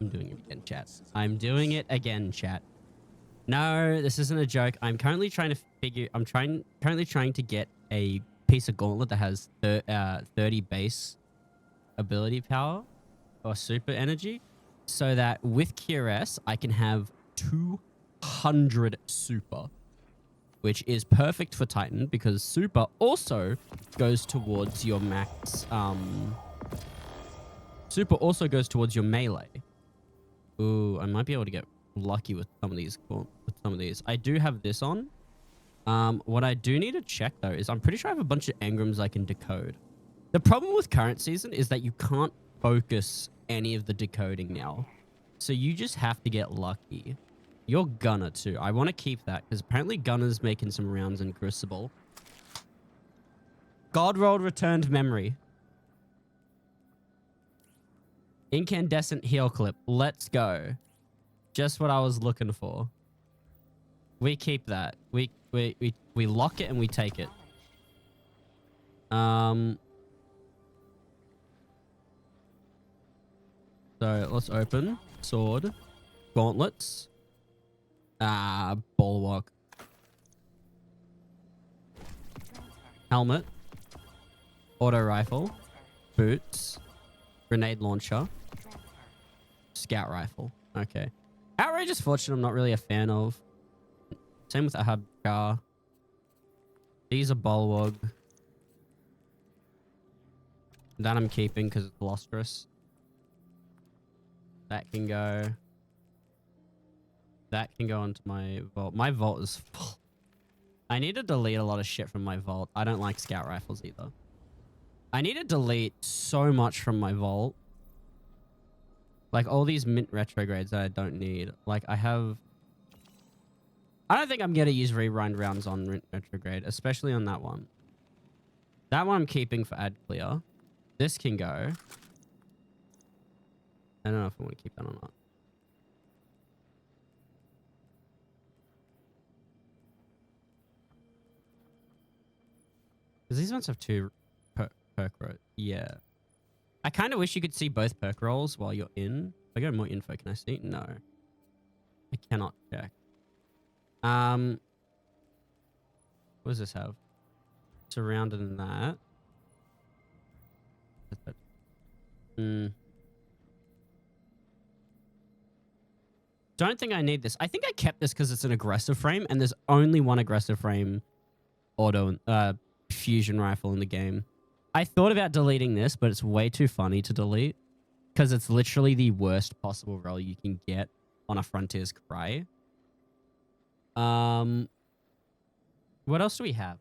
I'm doing it again, chat. I'm doing it again, chat. No, this isn't a joke. I'm currently trying to figure. Currently trying to get a piece of gauntlet that has 30 base ability power or super energy, so that with QRS I can have 200 super, which is perfect for Titan because super also goes towards your max. Super also goes towards your melee. Ooh, I might be able to get lucky with some of these. I do have this on. What I do need to check though is I'm pretty sure I have a bunch of engrams I can decode. The problem with current season is that you can't focus any of the decoding now. So you just have to get lucky. You're Gunner too. I want to keep that because apparently Gunner's making some rounds in Crucible. God rolled returned memory. Incandescent heal clip. Let's go. Just what I was looking for. We keep that. We lock it and we take it. So let's open sword, gauntlets, bulwark, helmet, auto rifle, boots, grenade launcher, scout rifle. Okay. Outrageous Fortune I'm not really a fan of. Same with Ahab Jar. These are bulwark. That I'm keeping because it's lustrous. That can go. That can go onto my vault. My vault is full. I need to delete a lot of shit from my vault. I don't like scout rifles either. I need to delete so much from my vault. Like all these mint retrogrades that I don't need. Like I have... I don't think I'm going to use rewind rounds on mint retrograde, especially on that one. That one I'm keeping for ad clear. This can go. I don't know if I want to keep that or not. Because these ones have two perk rolls. Yeah. I kind of wish you could see both perk rolls while you're in. If I go more info, can I see? No. I cannot check. What does this have? Surrounded in that. Don't think I need this. I think I kept this because it's an aggressive frame and there's only one aggressive frame auto fusion rifle in the game. I thought about deleting this, but it's way too funny to delete because it's literally the worst possible roll you can get on a Frontier's Cry. What else do we have?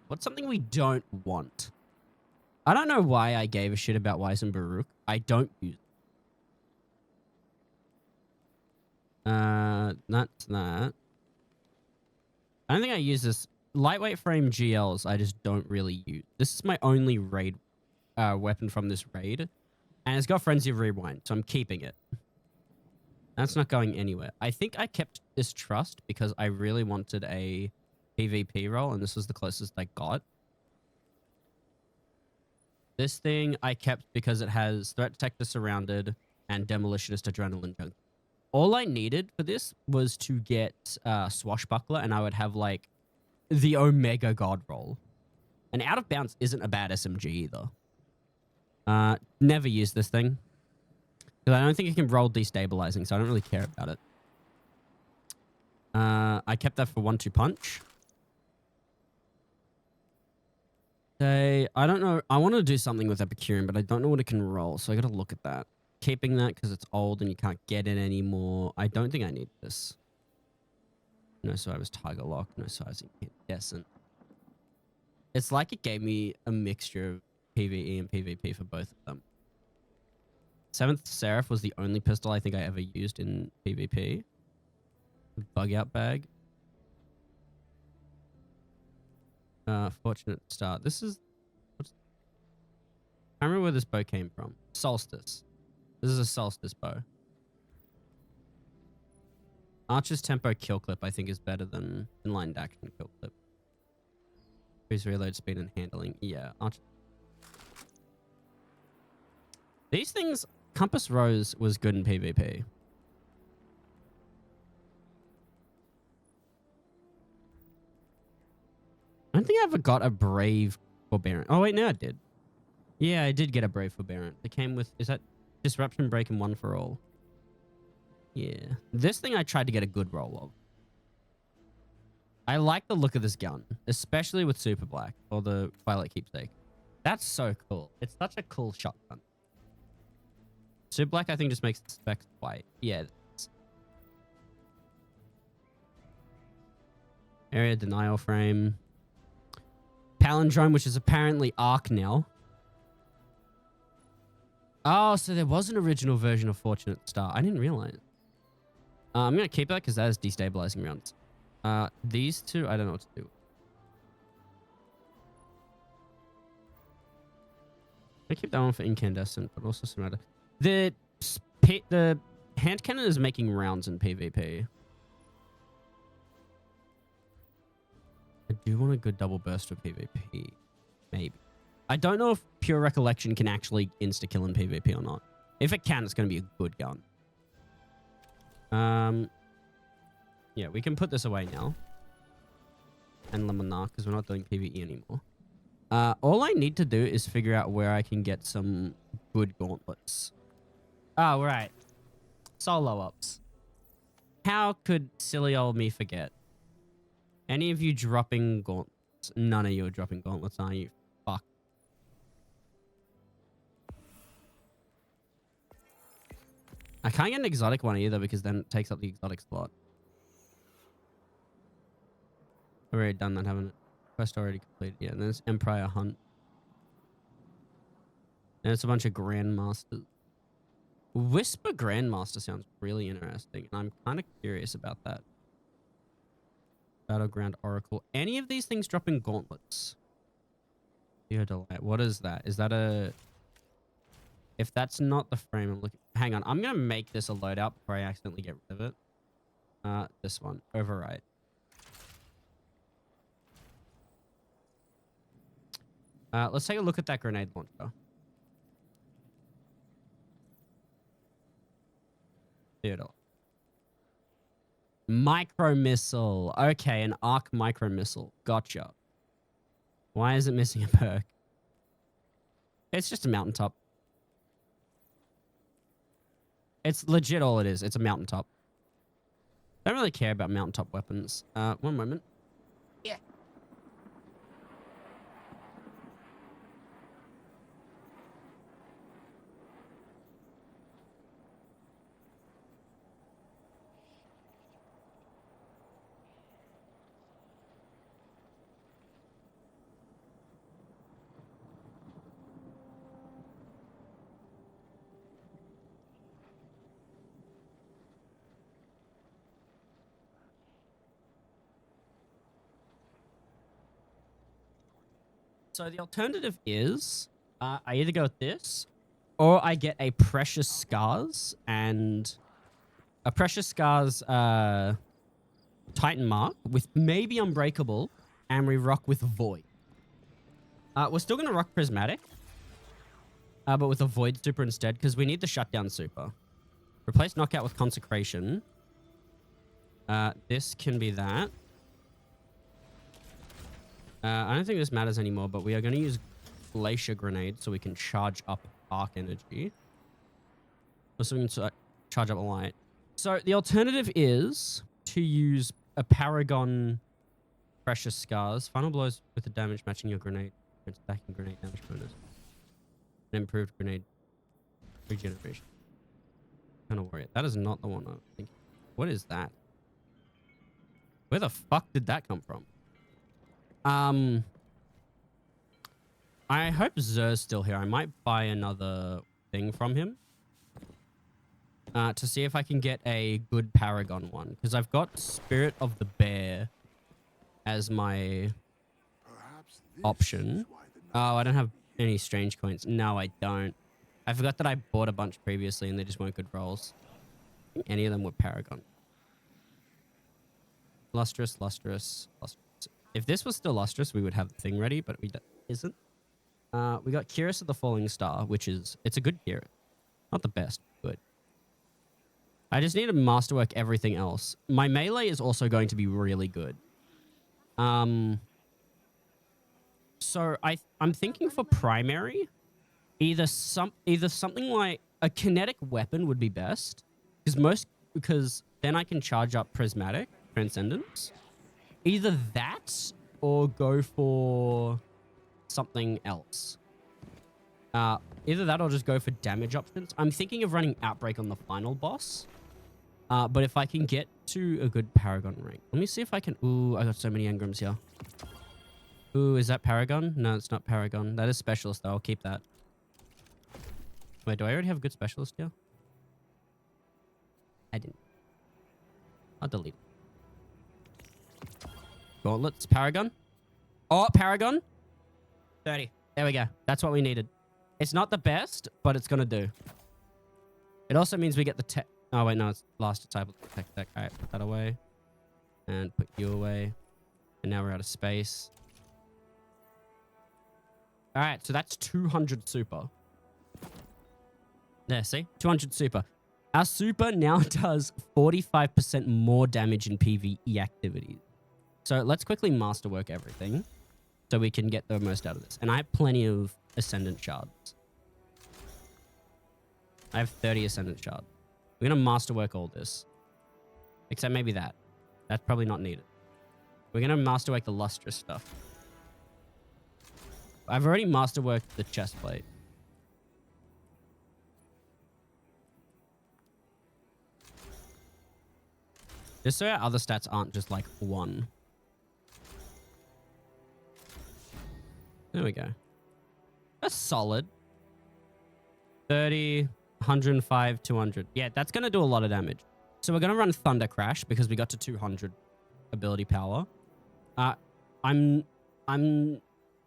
What's something we don't want? I don't know why I gave a shit about Weizen Baruch. I don't use it. That's that. I don't think I use this. Lightweight frame GLs, I just don't really use. This is my only raid weapon from this raid. And it's got Frenzy of Rewind, so I'm keeping it. That's not going anywhere. I think I kept this Trust because I really wanted a PvP role, and this was the closest I got. This thing I kept because it has Threat Detector Surrounded and Demolitionist Adrenaline Junkie. All I needed for this was to get Swashbuckler, and I would have, like, the Omega God roll. And Out of Bounds isn't a bad SMG either. Never use this thing. Because I don't think it can roll destabilizing, so I don't really care about it. I kept that for 1-2 punch. I don't know. I want to do something with Epicurean, but I don't know what it can roll, so I got to look at that. Keeping that because it's old and you can't get it anymore. I don't think I need this. No Survivors Tiger Lock. No Survivors Incandescent. It's like it gave me a mixture of PvE and PvP for both of them. 7th Seraph was the only pistol I think I ever used in PvP. Bug out bag. Fortunate start. This is... I can't remember where this bow came from. Solstice. This is a Solstice bow. Archer's Tempo kill clip I think is better than inline action kill clip. Increase reload speed and handling. Yeah, Archer. These things Compass Rose was good in PvP. I don't think I ever got a Brave Forbearant. Oh, wait, no, I did. Yeah, I did get a Brave Forbearant. It came with... Is that Disruption Break and One for All? Yeah. This thing I tried to get a good roll of. I like the look of this gun, especially with Super Black or the Twilight Keepsake. That's so cool. It's such a cool shotgun. Super Black, I think, just makes the specs white. Yeah. Area Denial Frame. Palindrome, which is apparently Arc now. Oh, so there was an original version of Fortunate Star. I didn't realize. I'm going to keep that because that is destabilizing rounds. These two, I don't know what to do. I keep that one for incandescent, but also some other. The hand cannon is making rounds in PvP. I do want a good double burst for PvP. Maybe. I don't know if Pure Recollection can actually insta-kill in PvP or not. If it can, it's going to be a good gun. Yeah, we can put this away now. And Lamanar, because we're not doing PvE anymore. All I need to do is figure out where I can get some good gauntlets. Oh, right. Solo ups. How could silly old me forget? Any of you dropping gauntlets? None of you are dropping gauntlets, are you? Fuck. I can't get an exotic one either because then it takes up the exotic slot. I've already done that, haven't I? Quest already completed. Yeah, and there's Empire Hunt. And it's a bunch of Grandmasters. Whisper Grandmaster sounds really interesting, and I'm kind of curious about that. Battleground Oracle. Any of these things dropping gauntlets? Theodolite. What is that? Is that a... If that's not the frame I'm looking... Hang on. I'm going to make this a loadout before I accidentally get rid of it. This one. Overwrite. Let's take a look at that grenade launcher. Theodore. Micro missile. Okay, an arc micro missile. Gotcha. Why is it missing a perk? It's just a mountaintop. It's legit all it is. It's a mountaintop. I don't really care about mountaintop weapons. One moment. Yeah. So the alternative is I either go with this or I get a Precious Scars and a Precious Scars Titan Mark with maybe Unbreakable, and we rock with Void. We're still going to rock Prismatic, but with a Void Super instead because we need the Shutdown Super. Replace Knockout with Consecration. This can be that. I don't think this matters anymore, but we are going to use Glacier Grenade so we can charge up Arc Energy. So we can charge up a light. So the alternative is to use a Paragon Precious Scars. Final blows with the damage matching your grenade. Stacking grenade damage bonus. An improved grenade regeneration. Kind of worry. That is not the one I'm thinking. What is that? Where the fuck did that come from? I hope Zer's still here. I might buy another thing from him. To see if I can get a good Paragon one. Because I've got Spirit of the Bear as my option. Oh, I don't have any strange coins. No, I don't. I forgot that I bought a bunch previously and they just weren't good rolls. I think any of them were Paragon. Lustrous, Lustrous, Lustrous. If this was still Lustrous, we would have the thing ready, but we isn't. We got Cuirass of the Falling Star, which is... It's a good Cuirass. Not the best. Good. I just need to masterwork everything else. My melee is also going to be really good. So I'm thinking for primary, either something like a kinetic weapon would be best, because then I can charge up prismatic transcendence. Either that or go for something else. Either that or just go for damage options. I'm thinking of running Outbreak on the final boss. But if I can get to a good Paragon rank. Let me see if I can... Ooh, I got so many engrams here. Ooh, is that Paragon? No, it's not Paragon. That is Specialist, though. I'll keep that. Wait, do I already have a good Specialist here? I didn't. I'll delete it. Gauntlets, Paragon. Oh, Paragon. 30. There we go. That's what we needed. It's not the best, but it's going to do. It also means we get the tech. Oh, wait, no, it's last disciple tech deck. All right, put that away. And put you away. And now we're out of space. All right, so that's 200 super. There, see? 200 super. Our super now does 45% more damage in PvE activities. So let's quickly masterwork everything so we can get the most out of this. And I have plenty of Ascendant Shards. I have 30 Ascendant Shards. We're going to masterwork all this. Except maybe that. That's probably not needed. We're going to masterwork the lustrous stuff. I've already masterworked the chest plate. Just so our other stats aren't just like 1. There we go. That's solid. 30, 105, 200. Yeah, that's going to do a lot of damage. So we're going to run Thunder Crash because we got to 200 ability power. I'm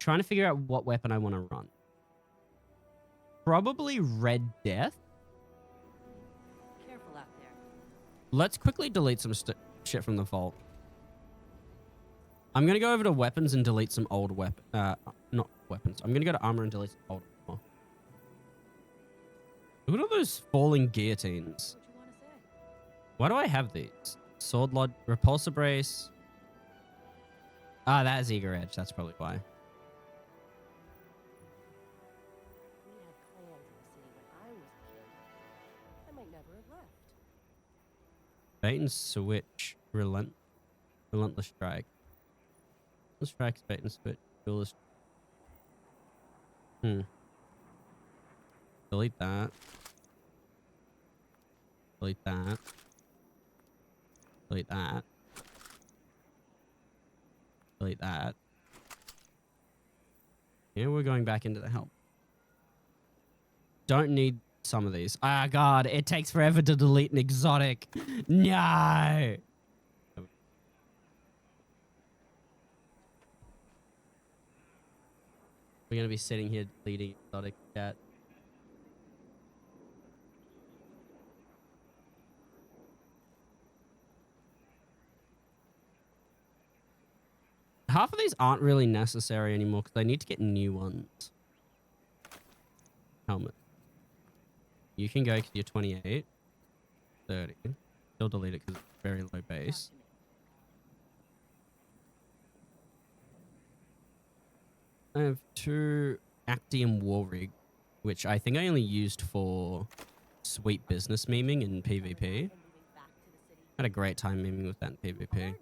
trying to figure out what weapon I want to run. Probably Red Death. Careful out there. Let's quickly delete some shit from the vault. I'm going to go over to weapons and delete some old not weapons. I'm going to go to armor and delete some old armor. Look at all those falling guillotines. What you want to say? Why do I have these? Sword Lord, Repulsor Brace. Ah, that is Eager Edge. That's probably why. We had clans in the city when I was a kid. I might never have left. Bait and switch. Relentless strike. Relentless strike, bait and switch. Duelist. Delete that. Delete that. Delete that. Delete that. Here we're going back into the help. Don't need some of these. Ah, God, it takes forever to delete an exotic. No. We're going to be sitting here deleting exotic chat. Half of these aren't really necessary anymore because I need to get new ones. Helmet. You can go because you're 28. 30. Still delete it because it's very low base. I have 2 Actium War Rig, which I think I only used for sweet business memeing in PvP. Had a great time memeing with that in PvP.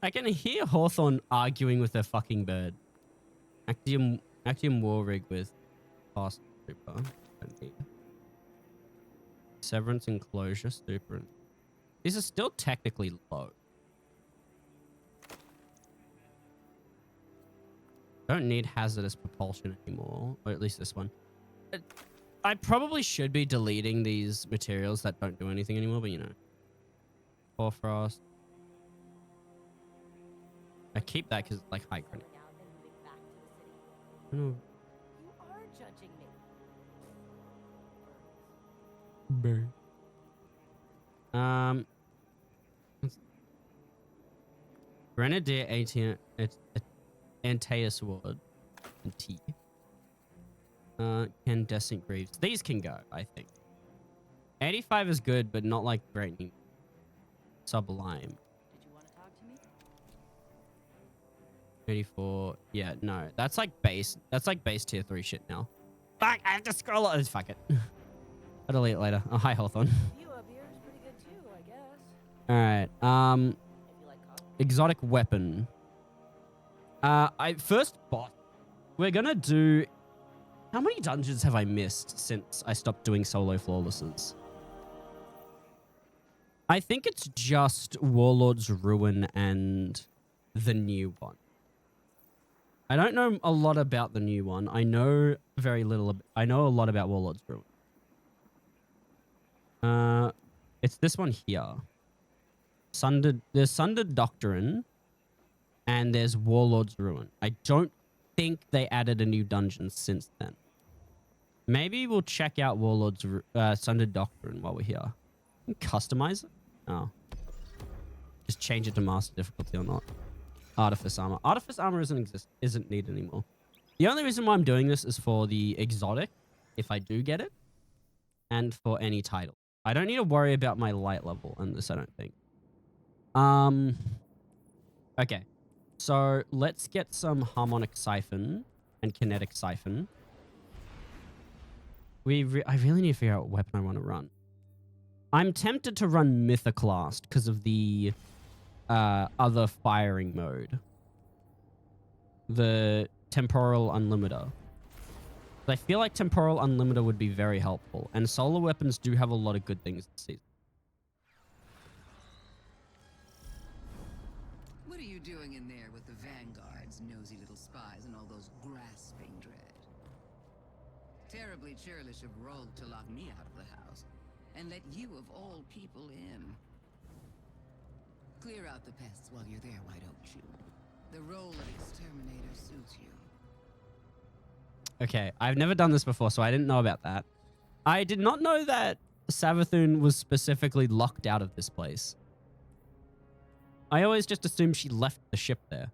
I can hear Hawthorne arguing with a fucking bird. Actium War Rig with Fast Super. Severance Enclosure Super. These are still technically low. Don't need hazardous propulsion anymore, or at least this one. I probably should be deleting these materials that don't do anything anymore, but you know. Hoarfrost. I keep that because it's like high credit. You are judging me. Grenadier Antaeus Ward and T. Incandescent Greaves. These can go, I think. 85 is good, but not like great. Sublime. Did you want to talk to me? 84. Yeah, no. That's like base. That's like base tier 3 shit now. Fuck, I have to scroll it. Fuck it. I'll delete it later. Oh, hi, Hawthorne. View up here is pretty good too, I guess. Alright. If you like coffee. Exotic weapon. First bot. We're gonna do... How many dungeons have I missed since I stopped doing solo flawlesses? I think it's just Warlord's Ruin and the new one. I don't know a lot about the new one. I know very little. I know a lot about Warlord's Ruin. It's this one here. There's Sundered Doctrine, and there's Warlord's Ruin. I don't think they added a new dungeon since then. Maybe we'll check out Warlord's Sundered Doctrine while we're here. Customize it? Oh. Just change it to master difficulty or not. Artifice armor. Artifice armor isn't needed anymore. The only reason why I'm doing this is for the exotic, if I do get it, and for any title. I don't need to worry about my light level in this, I don't think. Okay. So let's get some harmonic siphon and kinetic siphon. I really need to figure out what weapon I want to run. I'm tempted to run Mythoclast because of the other firing mode. The Temporal Unlimiter. I feel like Temporal Unlimiter would be very helpful. And solar weapons do have a lot of good things this season. What are you doing in there with the Vanguard's nosy little spies and all those grasping dread? Terribly churlish of Rogue to lock me out of the house and let you of all people in. Clear out the pests while you're there, why don't you? The role of exterminator suits you. Okay, I've never done this before, so I didn't know about that. I did not know that Savathun was specifically locked out of this place. I always just assumed she left the ship there.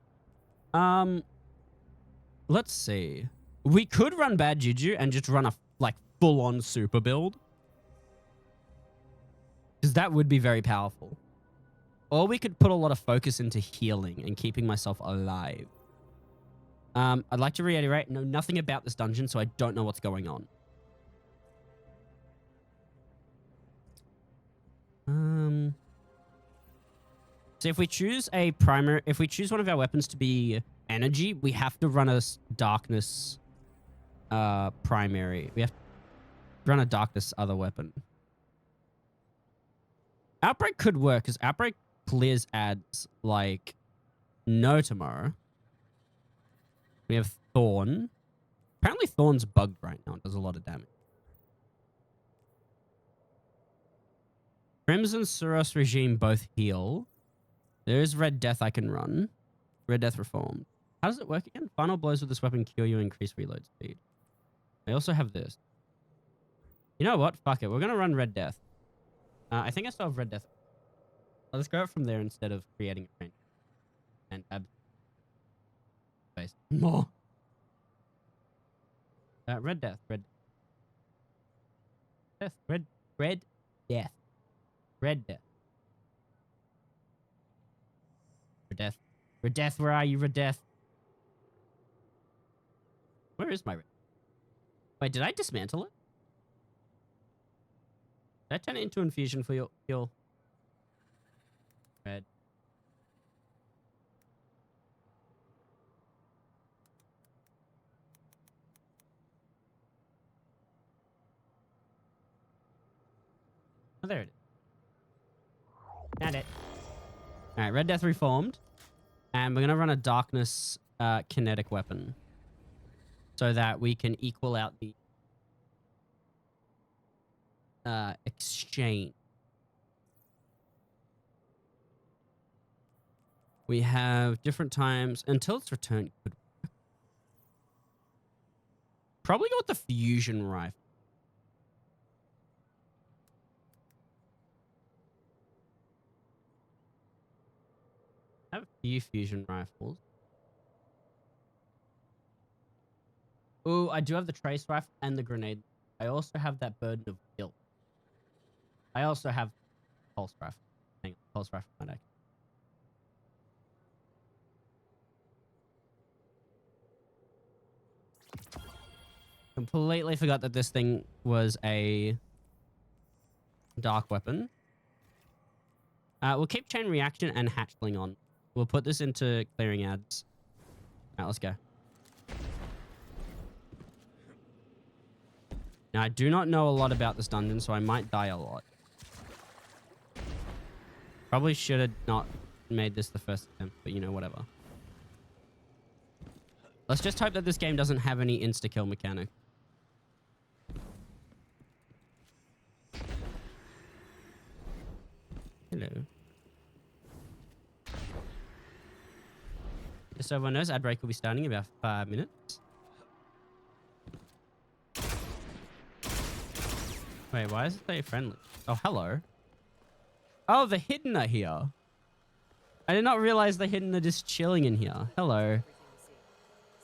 Let's see. We could run Bad Juju and just run a like full-on super build. Because that would be very powerful. Or we could put a lot of focus into healing and keeping myself alive. I'd like to reiterate, know nothing about this dungeon, so I don't know what's going on. So if we choose a primary, if we choose one of our weapons to be energy, we have to run a darkness primary. We have to run a darkness other weapon. Outbreak could work, because Outbreak clears ads like no tomorrow. We have Thorn. Apparently Thorn's bugged right now. It does a lot of damage. Crimson Suros Regime both heal. There is Red Death I can run. Red Death Reformed. How does it work again? Final blows with this weapon cure you, increase reload speed. I also have this. You know what? Fuck it. We're going to run Red Death. I think I still have Red Death. Let's go from there instead of creating a range. And space. More. Red Death. Red Death. Red Death. Red Death. Red Death. Red Death, where are you, Red Death? Where is my Red? Wait, did I dismantle it? Did I turn it into infusion for your Red? Oh, there it is. Found it. All right, Red Death Reformed. And we're going to run a Darkness kinetic weapon. So that we can equal out the exchange. We have different times until its return. Probably go with the fusion rifle. I have a few fusion rifles. Ooh, I do have the trace rifle and the grenade. I also have that burden of guilt. I also have pulse rifle. Hang on, pulse rifle might actually. Completely forgot that this thing was a dark weapon. We'll keep chain reaction and hatchling on. We'll put this into clearing ads. All right, let's go. Now, I do not know a lot about this dungeon, so I might die a lot. Probably should have not made this the first attempt, but you know, whatever. Let's just hope that this game doesn't have any insta-kill mechanic. Hello. Just so everyone knows, ad break will be starting in about 5 minutes. Wait, why is it say friendly? Oh, hello. Oh, the hidden are here. I did not realize the hidden are just chilling in here. Hello. Everything you see.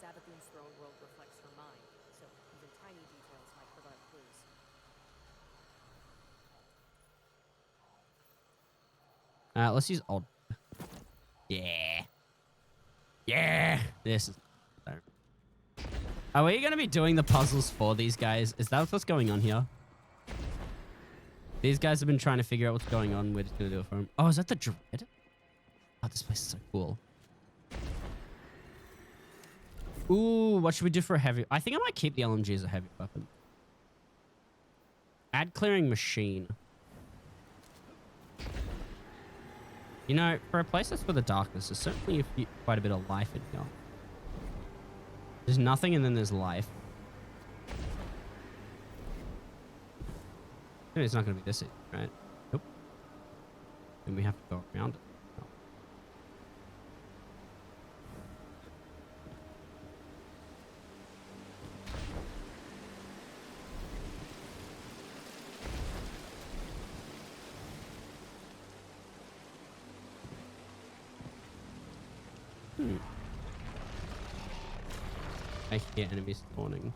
Savathun's throne world reflects her mind, so even tiny details might provide clues. Let's use old. Yeah. Yeah. This is. Are we going to be doing the puzzles for these guys? Is that what's going on here? These guys have been trying to figure out what's going on. We're just going to do it for them. Oh, is that the Dread? Oh, this place is so cool. Ooh, what should we do for a heavy? I think I might keep the LMG as a heavy weapon. Add clearing machine. You know, for a place that's for the darkness, there's certainly quite a bit of life in here. There's nothing and then there's life. Maybe it's not going to be this, right? Nope. Then we have to go around it. No. I hear enemies spawning.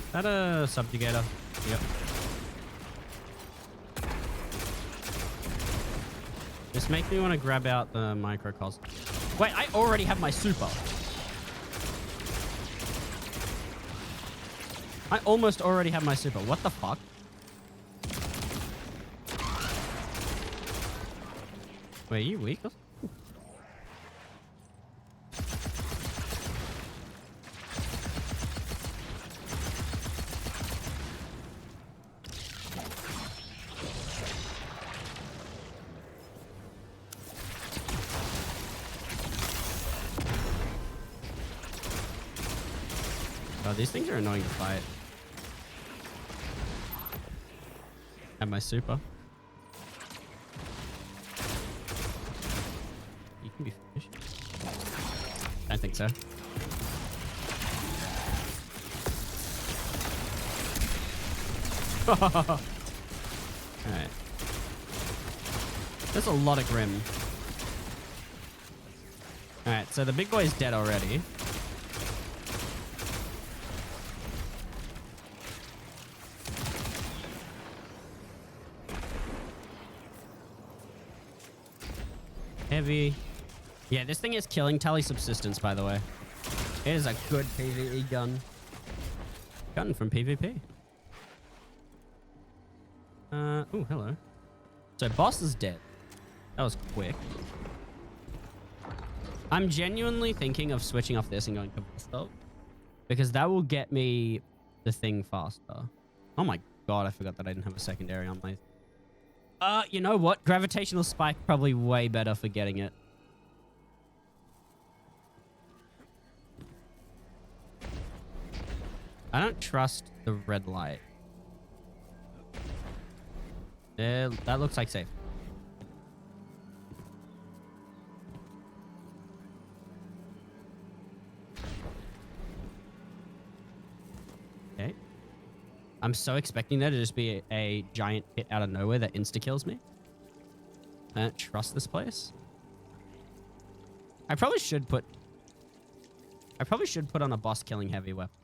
Is that a subjugator? Yep. This makes me want to grab out the microcosm. Wait, I already have my super. I almost already have my super. What the fuck? Wait, are you weak? Oh, these things are annoying to fight. Have my super. You can be finished. I think so. Alright. There's a lot of Grim. Alright, so the big boy's dead already. Heavy. Yeah, this thing is killing Tally Subsistence, by the way. It is a good PvE gun. Gun from PvP. Oh, hello. So boss is dead. That was quick. I'm genuinely thinking of switching off this and going to Vostok, because that will get me the thing faster. Oh my god, I forgot that I didn't have a secondary on my... you know what? Gravitational spike probably way better for getting it. I don't trust the red light. That looks like safe. I'm so expecting there to just be a giant pit out of nowhere that insta-kills me. I don't trust this place. I probably should put on a boss killing heavy weapon.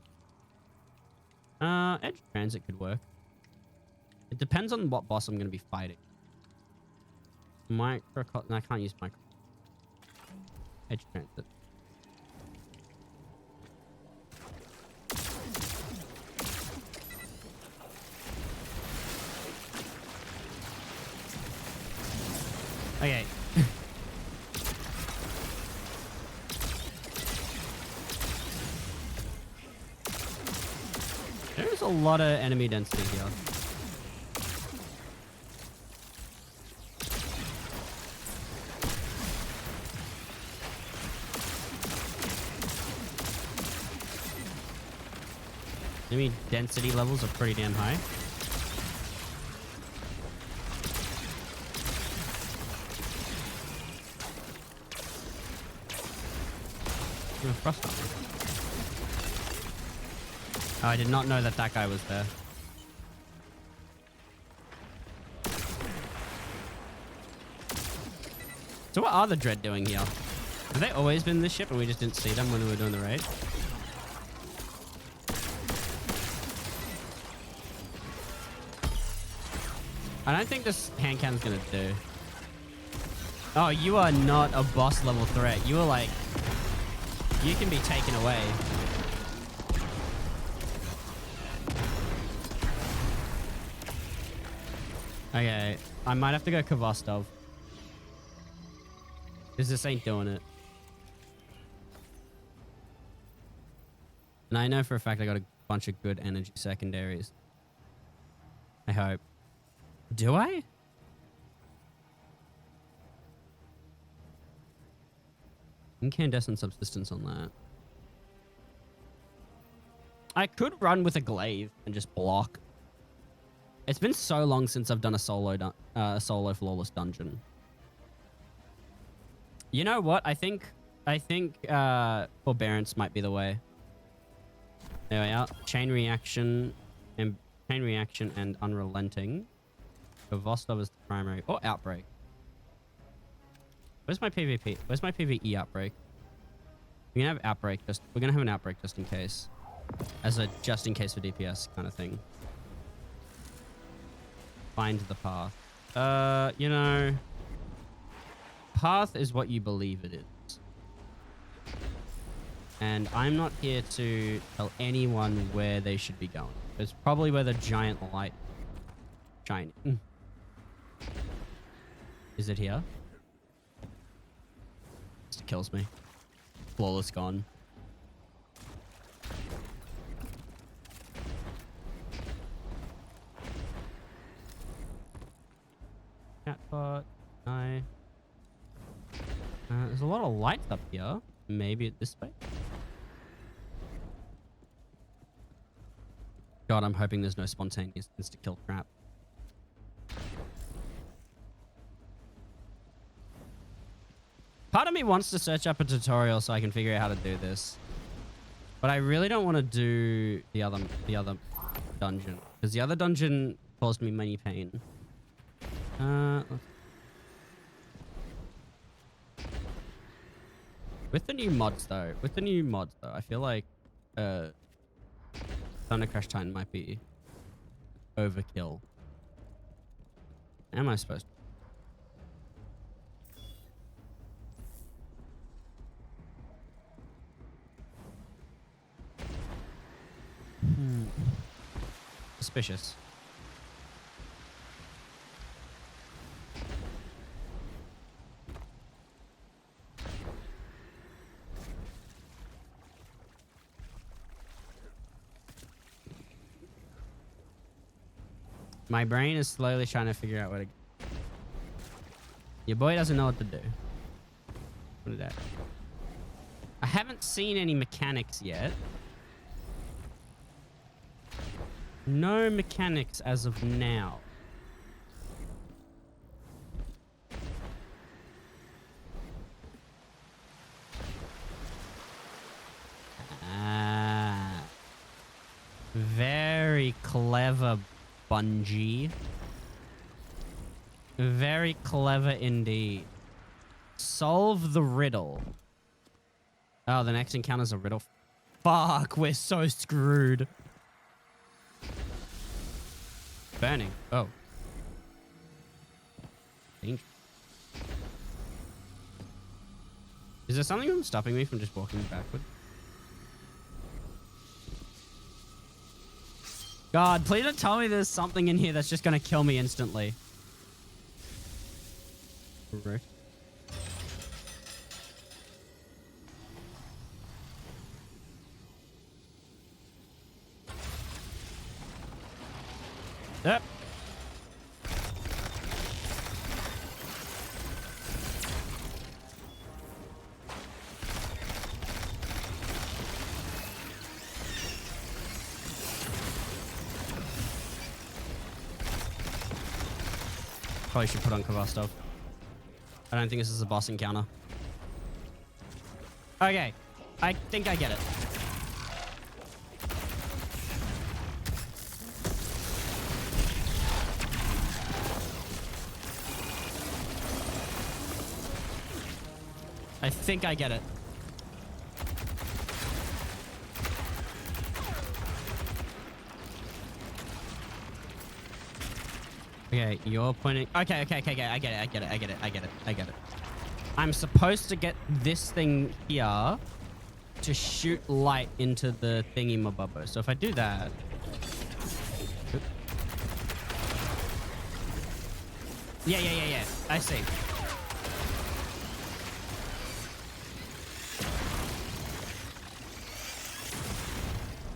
Edge transit could work. It depends on what boss I'm going to be fighting. Micro... No, I can't use micro... Edge transit. Okay. There's a lot of enemy density here. Enemy density levels are pretty damn high. Frost armor. Oh, I did not know that that guy was there. So what are the Dread doing here? Have they always been in this ship and we just didn't see them when we were doing the raid? I don't think this hand cannon's gonna do. Oh, you are not a boss level threat. You are like... You can be taken away. Okay, I might have to go Kvostov. Because this ain't doing it. And I know for a fact I got a bunch of good energy secondaries. I hope. Do I? Incandescent subsistence on that. I could run with a glaive and just block. It's been so long since I've done a solo flawless dungeon. You know what? I think forbearance might be the way. There we are. Chain reaction and unrelenting. Vostov is the primary. Or outbreak. Where's my PvP? Where's my PvE outbreak? We're gonna have outbreak we're gonna have an outbreak just in case. As a just in case for DPS kind of thing. Find the path. You know, path is what you believe it is. And I'm not here to tell anyone where they should be going. It's probably where the giant light shining. Is it here? It kills me. Flawless gone. Catbot. No. There's a lot of lights up here. Maybe this way. God, I'm hoping there's no spontaneous insta-kill trap. Part of me wants to search up a tutorial so I can figure out how to do this. But I really don't want to do the other dungeon. Because the other dungeon caused me many pain. With the new mods though, I feel like Thunder Crash Titan might be overkill. Am I supposed to? Suspicious. My brain is slowly trying to figure out where to go. Your boy doesn't know what to do. What is that? I haven't seen any mechanics yet. No mechanics as of now. Very Very clever, Bungie. Very clever indeed. Solve the riddle. Oh, the next encounter's a riddle. Fuck, we're so screwed. Burning. Oh. Dangerous. Is there something stopping me from just walking backward? God, please don't tell me there's something in here that's just gonna kill me instantly. Right. Yep. Probably should put on Kvastov. I don't think this is a boss encounter. Okay. I think I get it. I think I get it. Okay, you're pointing. Okay. I get it. I'm supposed to get this thing here to shoot light into the thingy mabubbo. So if I do that. Yeah. I see.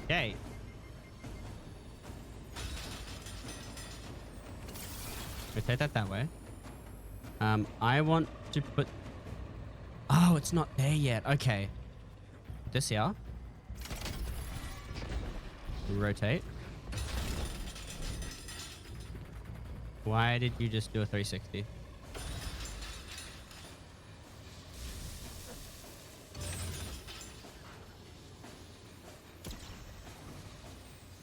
Okay. Rotate that way. I want to put... Oh, it's not there yet. Okay. This here. Rotate. Why did you just do a 360?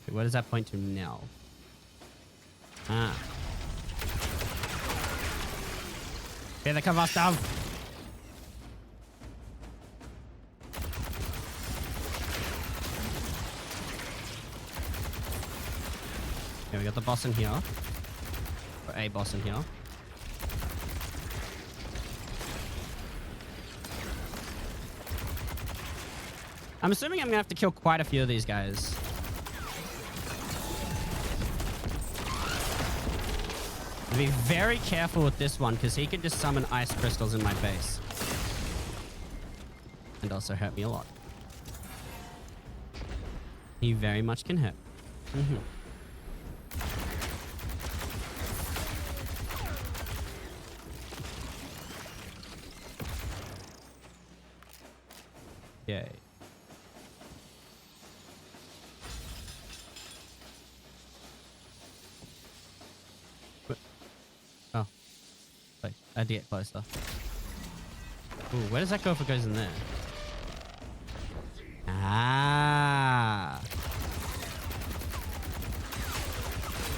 Okay, where does that point to now? Ah. Here they come, Vastav. Okay, we got the boss in here. Or a boss in here. I'm assuming I'm gonna have to kill quite a few of these guys. Be very careful with this one because he can just summon ice crystals in my base. And also hurt me a lot. He very much can hurt. Okay. Oh. Wait, I had to get closer. Ooh, where does that go if it goes in there? Ah.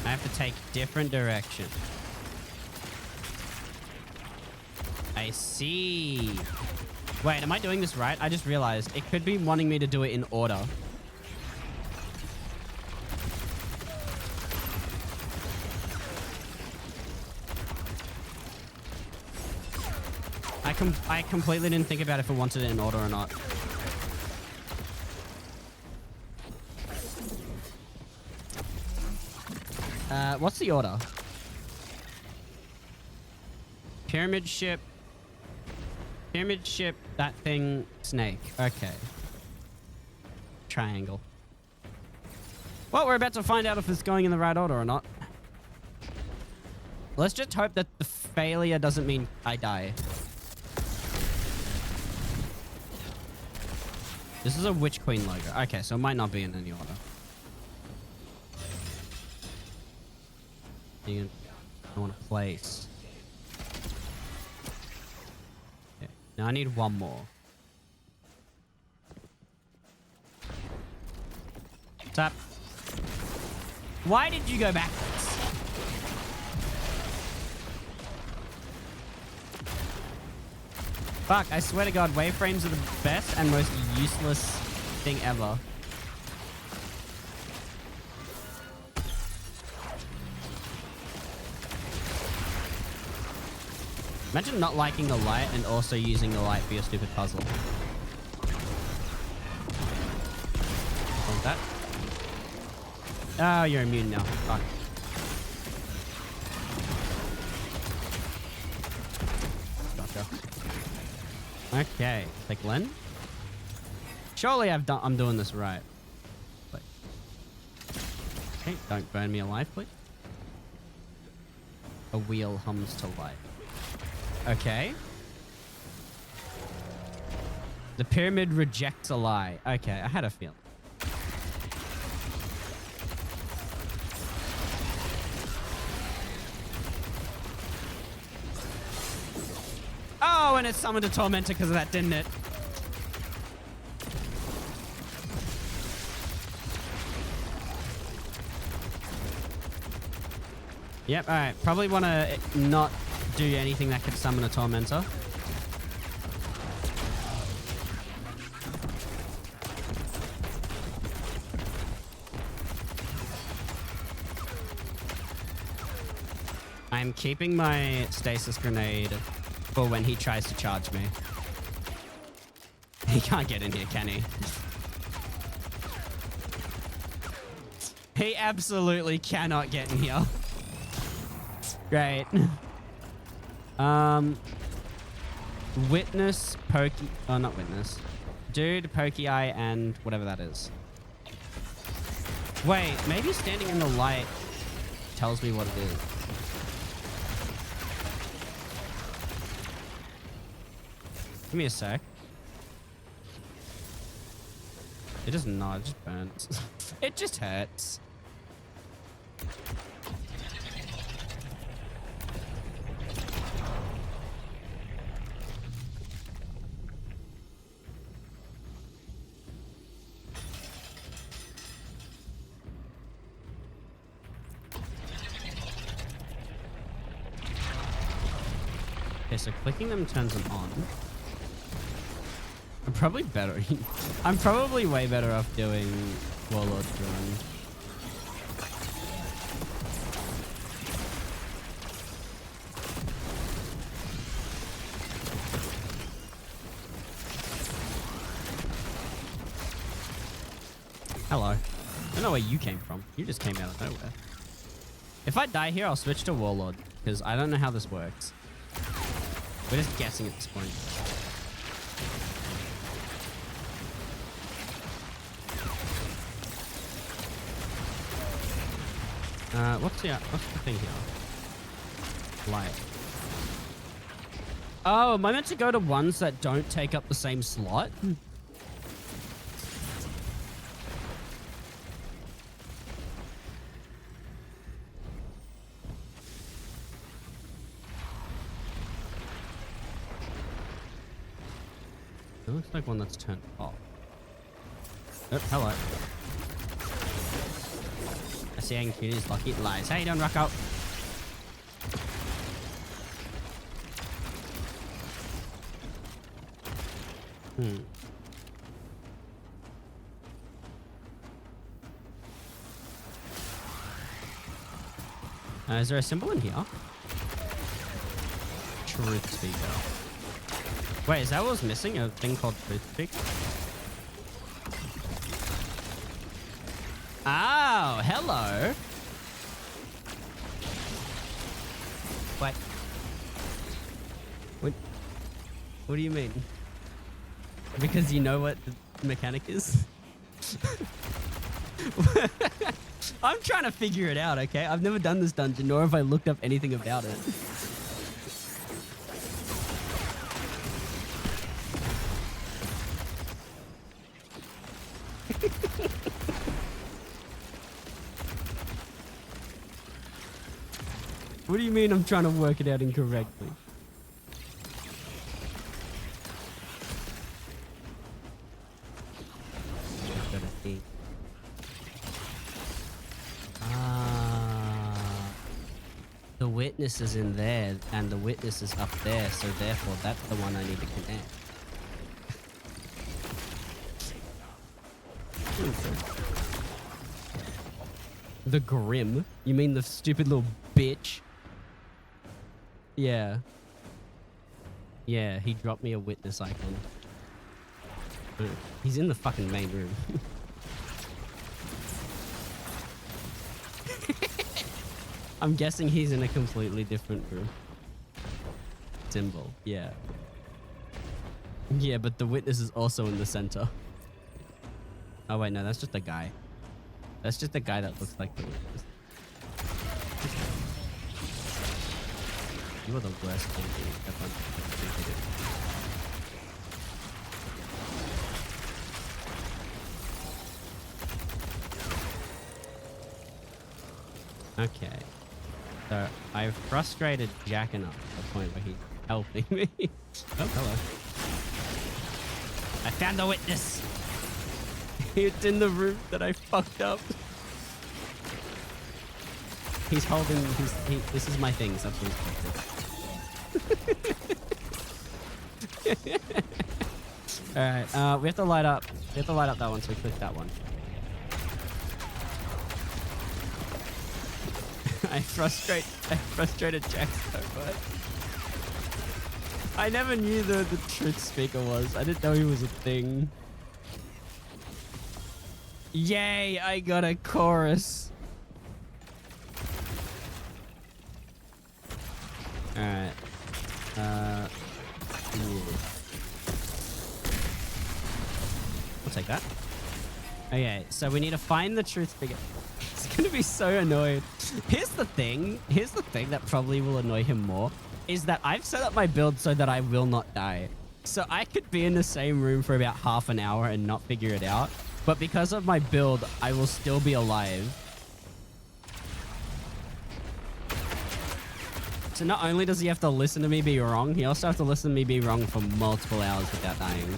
I have to take different direction. I see. Wait, am I doing this right? I just realized it could be wanting me to do it in order. I completely didn't think about if it wanted it in order or not. What's the order? Pyramid ship, that thing, snake. Okay. Triangle. Well, we're about to find out if it's going in the right order or not. Let's just hope that the failure doesn't mean I die. This is a Witch Queen logo. Okay, so it might not be in any order. I want to place. Okay. Now I need one more. Tap. Why did you go backwards? Fuck, I swear to God, waveframes are the best and most useless thing ever. Imagine not liking the light and also using the light for your stupid puzzle. Hold that. Oh, you're immune now. Fuck. Gotcha. Okay, take Len. Surely I'm doing this right. Wait. Okay, don't burn me alive, please. A wheel hums to life. Okay. The pyramid rejects a lie. Okay, I had a feeling. Oh, and it summoned a tormentor because of that, didn't it? Yep, alright. Probably want to not do anything that could summon a tormentor. I'm keeping my stasis grenade for when he tries to charge me. He can't get in here, can he? He absolutely cannot get in here. Great. Witness, Pokey... Oh, not Witness. Dude, Pokey Eye, and whatever that is. Wait, maybe standing in the light tells me what it is. Give me a sec. It does not, it just burns. It just hurts. Okay, so clicking them turns them on. I'm probably better. I'm probably way better off doing Warlord Run. Hello. I don't know where you came from. You just came out of nowhere. If I die here, I'll switch to Warlord, because I don't know how this works. We're just guessing at this point. What's the thing here? Light. Oh, am I meant to go to ones that don't take up the same slot? It looks like one that's turned off. Oh, hello. I see Ankuni's lucky lies. How you doing, Rocco? Is there a symbol in here? Truth speaker. Wait, is that what was missing? A thing called Truth Speaker? Oh, hello. What? What do you mean? Because you know what the mechanic is? I'm trying to figure it out, okay? I've never done this dungeon, nor have I looked up anything about it. What do you mean I'm trying to work it out incorrectly? witness is in there and the witness is up there, so therefore that's the one I need to connect. The Grim? You mean the stupid little bitch? Yeah. Yeah, he dropped me a witness icon. He's in the fucking main room. I'm guessing he's in a completely different room. Symbol, yeah. Yeah, but the witness is also in the center. Oh wait, no, that's just a guy. That's just a guy that looks like the witness. You are the worst thinking ever. Okay. So I've frustrated Jack enough to the point where he's helping me. Oh, hello. I found the witness. It's in the room that I fucked up. He's holding his. This is my things. That's what he's supposed to. All right. We have to light up. We have to light up that one. So we click that one. I frustrated Jack so much. I never knew the truth speaker was. I didn't know he was a thing. Yay! I got a chorus. All right. Yeah. I'll take that. Okay, so we need to find the truth figure. He's gonna be so annoyed. Here's the thing that probably will annoy him more is that I've set up my build so that I will not die. So I could be in the same room for about half an hour and not figure it out. But because of my build, I will still be alive. So not only does he have to listen to me be wrong, he also has to listen to me be wrong for multiple hours without dying.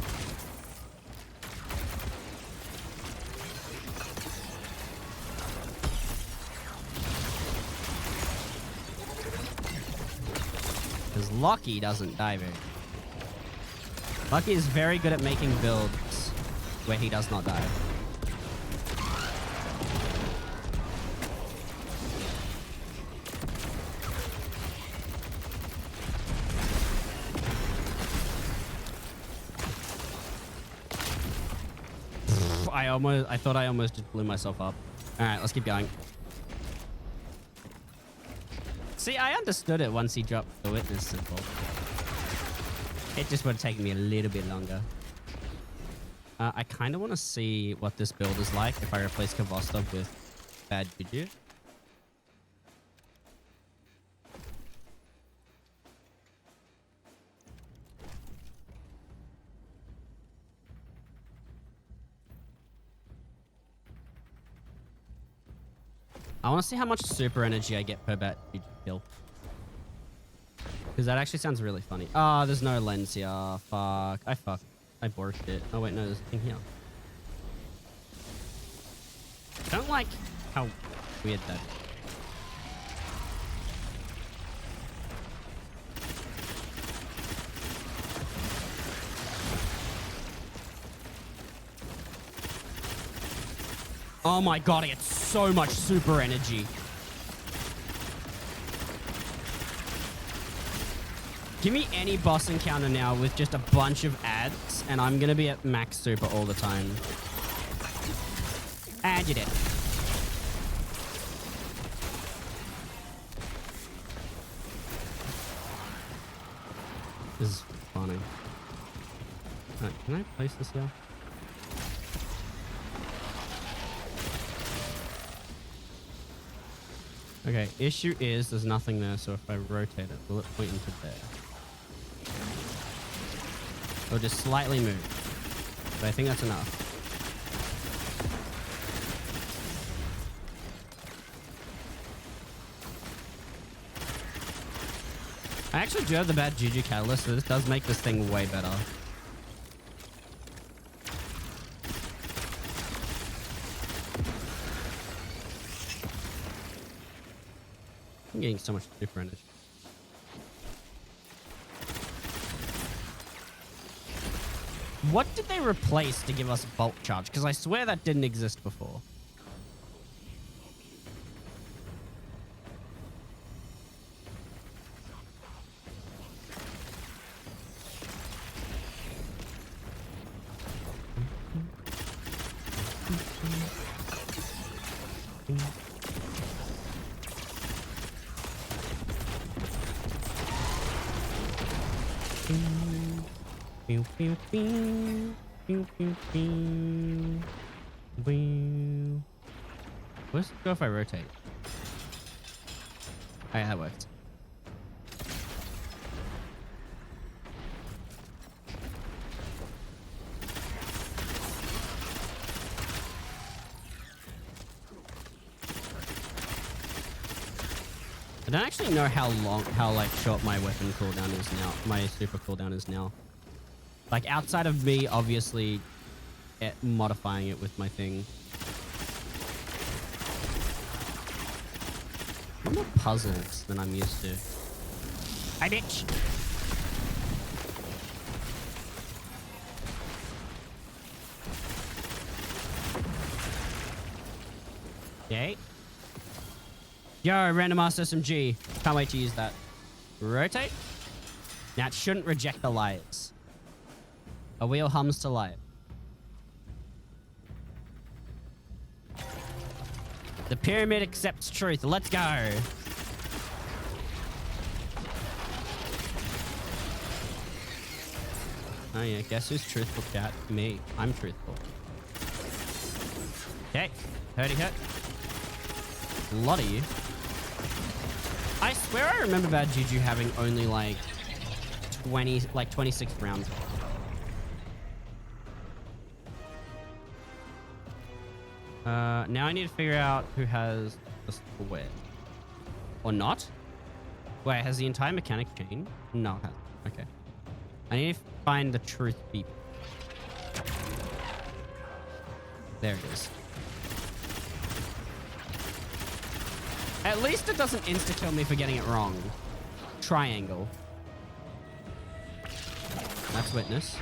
Because Lockie doesn't die very. Lockie is very good at making builds where he does not die. I thought I almost just blew myself up. All right, let's keep going. See, I understood it once he dropped the witness symbol. It just would have taken me a little bit longer. I kind of want to see what this build is like if I replace Kvostov with Bad Juju. I want to see how much super energy I get per Bad Juju kill. Because that actually sounds really funny. Ah, there's no lens here. Fuck. I fucked. I borked it. Oh wait, no, there's a thing here. I don't like how weird that is. Oh my god, I get so much super energy. Give me any boss encounter now with just a bunch of ads, and I'm gonna be at max super all the time. And you did. This is funny. Alright, can I place this here? Okay, issue is there's nothing there, so if I rotate it, will it point into there? Or just slightly move. But I think that's enough. I actually do have the Bad Juju catalyst, so this does make this thing way better. getting so much super energy? What did they replace to give us bulk charge? Because I swear that didn't exist before. Pew, pew, pew. Pew, pew, pew. Pew. Where's it go if I rotate? Oh, yeah, that worked. I don't actually know how like short my weapon cooldown is now. My super cooldown is now. Like outside of me, obviously, modifying it with my thing. More puzzles than I'm used to. Hi, bitch. Okay. Yo, random ass SMG. Can't wait to use that. Rotate. Now it shouldn't reject the lights. A wheel hums to light. The pyramid accepts truth. Let's go. Oh yeah, guess who's truthful, chat? Me. I'm truthful. Okay. Hurdy hurt. A lot of you. I swear I remember Bad Juju having only like 26 rounds. Now I need to figure out who has the square. Or not? Wait, has the entire mechanic changed? No, it hasn't. Okay. I need to find the truth beep. There it is. At least it doesn't insta-kill me for getting it wrong. Triangle. That's witness.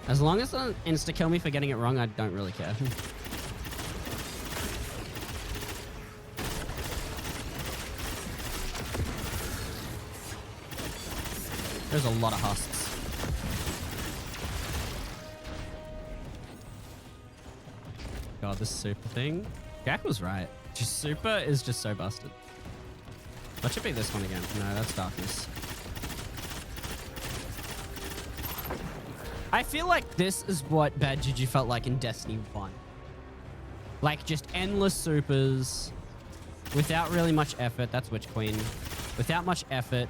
As long as it doesn't insta-kill me for getting it wrong, I don't really care. There's a lot of husks. God, this super thing. Jack was right. Just super is just so busted. That should be this one again. No, that's darkness. I feel like this is what Bad Juju felt like in Destiny 1. Like, just endless supers. Without really much effort. That's Witch Queen. Without much effort.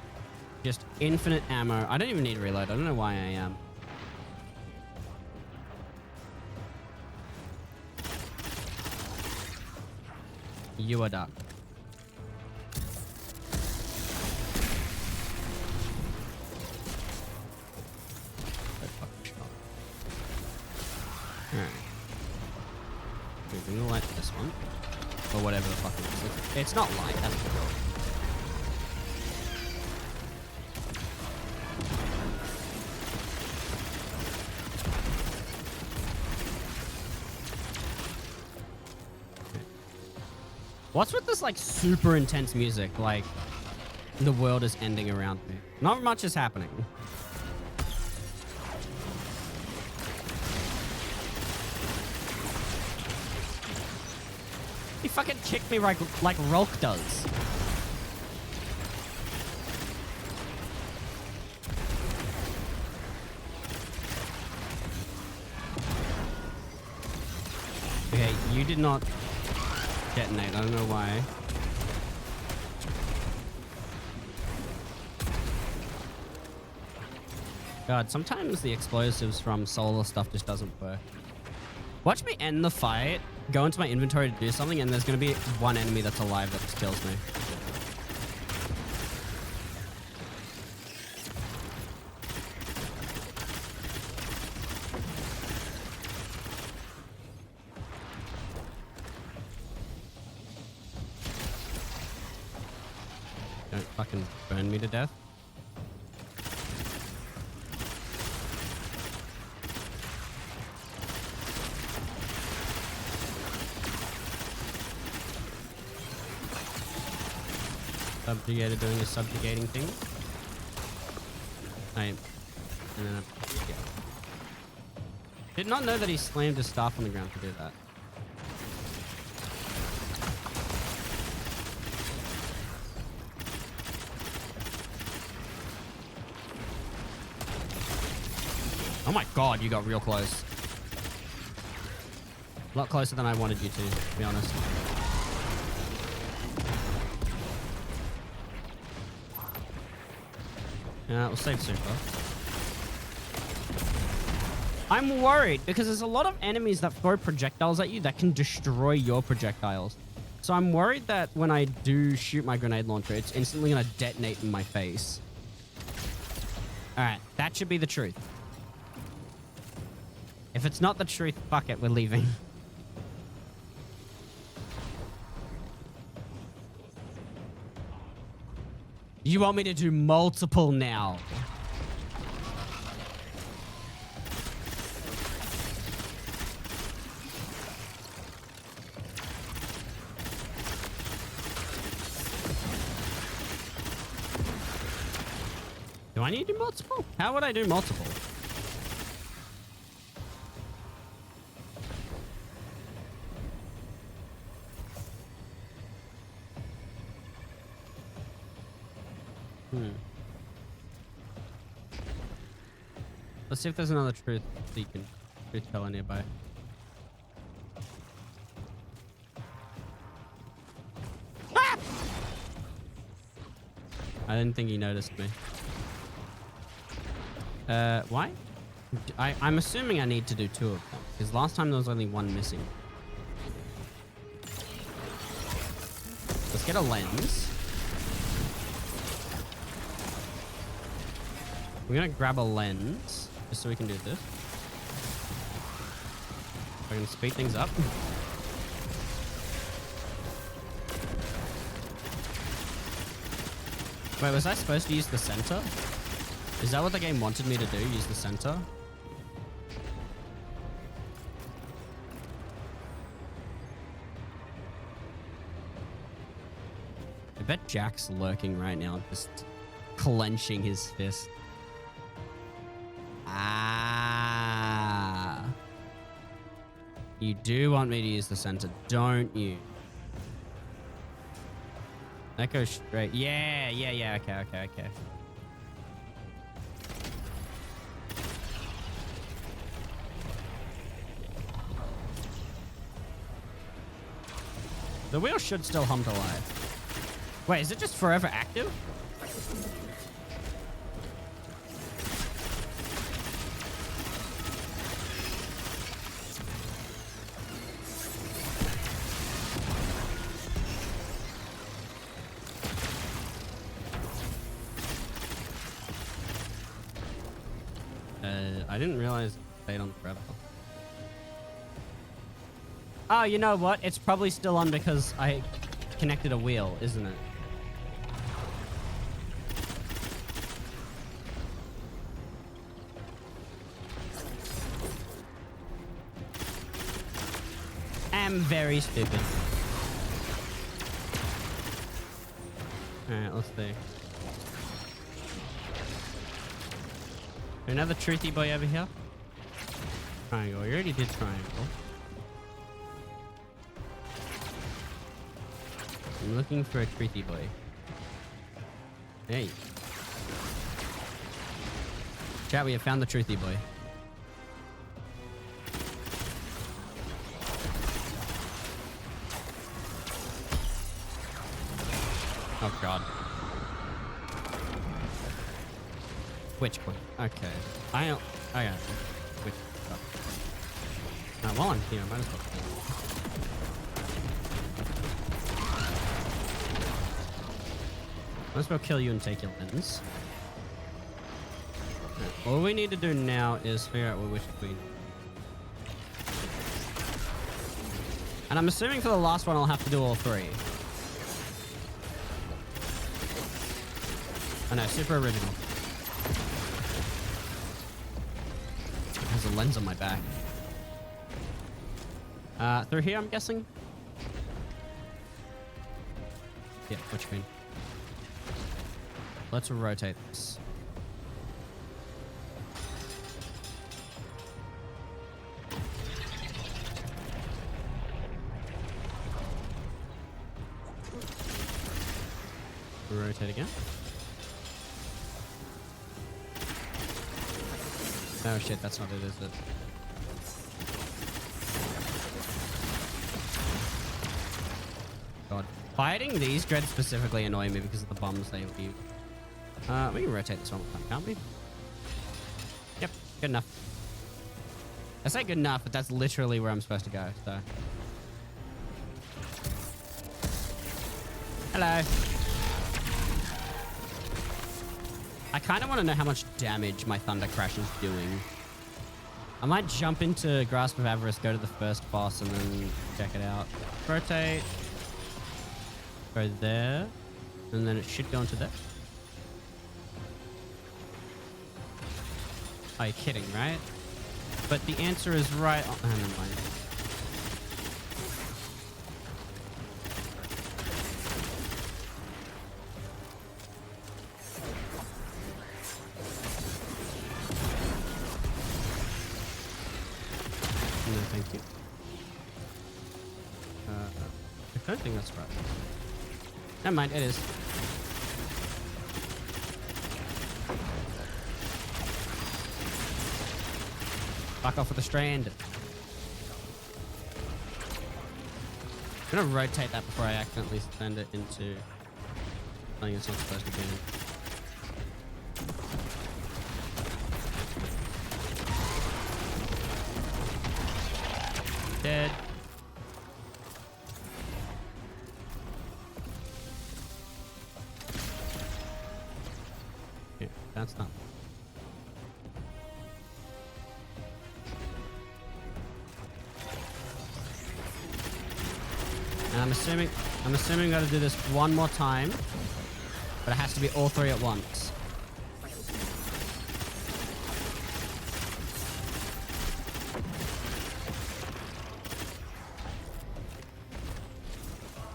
Just infinite ammo. I don't even need reload. I don't know why I am. You are dark. Alright. We're gonna light this one. Or whatever the fuck it is. It's not light, that's cool. What's with this, like, super intense music? Like, the world is ending around me. Not much is happening. He fucking kicked me like Rolk does. Okay, you did not detonate. I don't know why. God, sometimes the explosives from solar stuff just doesn't work. Watch me end the fight, go into my inventory to do something, and there's going to be one enemy that's alive that just kills me. fucking burn me to death. Subjugator doing a subjugating thing. And then yeah. Did not know that he slammed his staff on the ground to do that. Oh my god, you got real close. A lot closer than I wanted you to be honest. Yeah, we'll save super. I'm worried because there's a lot of enemies that throw projectiles at you that can destroy your projectiles. So I'm worried that when I do shoot my grenade launcher, it's instantly going to detonate in my face. Alright, that should be the truth. If it's not the truth, fuck it, we're leaving. You want me to do multiple now? Do I need to do multiple? How would I do multiple? Let's see if there's another truth teller nearby. Ah! I didn't think he noticed me. Why? I'm assuming I need to do 2 of them because last time there was only 1 missing. Let's get a lens. We're gonna grab a lens just so we can do this. We're gonna speed things up. Wait, was I supposed to use the center? Is that what the game wanted me to do? Use the center? I bet Jack's lurking right now, just clenching his fist. Ah. You do want me to use the center, don't you? That goes straight. Yeah. Okay. The wheel should still hum to life. Wait, is it just forever active? I didn't realize it stayed on forever. Oh, you know what? It's probably still on because I connected a wheel, isn't it? I'm very stupid. Alright, let's see. Another truthy boy over here. Triangle. We already did triangle. I'm looking for a truthy boy. Hey. Chat, we have found the truthy boy. Oh god. Which one? Okay. I got it. Which while I'm here, I might as well. Might as well kill you and take your lens. Right. All we need to do now is figure out which queen. And I'm assuming for the last one I'll have to do all 3. Oh no, super original. There's a lens on my back. Through here, I'm guessing? Yeah, touchscreen. Let's rotate this. Rotate again. Oh shit, that's not it, is it? God. Fighting these dreads specifically annoy me because of the bombs they leave. We can rotate this one more time, can't we? Yep, good enough. I say good enough, but that's literally where I'm supposed to go, so. Hello. I kind of want to know how much damage my Thunder Crash is doing. I might jump into Grasp of Avarice, go to the first boss, and then check it out. Rotate. Go there. And then it should go into there. Oh, you're kidding, right? But the answer is right. Oh, never mind. No, thank you. I don't think that's right. Never mind, it is. Fuck off with the strand. I'm gonna rotate that before I accidentally send it into something it's not supposed to be in. Dead. Yeah, that's not. And I'm assuming I gotta do this one more time, but it has to be all three at once.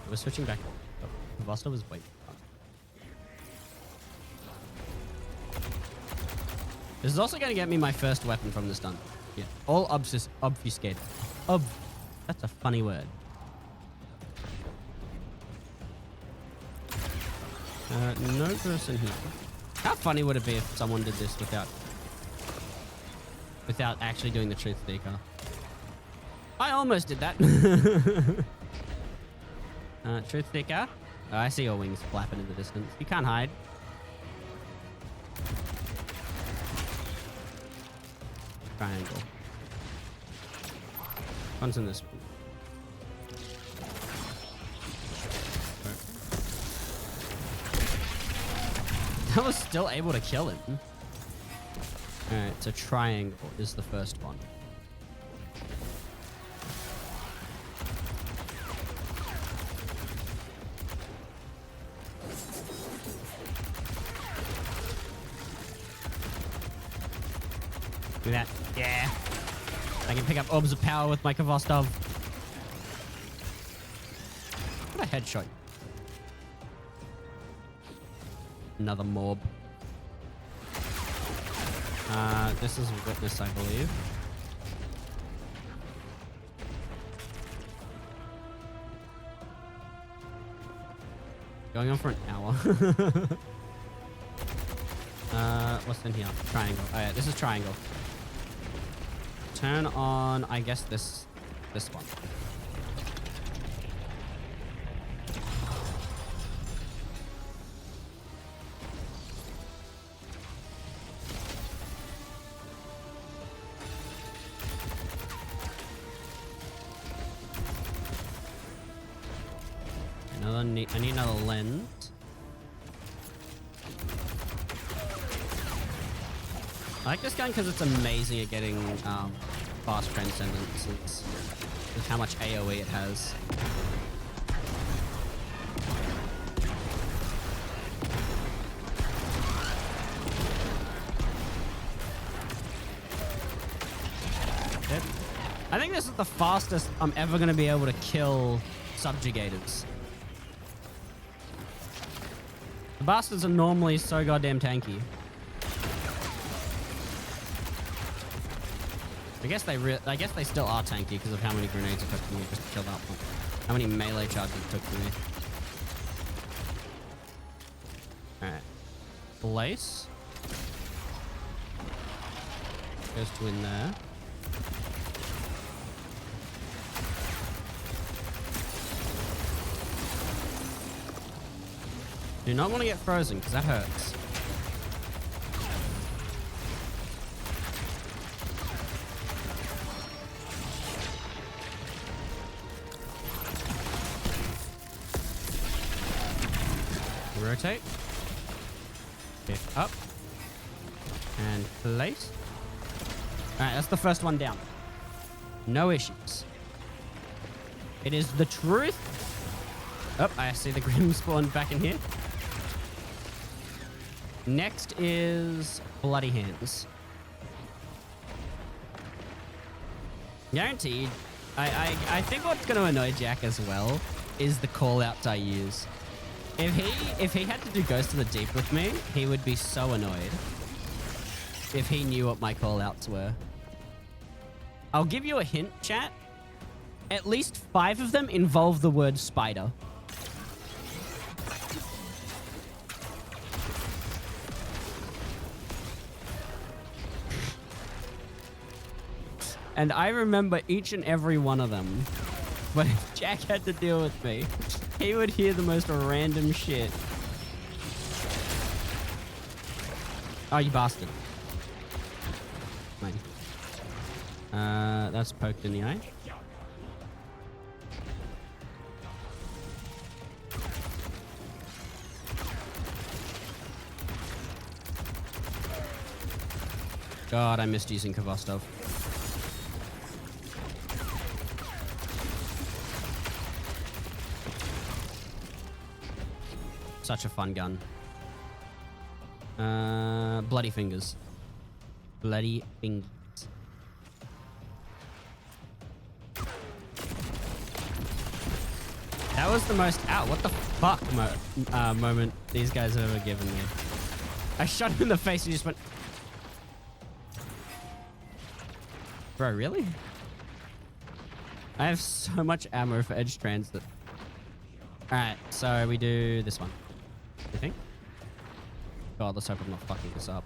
We're switching back. Oh, Vosta was wait. This is also going to get me my first weapon from this dungeon. Yeah, all obfuscated. That's a funny word. No person here. How funny would it be if someone did this without actually doing the Truth Seeker? I almost did that. Truth Seeker. Oh, I see your wings flapping in the distance. You can't hide. Triangle. One's in this one. I was still able to kill him. Alright, so triangle is the first one. Do that. Yeah. I can pick up orbs of power with my Kvostov. What a headshot. Another morb. This is Witness, I believe. Going on for an hour. What's in here? Triangle. Oh yeah, this is triangle. Turn on, I guess this one. I need another lens. I like this gun because it's amazing at getting fast transcendence. With how much AoE it has. I think this is the fastest I'm ever going to be able to kill subjugators. The bastards are normally so goddamn tanky. I guess they still are tanky because of how many grenades it took me just to kill that one. How many melee charges it took me. Alright. Place. Goes to in there. Do not want to get frozen because that hurts. Rotate. Get up. And place. Alright, that's the first one down. No issues. It is the truth. Oh, I see the Grim spawn back in here. Next is Bloody Hands. Guaranteed. I think what's going to annoy Jack as well is the call-outs I use. If he had to do Ghost of the Deep with me, he would be so annoyed. If he knew what my call-outs were. I'll give you a hint, chat. At least 5 of them involve the word spider. And I remember each and every one of them. But if Jack had to deal with me, he would hear the most random shit. Oh, you bastard. Fine. That's poked in the eye. God, I missed using Kvostov. Such a fun gun. Bloody fingers. Bloody fingers. That was the most what the fuck moment these guys have ever given me. I shot him in the face and he just went. Bro, really? I have so much ammo for edge transit. Alright, so we do this one. You think? God, let's hope I'm not fucking this up.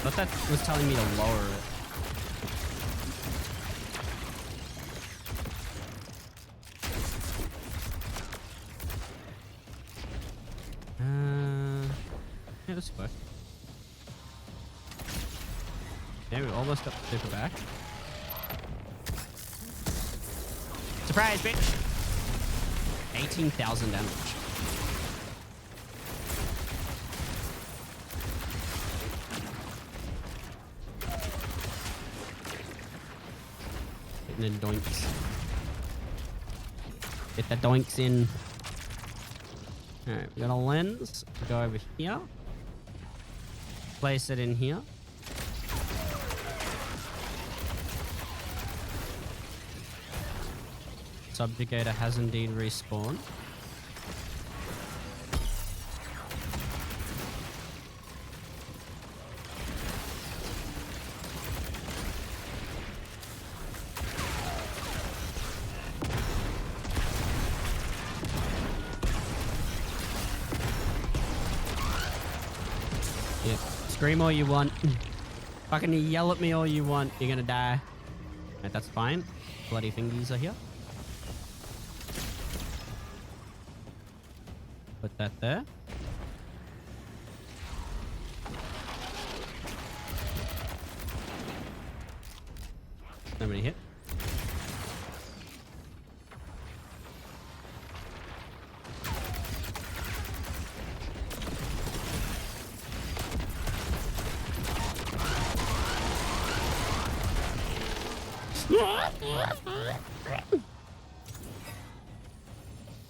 But that was telling me to lower it. Yeah, this works. Yeah, we almost got the super back. Surprise, bitch! 18,000 damage. Hitting in doinks. Get the doinks in. Alright, we got a lens. We go over here. Place it in here. Subjugator has indeed respawned. Yep. Scream all you want. Fucking yell at me all you want. You're gonna die. Right, that's fine. Bloody fingies are here. Put that there. Nobody hit.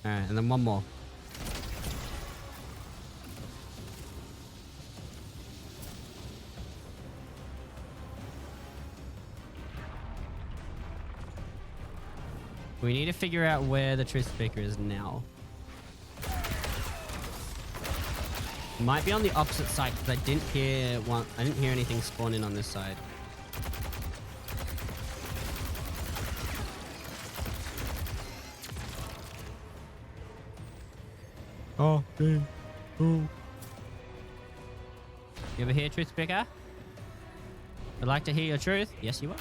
Alright, and then one more. We need to figure out where the truth speaker is now. Might be on the opposite side because I didn't hear one. I didn't hear anything spawn in on this side. Oh, damn. Oh. You ever hear truth speaker? I'd like to hear your truth. Yes, you are.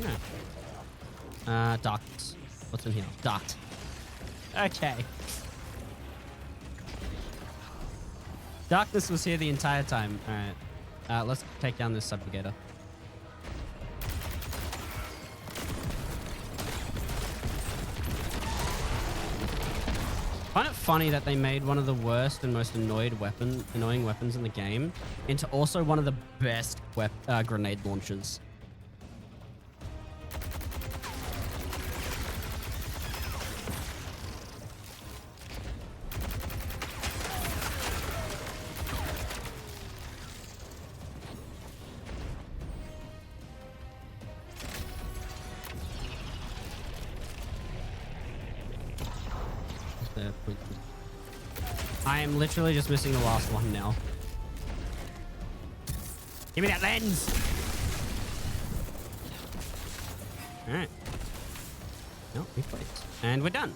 No. Darkness. What's in here? Dark. Okay. Darkness was here the entire time. Alright. Let's take down this subjugator. I find it funny that they made one of the worst and most annoying weapons in the game into also one of the best grenade launchers. I am literally just missing the last one now. Give me that lens! Alright. No, we played. And we're done.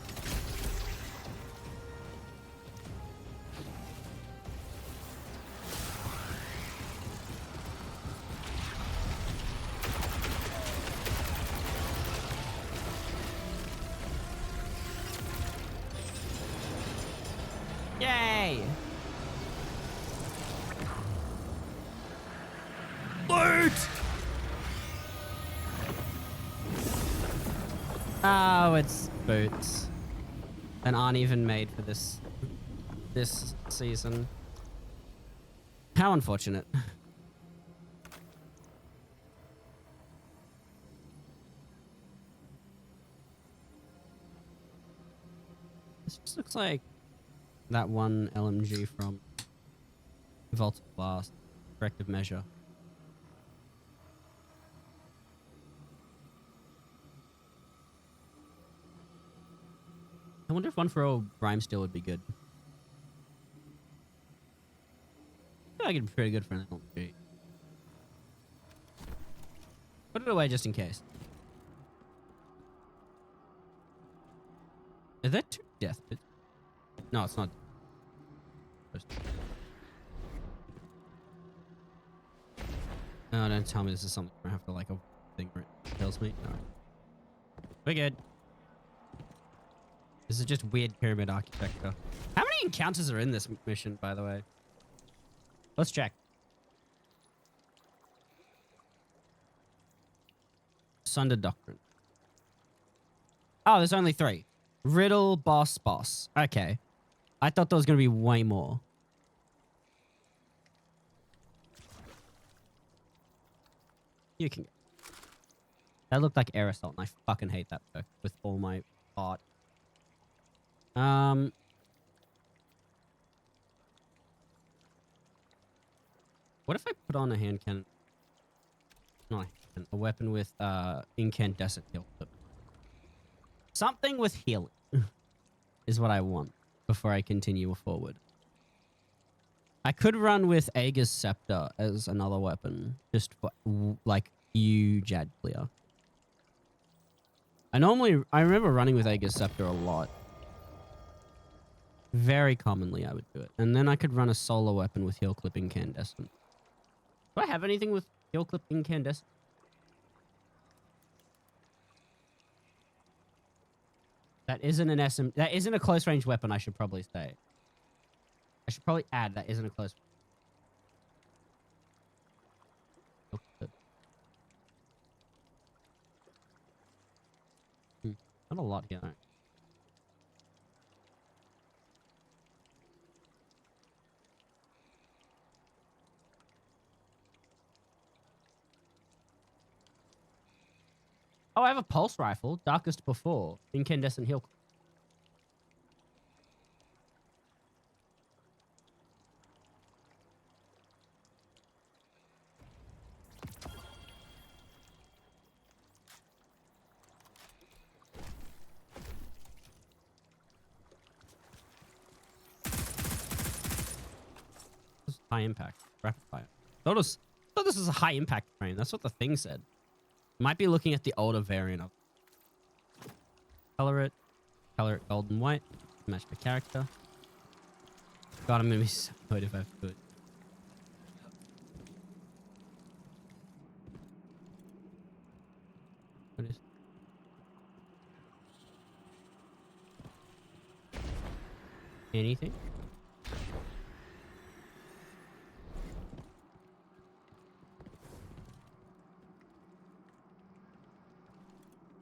Yay! Loot! Oh, it's boots. And aren't even made for this season. How unfortunate. This just looks like that one LMG from Vault of Blast, Corrective Measure. I wonder if One for All Brimesteel would be good. I feel like it'd be pretty good for an LMG. Put it away just in case. Are there two death bits? No, it's not. No, don't tell me this is something I have to like a thing where it kills me. No. We're good. This is just weird pyramid architecture. How many encounters are in this mission, by the way? Let's check. Sunder Doctrine. Oh, there's only 3. Riddle, boss. Okay. I thought there was going to be way more. You can go. That looked like air assault, and I fucking hate that perk with all my heart. What if I put on a hand cannon? No, a weapon with incandescent heal clip. Something with healing is what I want before I continue forward. I could run with Aegis Scepter as another weapon, just for, like, huge ad clear. I remember running with Aegis Scepter a lot. Very commonly I would do it. And then I could run a solo weapon with heal clip incandescent. Do I have anything with heal clip incandescent? That isn't an that isn't a close range weapon, I should probably say. I should probably add that isn't a close. Not a lot here. Oh, I have a pulse rifle. Darkest Before. Incandescent heal. High impact. Rapid fire. Thought this was a high impact frame. That's what the thing said. Might be looking at the older variant of it. Color it gold and white. Match the character. God, I'm gonna be so good if I could. What is? Anything?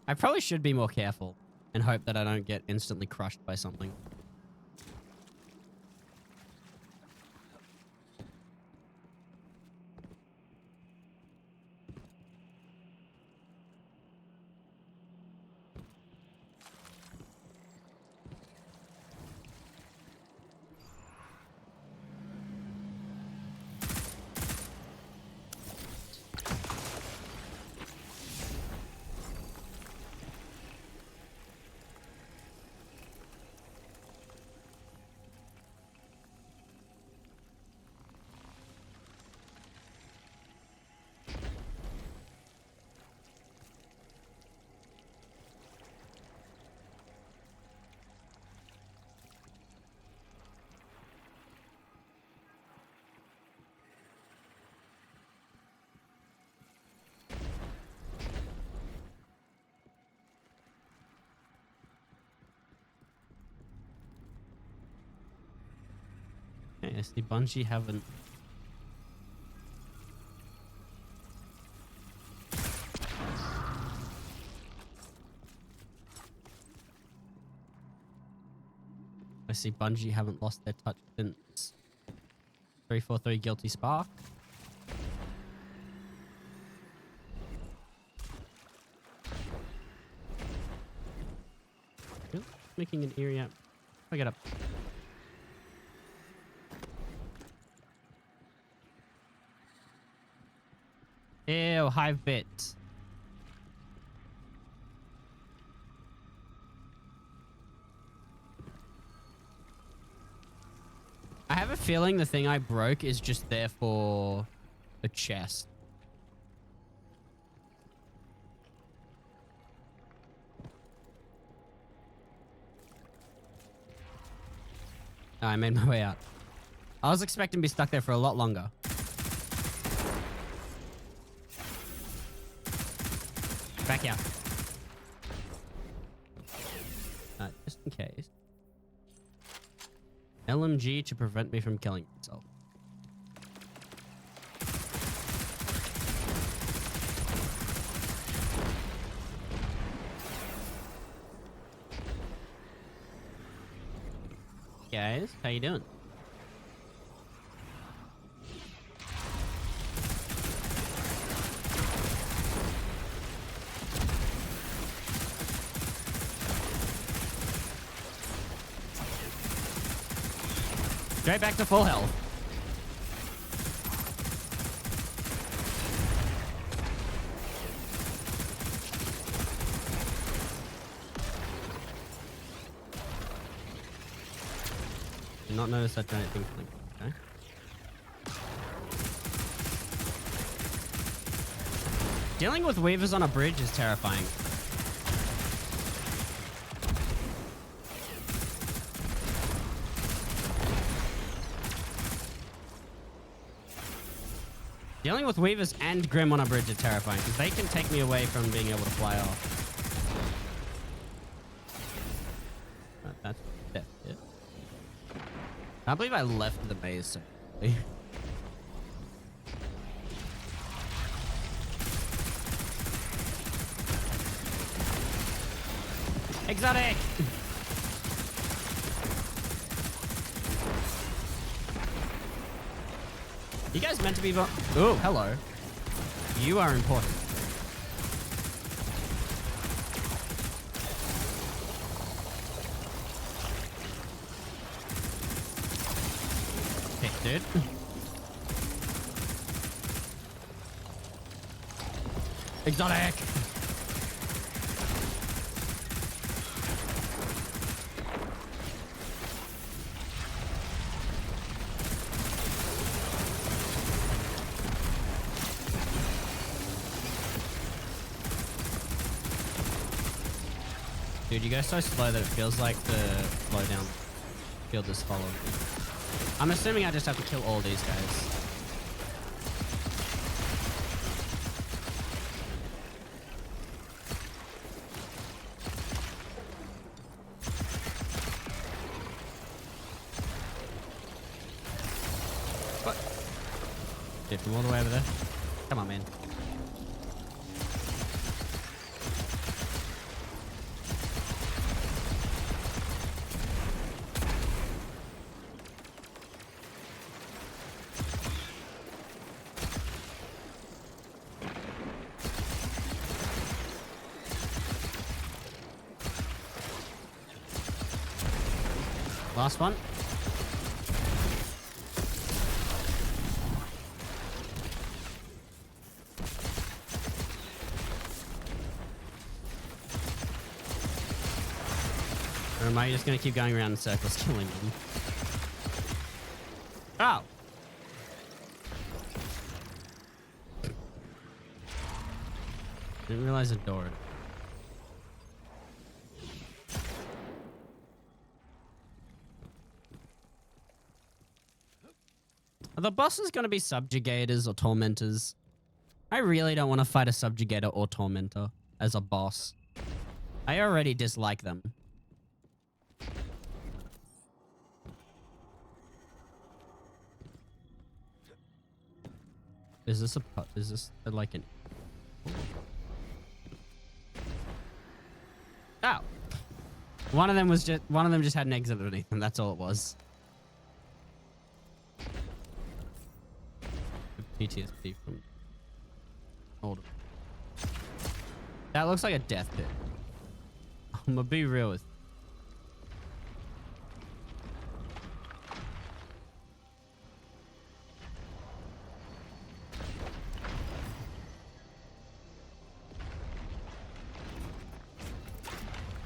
I probably should be more careful and hope that I don't get instantly crushed by something. Okay, I see Bungie haven't... I see Bungie haven't lost their touch since 343 Guilty Spark. Really? Making an eerie app. I get up. Ew, Hive bit. I have a feeling the thing I broke is just there for a chest. Oh, I made my way out. I was expecting to be stuck there for a lot longer. Back out. Just in case. LMG to prevent me from killing myself. Guys, how you doing? Straight back to full health. Did not notice that giant thing flick. Okay. Dealing with weavers on a bridge is terrifying. Dealing with weavers and Grim on a bridge are terrifying because they can take me away from being able to fly off. That's it. I can't believe I left the maze so quickly. Exotic! You guys meant to be... Oh, hello. You are important. Okay, dude. Exotic! Dude, you go so slow that it feels like the slowdown field is following me. I'm assuming I just have to kill all these guys. What? Dude, from all the way over there? Come on, man. Last one. Or am I just going to keep going around in circles killing them? Oh! Didn't realize a door. Are the bosses going to be subjugators or tormentors? I really don't want to fight a subjugator or tormentor as a boss. I already dislike them. Is this like an... Oh. One of them just had an exit underneath them. That's all it was. PTSD from older. That looks like a death pit. I'm gonna be real with you.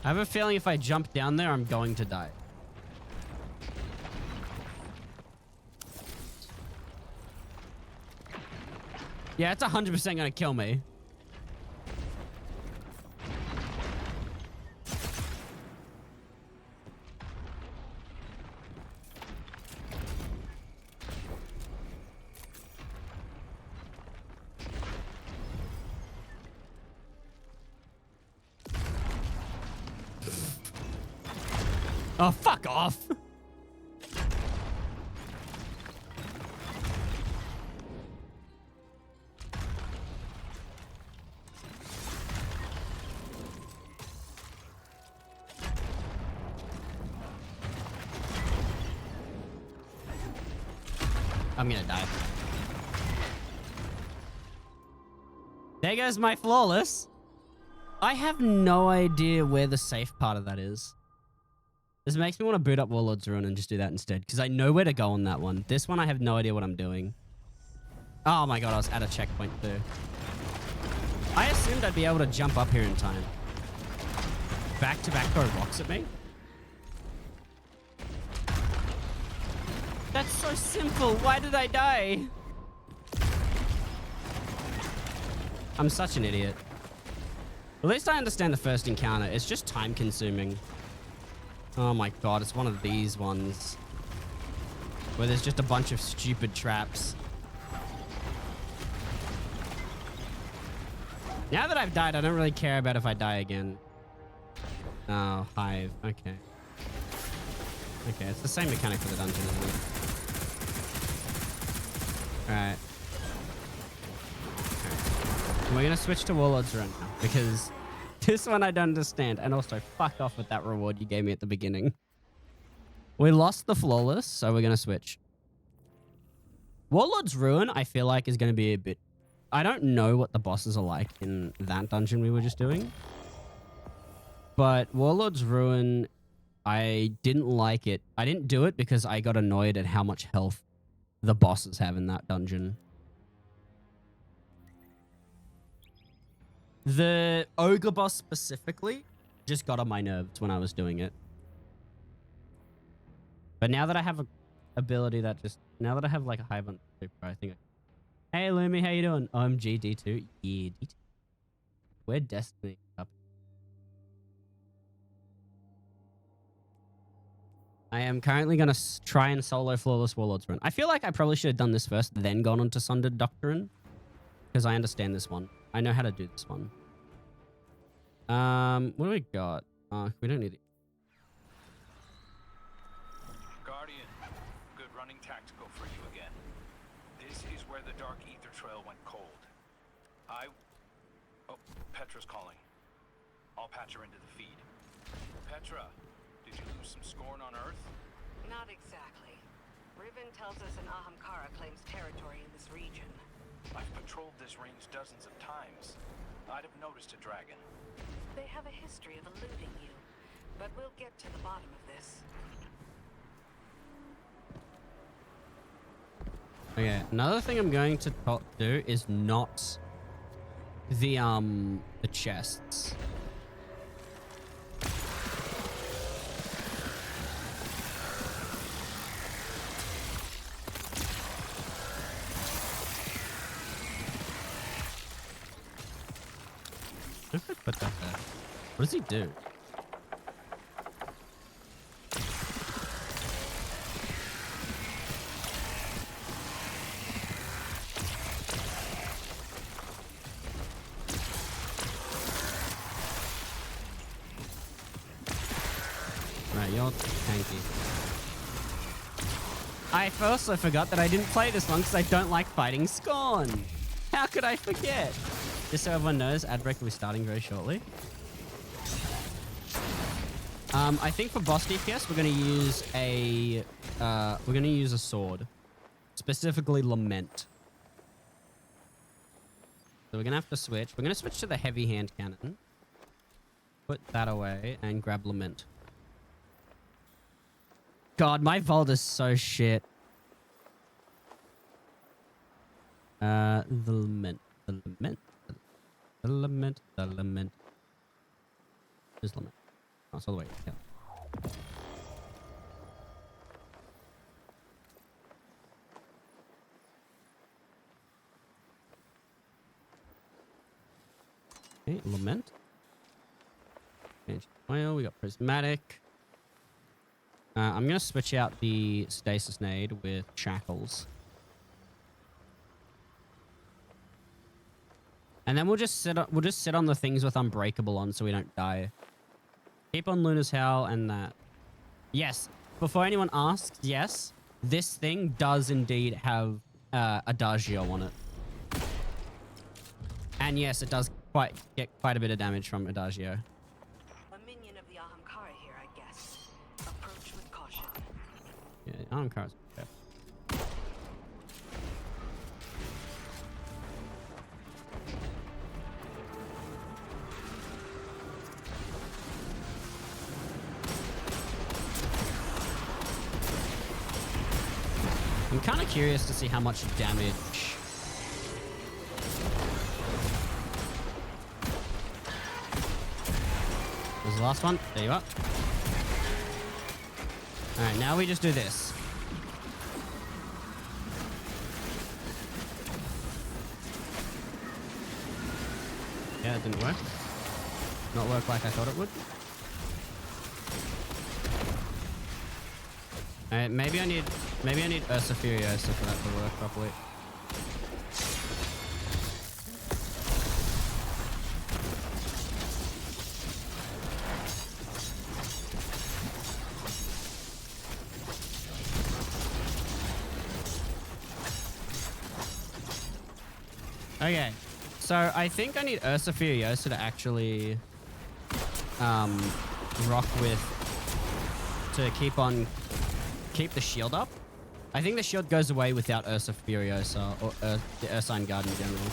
I have a feeling if I jump down there, I'm going to die. Yeah, it's 100% gonna kill me. Oh, fuck off. I'm gonna die. There goes my flawless. I have no idea where the safe part of that is. This makes me want to boot up Warlord's Ruin and just do that instead, because I know where to go on that one. This one, I have no idea what I'm doing. Oh my god, I was at a checkpoint too. I assumed I'd be able to jump up here in time. Back to back throw rocks at me? That's so simple. Why did I die? I'm such an idiot. At least I understand the first encounter. It's just time consuming. Oh my god, it's one of these ones. Where there's just a bunch of stupid traps. Now that I've died, I don't really care about if I die again. Oh, hive. Okay. Okay, it's the same mechanic for the dungeon, isn't it? Alright. We're gonna switch to Warlord's Run now, because this one I don't understand. And also, fuck off with that reward you gave me at the beginning. We lost the Flawless, so we're gonna switch. Warlord's Ruin, I feel like, is gonna be a bit... I don't know what the bosses are like in that dungeon we were just doing. But Warlord's Ruin, I didn't like it. I didn't do it because I got annoyed at how much health the bosses have in that dungeon. The ogre boss specifically just got on my nerves when I was doing it. But now that I have a ability that just... Now that I have like a hive on super, I think... Hey Lumi, how you doing? OMG D2. Yeah, D2. We're Destiny up. I am currently going to try and solo Flawless Warlords run. I feel like I probably should have done this first, then gone on to Sundered Doctrine. Because I understand this one. I know how to do this one. What do we got? We don't need it. Guardian, good running tactical for you again. This is where the Dark Ether Trail went cold. Oh, Petra's calling. I'll patch her into the feed. Petra, did you lose some scorn on Earth? Not exactly. Riven tells us an Ahamkara claims territory in this region. I've patrolled this range dozens of times. I'd have noticed a dragon. They have a history of eluding you, but we'll get to the bottom of this. Okay, another thing I'm going to do is not the chests. What if I put that there? What does he do? Right, you're tanky. I also forgot that I didn't play this one because I don't like fighting Scorn. How could I forget? Just so everyone knows, Adbreak will be starting very shortly. I think for boss DPS we're gonna use a sword, specifically Lament. So we're gonna have to switch. We're gonna switch to the heavy hand cannon. Put that away and grab Lament. God, my Vault is so shit. The Lament. The Lament. The Lament. The Lament. Just Lament. Oh, it's all the way. Yeah. Okay, Lament. Change oil. We got Prismatic. I'm gonna switch out the Stasis Nade with Shackles. And then we'll just sit on the things with Unbreakable on so we don't die. Keep on Luna's Howl and that. Yes, before anyone asks, yes, this thing does indeed have Adagio on it. And yes, it does get quite a bit of damage from Adagio. A minion of the Ahamkara here, I guess. Approach with caution. Yeah, Ahamkara's okay. I'm kind of curious to see how much damage. There's the last one. There you are. Alright, now we just do this. Yeah, it didn't work. Not work like I thought it would. Alright, maybe I need Ursa Furiosa for that to work properly. Okay, so I think I need Ursa Furiosa to actually rock with to keep the shield up. I think the shield goes away without Ursa Furiosa or the Ursine Guard in general.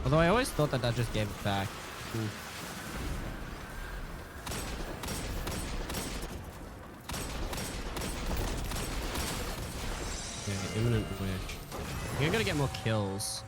Although I always thought that just gave it back. Okay, Imminent Wish. I think I'm gonna get more kills.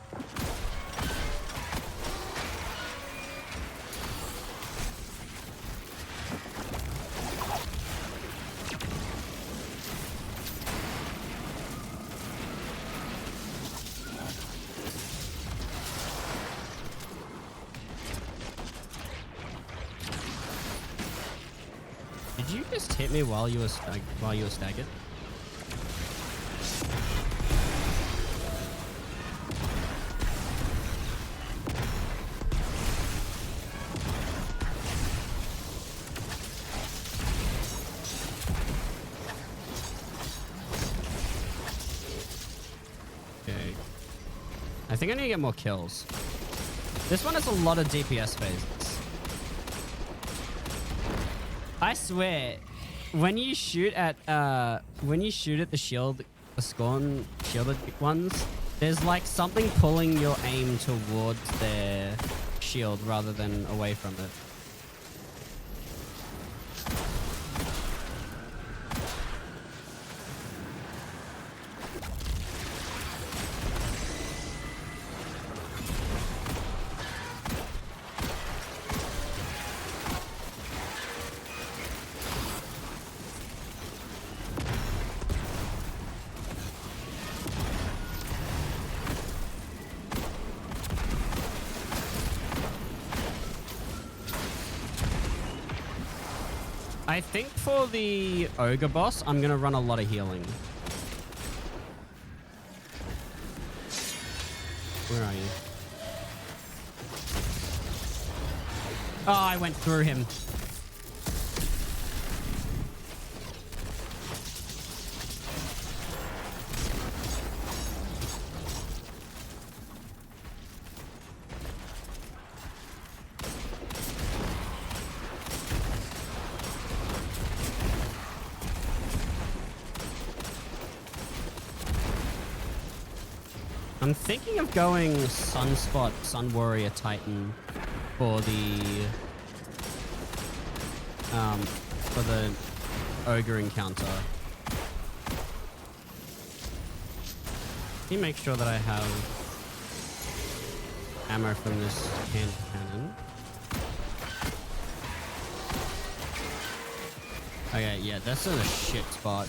Did you just hit me while you were staggered? Okay. I think I need to get more kills. This one has a lot of DPS phases. I swear, when you shoot at the shield, the Scorn shielded ones, there's like something pulling your aim towards their shield rather than away from it. I think for the ogre boss, I'm gonna run a lot of healing. Where are you? Oh, I went through him. I'm thinking of going Sunspot, Sun Warrior Titan for the ogre encounter. Let me make sure that I have ammo from this hand cannon. Okay, yeah, that's in a shit spot.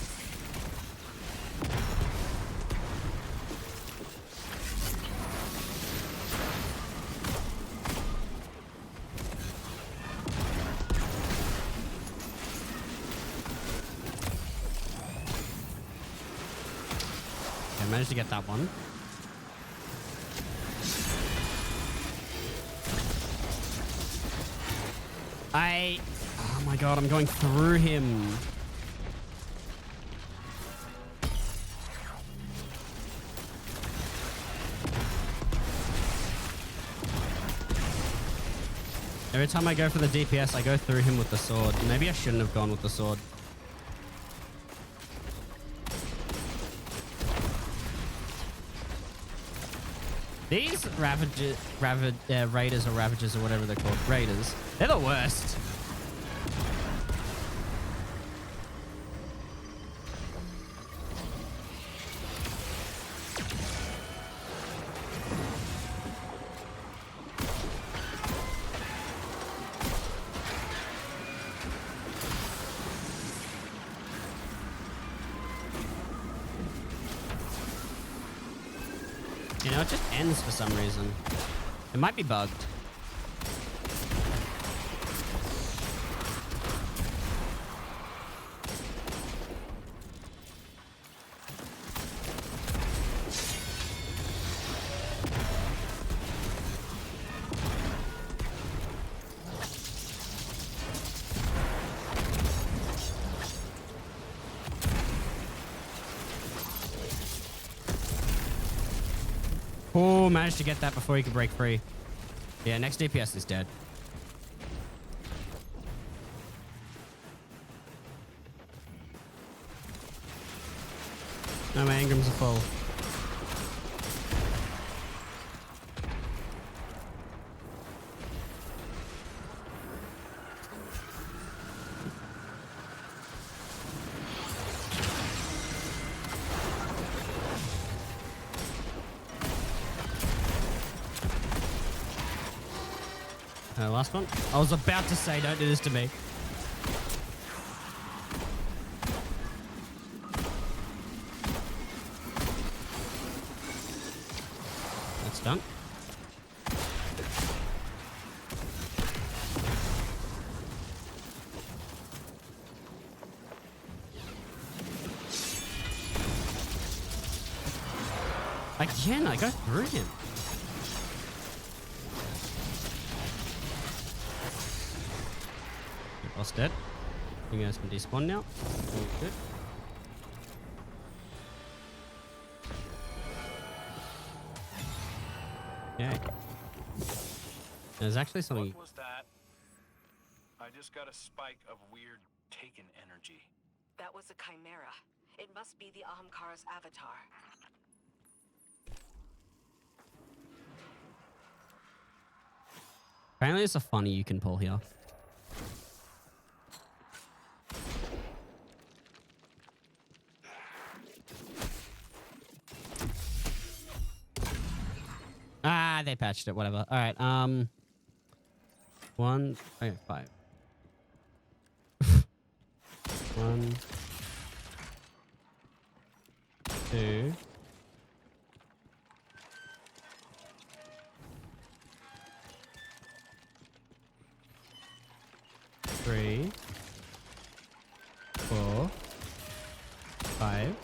I managed to get that one. Oh my god, I'm going through him. Every time I go for the DPS, I go through him with the sword. Maybe I shouldn't have gone with the sword. These raiders or ravagers or whatever they're called, raiders, they're the worst. You know, it just ends for some reason. It might be bugged. Oh, managed to get that before he could break free. Yeah, next DPS is dead. No, my engrams are full. Last one. I was about to say, don't do this to me. That's done. Again, I go through him. Boss dead. You guys can despawn now. All good. Okay. There's actually something. What was that? I just got a spike of weird taken energy. That was a chimera. It must be the Ahamkara's avatar. Apparently, it's a funny you can pull here. Ah, they patched it. Whatever. All right. One. Okay, 5. 1, 2. 3, 4, 5.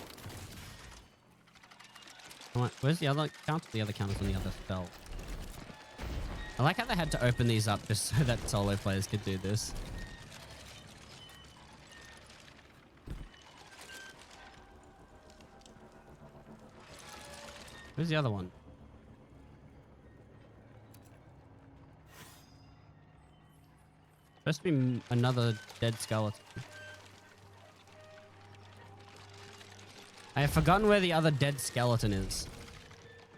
Where's the other count? The other count is on the other spell. I like how they had to open these up just so that solo players could do this. Where's the other one? Supposed to be another dead skeleton. I have forgotten where the other dead skeleton is.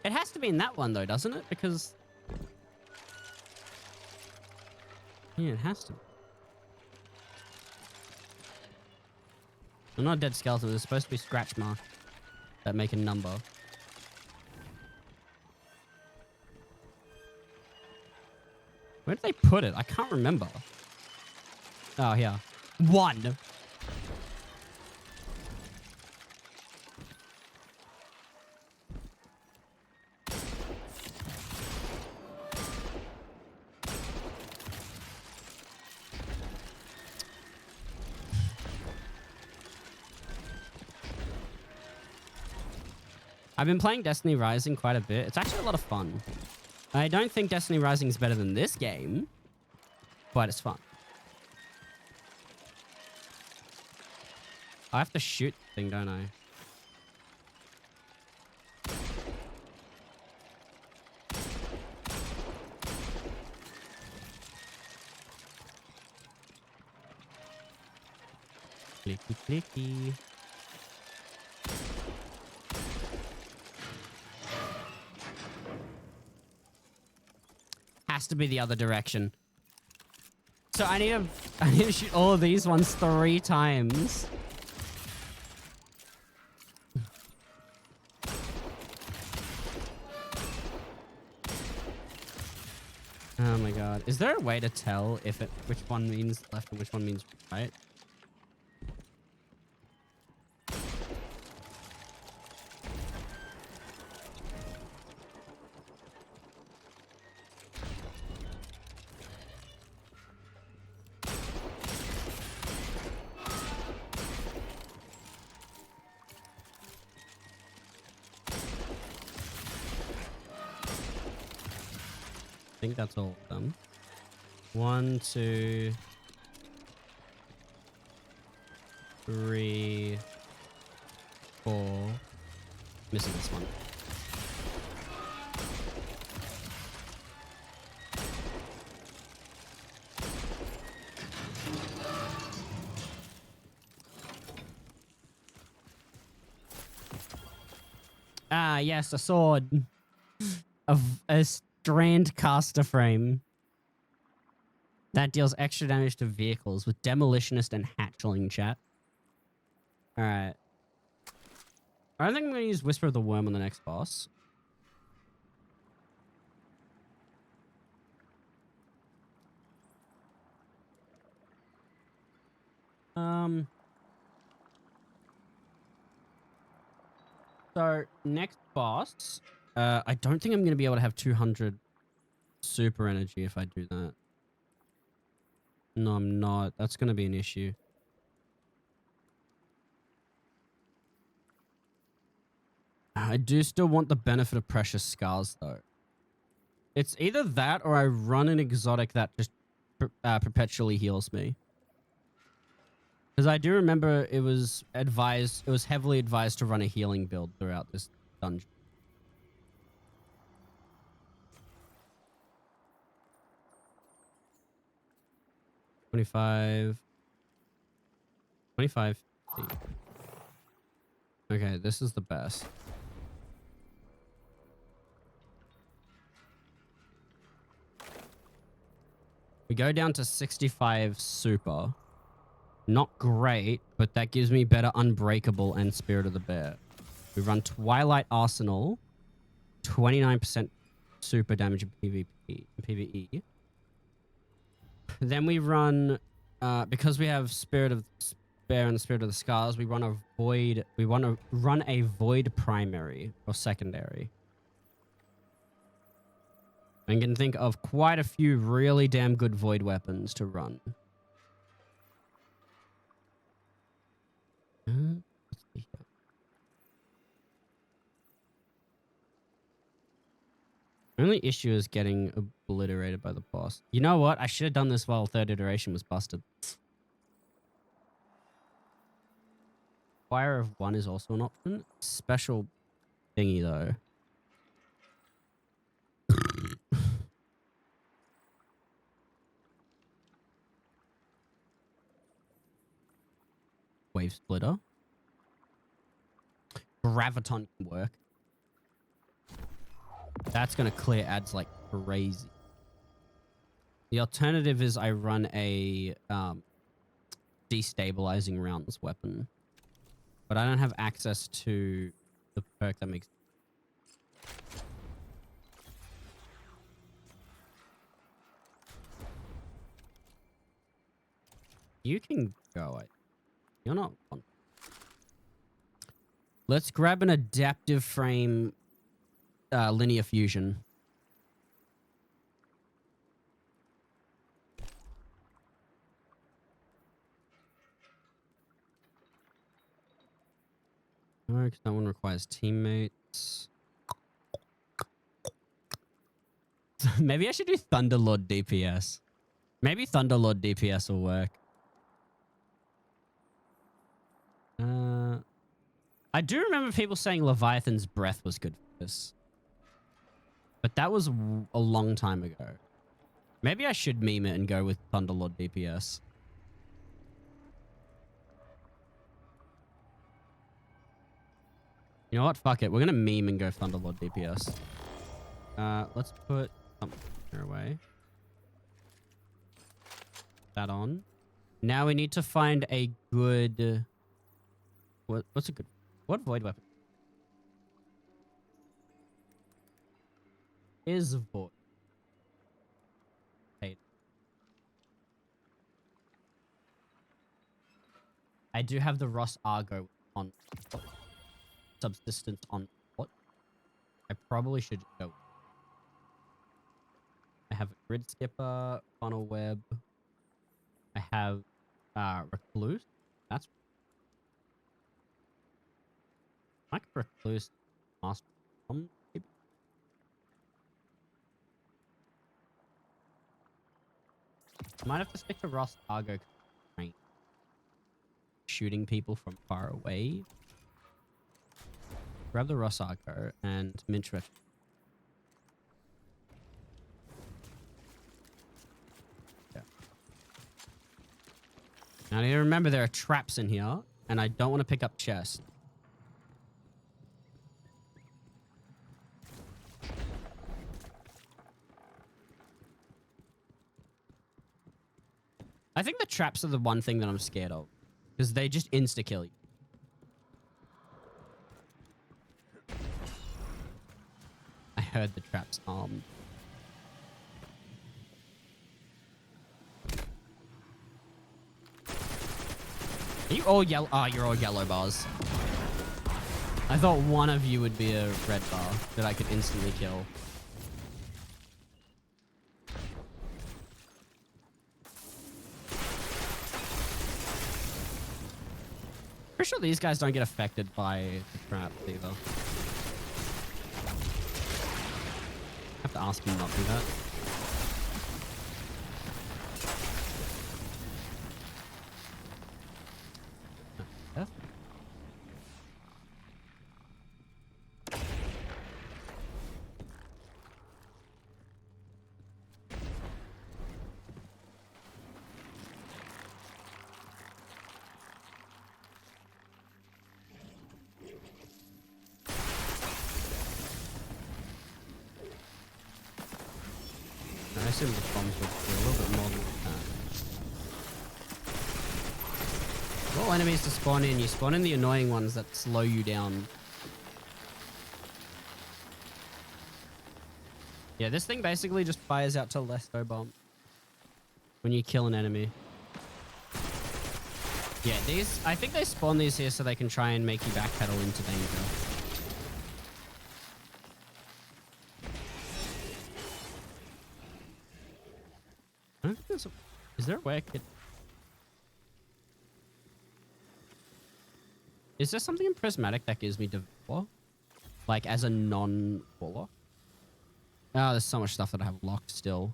It has to be in that one though, doesn't it? Because... yeah, it has to. Well, not a dead skeleton. There's supposed to be scratch marks that make a number. Where did they put it? I can't remember. Oh, here. 1. I've been playing Destiny Rising quite a bit. It's actually a lot of fun. I don't think Destiny Rising is better than this game, but it's fun. I have to shoot the thing, don't I? Clicky clicky. Has to be the other direction. So I need to shoot all of these ones 3 times. Oh my god. Is there a way to tell if which one means left and which one means right? I think that's all of them. 1, 2, 3, 4. Missing this one. Ah, yes, a sword. A Strand caster frame. That deals extra damage to vehicles with Demolitionist and Hatchling, chat. Alright. I don't think I'm going to use Whisper of the Worm on the next boss. So, next boss... I don't think I'm going to be able to have 200 super energy if I do that. No, I'm not. That's going to be an issue. I do still want the benefit of precious scars, though. It's either that or I run an exotic that just perpetually heals me. Because I do remember it was heavily advised to run a healing build throughout this dungeon. $25. Okay, this is the best. We go down to 65 super. Not great, but that gives me better Unbreakable and Spirit of the Bear. We run Twilight Arsenal. 29% super damage in PvE. Then we run, because we have Spirit of Bear and the Spirit of the Scars, we run a Void. We want to run a Void primary or secondary. I can think of quite a few really damn good Void weapons to run. Let's see here. Only issue is getting obliterated by the boss. You know what? I should have done this while third iteration was busted. Fire of 1 is also an option. Special thingy though. Wave Splitter. Graviton can work. That's going to clear ads like crazy. The alternative is I run a destabilizing rounds weapon. But I don't have access to the perk that makes... You can go. You're not on. Let's grab an adaptive frame linear fusion. No, because that one requires teammates. Maybe I should do Thunderlord DPS. Maybe Thunderlord DPS will work. I do remember people saying Leviathan's Breath was good for this. But that was a long time ago. Maybe I should meme it and go with Thunderlord DPS. You know what? Fuck it. We're gonna meme and go Thunderlord DPS. Let's put something away. That on. Now we need to find a good... What's a good... What Void weapon? Is Void. Hey. I do have the Ross Argo on... Subsistence on what? I probably should go. I have a Grid Skipper, Funnel Web. I have Recluse. That's like Recluse Master. Maybe. Might have to stick to Ross Argo. Shooting people from far away. Grab the Ross Argo and Minch Ref. Yeah. Now I need to remember there are traps in here, and I don't want to pick up chests. I think the traps are the one thing that I'm scared of, because they just insta-kill you. I heard the traps armed. Are you all yellow? Ah, you're all yellow bars. I thought one of you would be a red bar that I could instantly kill. Pretty sure these guys don't get affected by the traps either. have to ask him not to do that. Death? I assume the bombs would do a little bit more than that. All enemies to spawn in, you spawn in the annoying ones that slow you down. Yeah, this thing basically just fires out Telesto bomb when you kill an enemy. Yeah, these, I think they spawn these here so they can try and make you backpedal into danger. I don't think there's a, is there a way I could... Is there something in Prismatic that gives me Devour? Like, as a non-Warlock? Oh, there's so much stuff that I have locked still.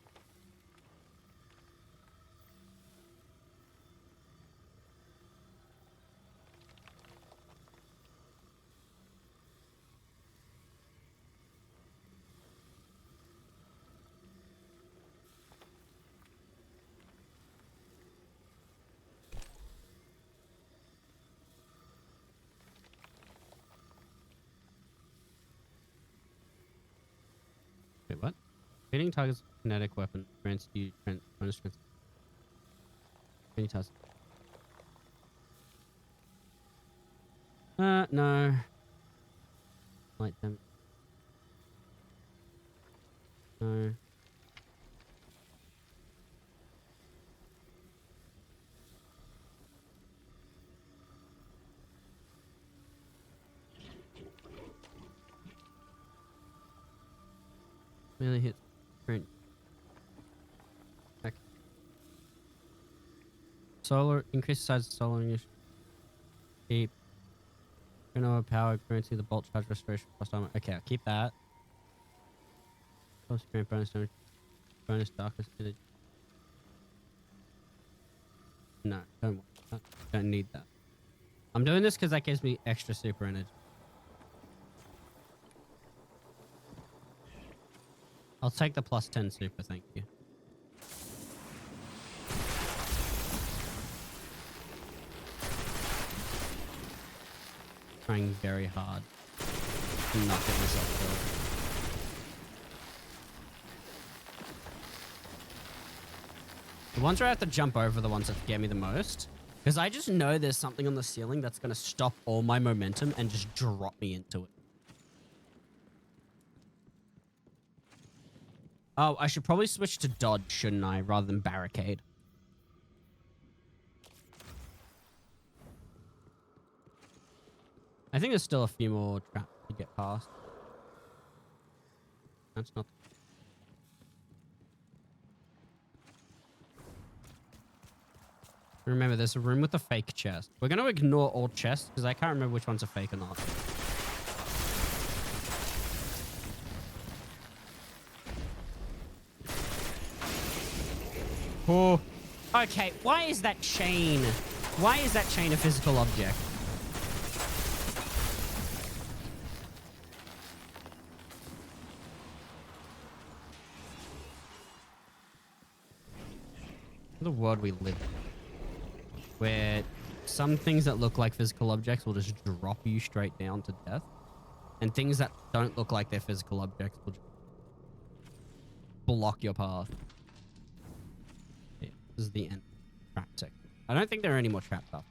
Wait, what? Hitting targets with kinetic weapon grants you bonus strength. Any task. No. Light damage. No. Really hit print. Okay. Solar increase the size of solar initiative. Keep. Power guarantee the bolt charge restoration plus armor. Okay, I'll keep that. Plus grant bonus damage. Bonus darkness energy. No, don't want that. Don't need that. I'm doing this because that gives me extra super energy. I'll take the plus 10 super, thank you. Trying very hard to not get myself killed. The ones where I have to jump over the ones that get me the most. Because I just know there's something on the ceiling that's going to stop all my momentum and just drop me into it. Oh, I should probably switch to dodge, shouldn't I, rather than barricade. I think there's still a few more traps to get past. That's not... Remember, there's a room with a fake chest. We're going to ignore all chests, because I can't remember which one's a fake or not. Oh. Okay, why is that chain? Why is that chain a physical object? The world we live in, where some things that look like physical objects will just drop you straight down to death, and things that don't look like they're physical objects will just block your path. This is the end trap section. I don't think there are any more traps up.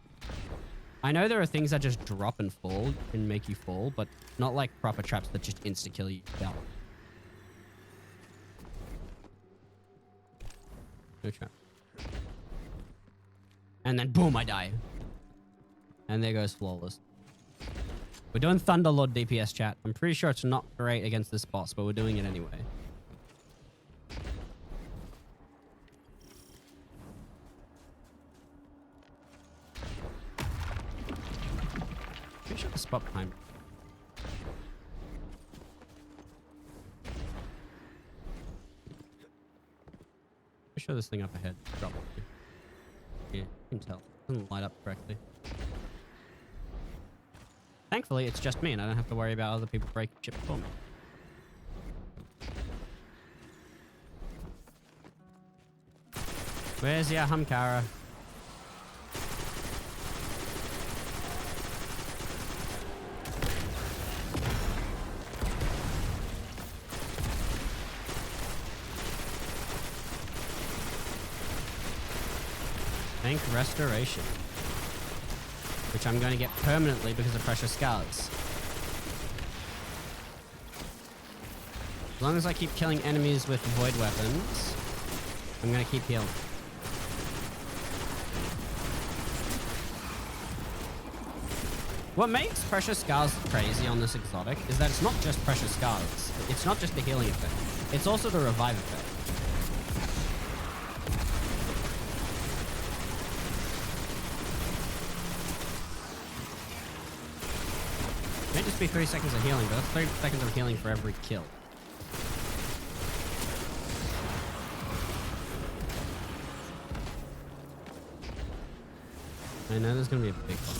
I know there are things that just drop and fall and make you fall, but not like proper traps that just insta-kill you down. No trap. And then boom, I die. And there goes Flawless. We're doing Thunderlord DPS, chat. I'm pretty sure it's not great against this boss, but we're doing it anyway. Pretty sure the spot behind me. show this thing up ahead. Drop it. Yeah, you can tell. It doesn't light up correctly. Thankfully, it's just me, and I don't have to worry about other people breaking shit for me. Where's your Hamkara? Tank restoration. Which I'm going to get permanently because of precious scars. As long as I keep killing enemies with void weapons, I'm going to keep healing. What makes precious scars crazy on this exotic is that it's not just precious scars. It's not just the healing effect. It's also the revive effect. It may just be 3 seconds of healing, but that's 3 seconds of healing for every kill. I know there's gonna be a big one.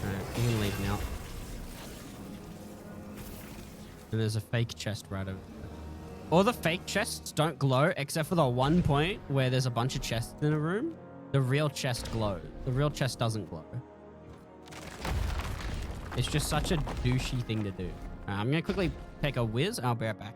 Alright, you can leave now. And there's a fake chest right over there. All the fake chests don't glow except for the one point where there's a bunch of chests in a room. The real chest glows. The real chest doesn't glow. It's just such a douchey thing to do. I'm going to quickly take a whiz and I'll be right back.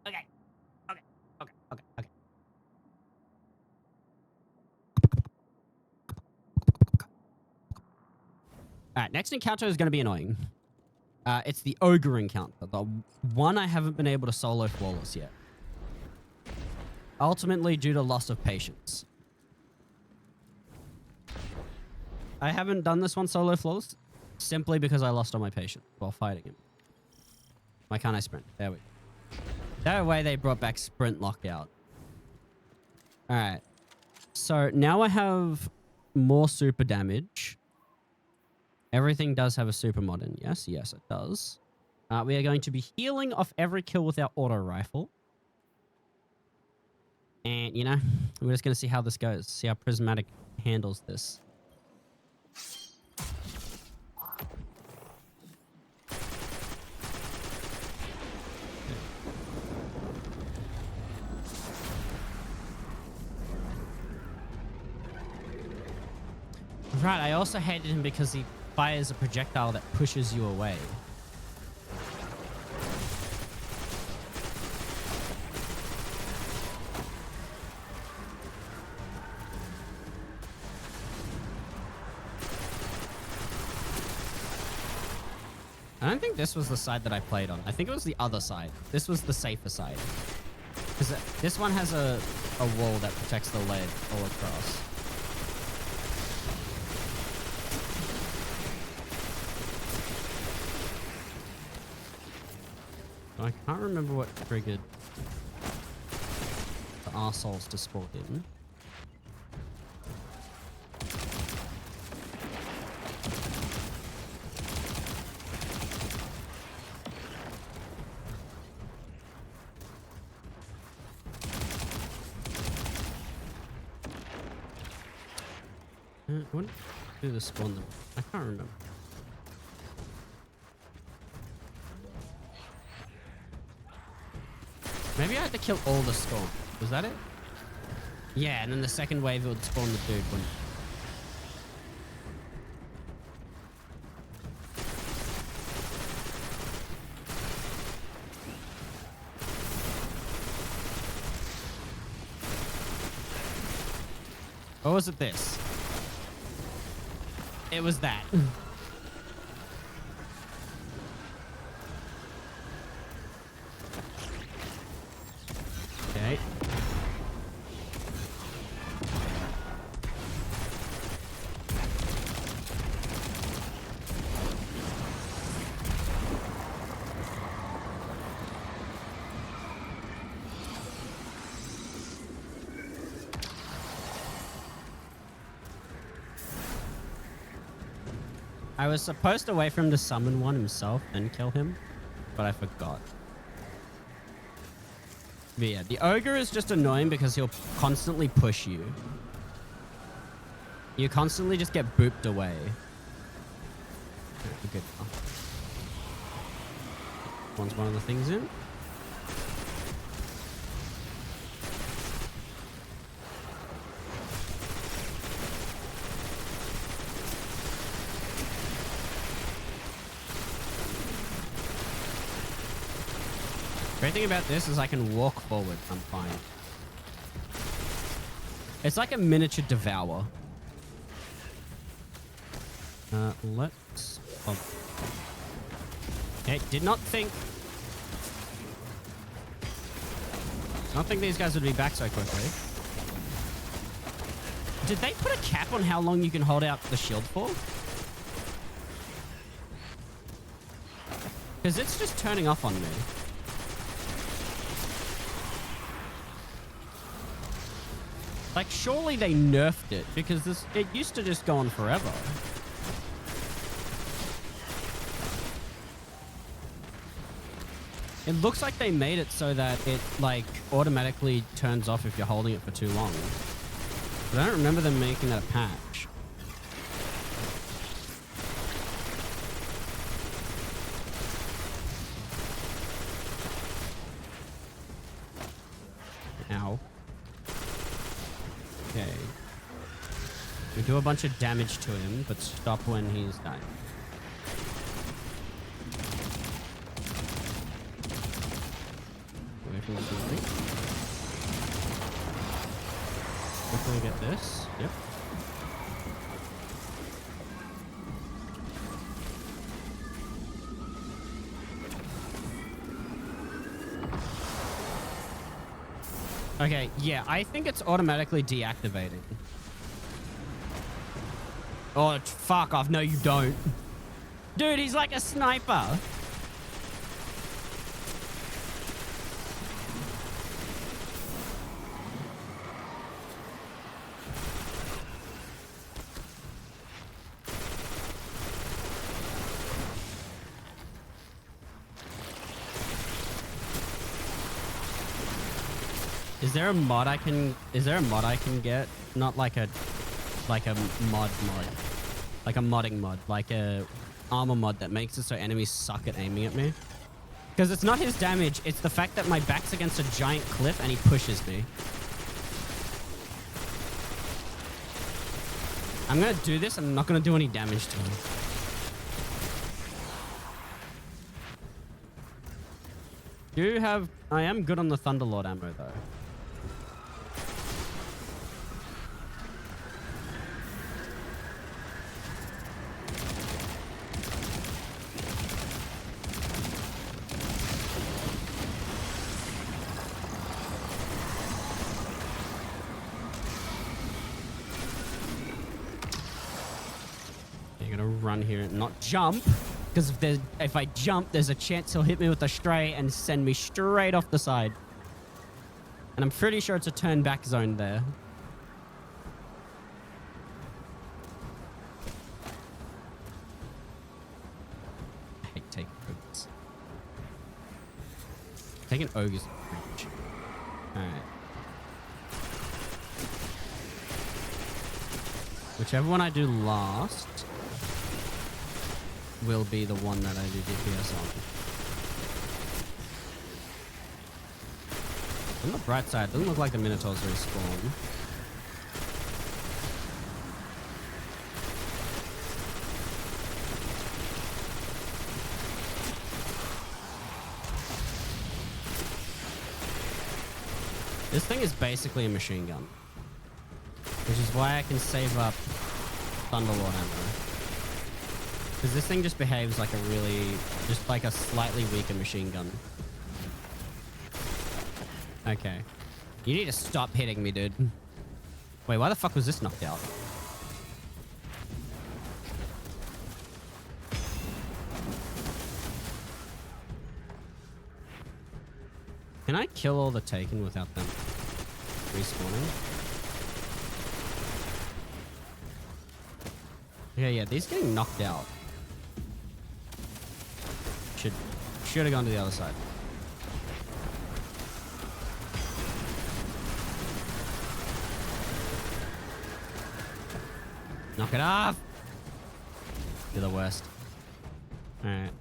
Okay. Alright, next encounter is going to be annoying. It's the ogre encounter. The one I haven't been able to solo flawless yet. Ultimately due to loss of patience. I haven't done this one solo flawless simply because I lost all my patience while fighting him. Why can't I sprint? There we go. That way they brought back sprint lockout. Alright. So now I have more super damage. Everything does have a super mod in. Yes, it does. We are going to be healing off every kill with our auto rifle. And, you know, we're just going to see how this goes. See how Prismatic handles this. Right, I also hated him because he fires a projectile that pushes you away. I don't think this was the side that I played on. I think it was the other side. This was the safer side. Because this one has a wall that protects the ledge all across. I can't remember what triggered the arseholes to spawn in. What did the spawn them? I can't remember. Maybe I had to kill all the storm. Was that it? Yeah, and then the second wave would spawn the dude. Wouldn't it? Or was it this? It was that. Okay. I was supposed to wait for him to summon one himself and kill him, but I forgot. But yeah, the ogre is just annoying because he'll constantly push you. You constantly just get booped away. Good. One's one of the things in. Great thing about this is I can walk forward. I'm fine. It's like a miniature devour. Let's... Oh. Okay, did not think... I don't think these guys would be back so quickly. Did they put a cap on how long you can hold out the shield for? Because it's just turning off on me. Like, surely they nerfed it, because it used to just go on forever. It looks like they made it so that it, like, automatically turns off if you're holding it for too long. But I don't remember them making that a patch. Ow. Okay. We do a bunch of damage to him, but stop when he's dying. Away from the building. Quickly get this. Yep. Okay, yeah, I think it's automatically deactivated. Oh, fuck off. No, you don't. Dude, he's like a sniper. Is there a mod I can get? Not like a mod. Like a modding mod, like a armor mod that makes it so enemies suck at aiming at me. Because it's not his damage, it's the fact that my back's against a giant cliff and he pushes me. I'm gonna do this and I'm not gonna do any damage to him. I am good on the Thunderlord ammo though. I'm gonna run here and not jump. Because if I jump, there's a chance he'll hit me with a stray and send me straight off the side. And I'm pretty sure it's a turn back zone there. I hate taking ogres. Taking ogres is cringe. Alright. Whichever one I do last will be the one that I do DPS on. On the bright side, doesn't look like the Minotaurs respawn. This thing is basically a machine gun. Which is why I can save up Thunderlord ammo. Because this thing just behaves like a really, just like a slightly weaker machine gun. Okay. You need to stop hitting me, dude. Wait, why the fuck was this knocked out? Can I kill all the Taken without them respawning? Okay, yeah, these getting knocked out. Should have gone to the other side. Knock it off! You're the worst. Alright.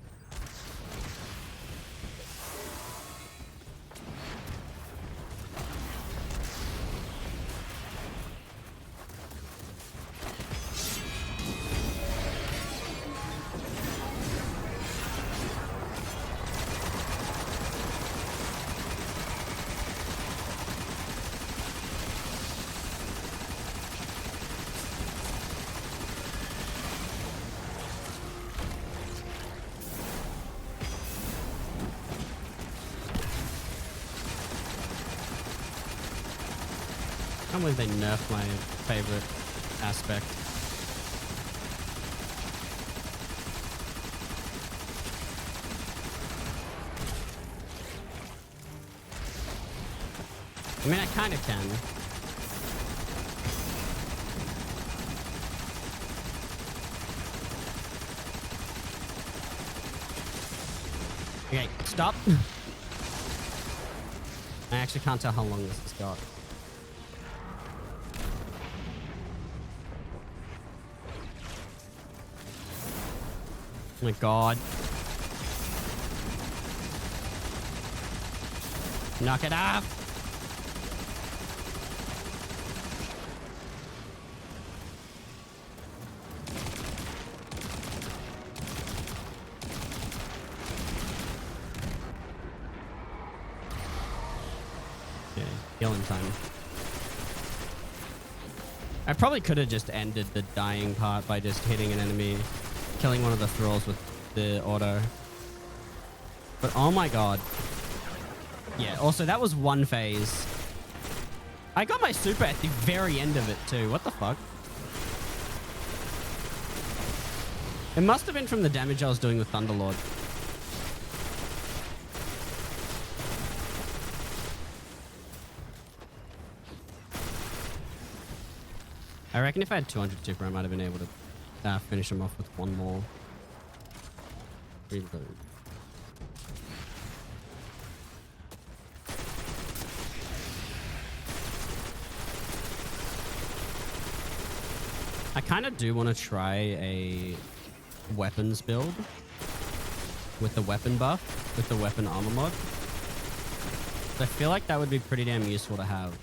I can't believe they nerfed my favorite aspect. I mean, I kind of can. Okay, stop. I actually can't tell how long this has got. Oh my god. Knock it off. Okay, killing time. I probably could have just ended the dying part by just hitting an enemy, killing one of the thralls with the auto. But oh my god. Yeah, also that was one phase. I got my super at the very end of it too. What the fuck? It must have been from the damage I was doing with Thunderlord. I reckon if I had 200 super, I might have been able to finish him off with one more reload. I kind of do want to try a weapons build with the weapon buff, with the weapon armor mod. I feel like that would be pretty damn useful to have.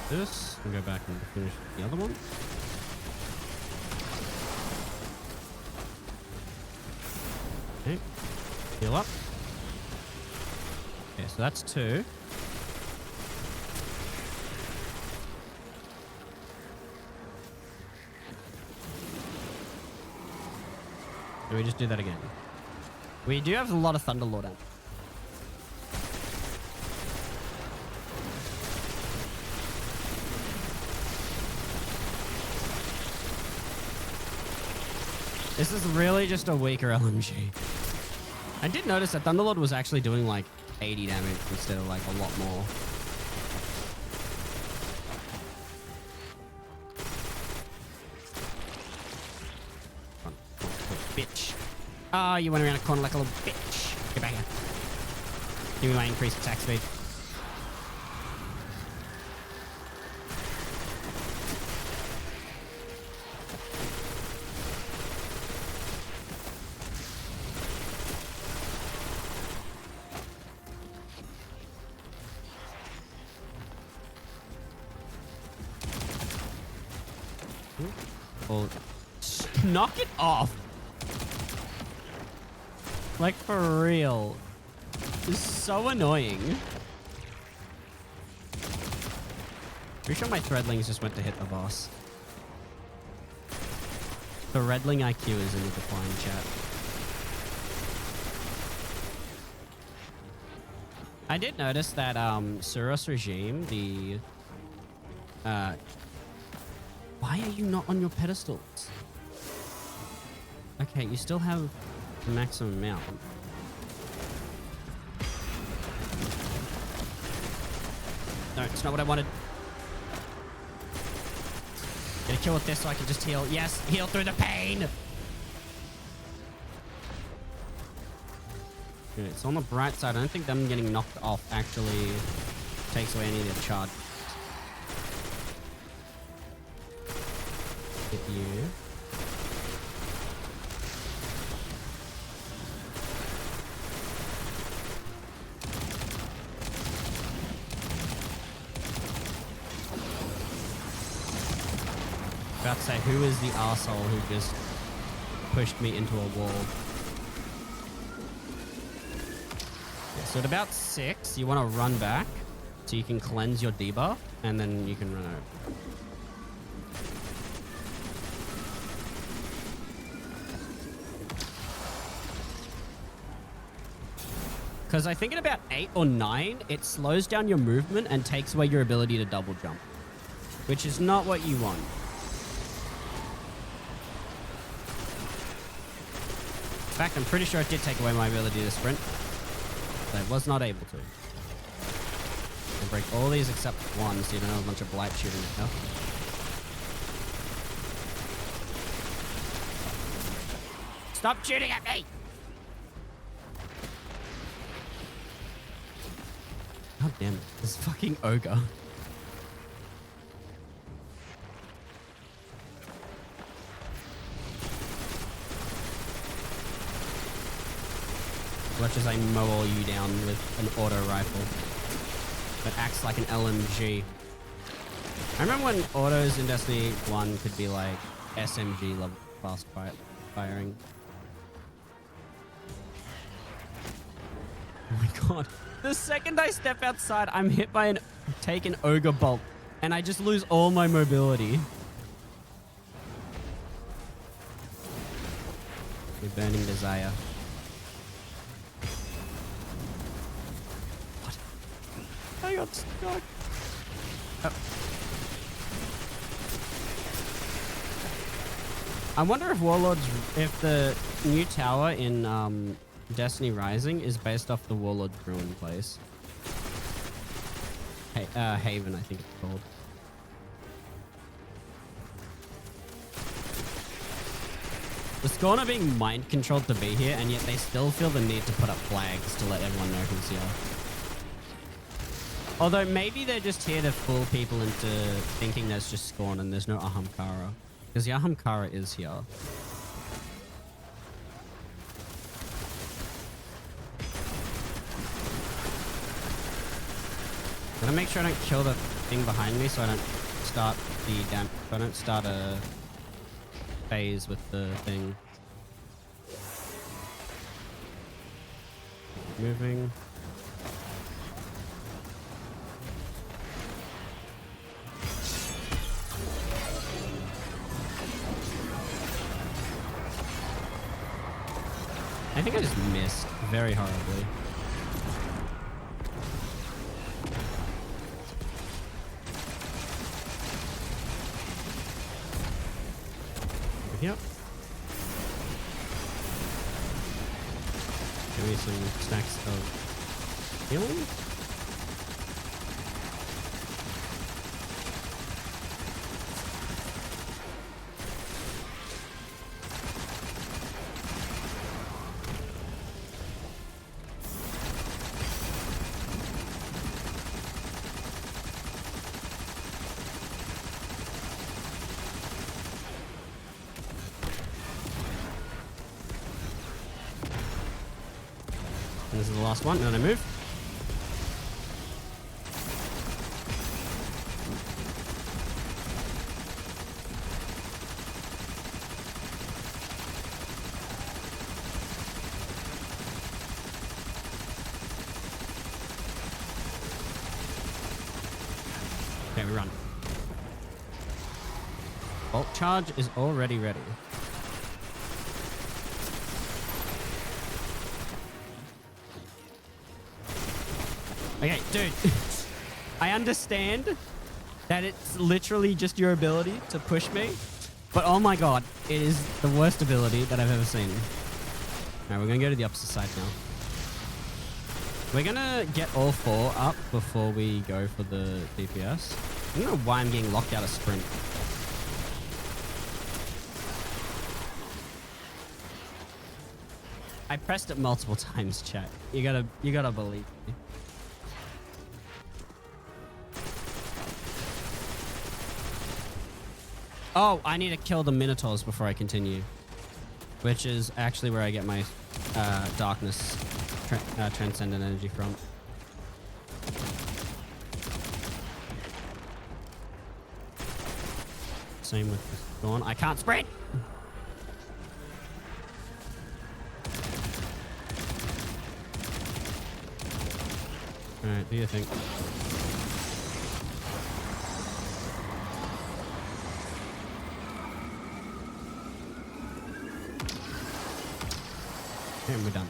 This and go back and finish the other one. Okay, heal up. Okay, so that's 2. Do we just do that again? We do have a lot of Thunderlord ammo. This is really just a weaker LMG. I did notice that Thunderlord was actually doing like 80 damage instead of like a lot more. Bitch. Oh, you went around a corner like a little bitch. Get back here. Give me my increased attack speed. Oh, knock it off. Like, for real. This is so annoying. Pretty sure my threadlings just went to hit the boss. The Redling IQ is in the decline chat. I did notice that Suros regime, the why are you not on your pedestals? Okay, you still have the maximum amount. No, it's not what I wanted. Get a kill with this so I can just heal. Yes, heal through the pain! Okay, it's on the bright side. I don't think them getting knocked off actually takes away any of their charge. Hit you. About to say, who is the arsehole who just pushed me into a wall? Okay, so at about 6, you want to run back so you can cleanse your debuff, and then you can run over. Because I think at about 8 or 9, it slows down your movement and takes away your ability to double jump, which is not what you want. In fact, I'm pretty sure it did take away my ability to sprint. But I was not able to. I'll break all these except one, so you don't have a bunch of blight shooting at you. Stop shooting at me! God damn it. This fucking ogre. Watch as I mow all you down with an auto rifle that acts like an LMG. I remember when autos in Destiny 1 could be like SMG level fast firing. Oh my god. The second I step outside, I'm hit by an ogre bolt and I just lose all my mobility. The burning desire. I got stuck. Oh. I wonder if if the new tower in Destiny Rising is based off the Warlord's ruin place. Hey, Haven, I think it's called. The Scorn are being mind controlled to be here, and yet they still feel the need to put up flags to let everyone know who's here. Although maybe they're just here to fool people into thinking there's just Scorn and there's no Ahamkara. Because the Ahamkara is here. Gotta make sure I don't kill the thing behind me so I don't start a phase with the thing. Moving. think I just missed very horribly. Yep. Give me some stacks of healing. And this is the last one, and then I move. Okay, we run. Bolt charge is already ready. Okay, dude. I understand that it's literally just your ability to push me, but oh my god, it is the worst ability that I've ever seen. Alright, we're gonna go to the opposite side now. We're gonna get all 4 up before we go for the DPS. I don't know why I'm getting locked out of sprint. I pressed it multiple times, chat. You gotta believe me. Oh, I need to kill the Minotaurs before I continue. Which is actually where I get my darkness transcendent energy from. Same with this Dawn. I can't sprint! Alright, do you think? And we're done.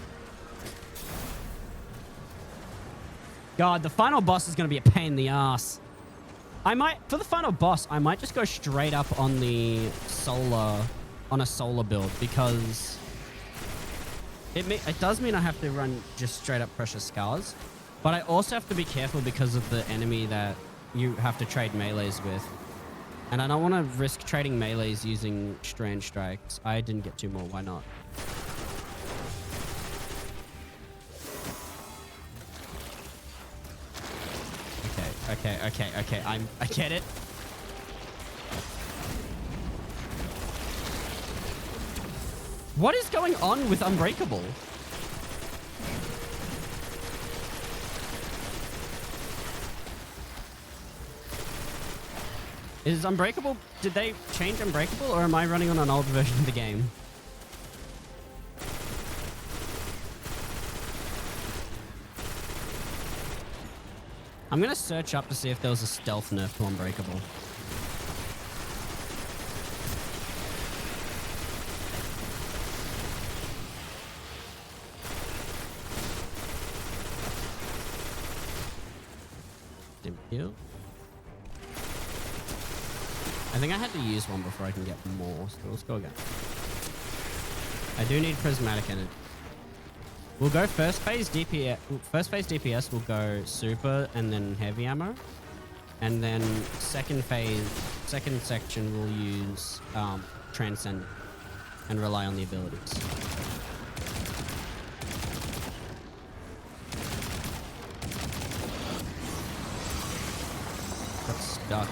God, the final boss is going to be a pain in the ass. For the final boss, I might just go straight up on the solar, on a solar build, because it does mean I have to run just straight up Precious Scars, but I also have to be careful because of the enemy that you have to trade melees with. And I don't want to risk trading melees using Strand Strikes. I didn't get 2 more, why not? Okay. I get it. What is going on with Unbreakable? Is Unbreakable... Did they change Unbreakable, or am I running on an old version of the game? I'm gonna search up to see if there was a stealth nerf to Unbreakable. Dim heal. I think I had to use one before I can get more, so let's go again. I do need prismatic energy. We'll go first phase DPS. First phase DPS will go super and then heavy ammo, and then second section we'll use transcendent and rely on the abilities. Got stuck.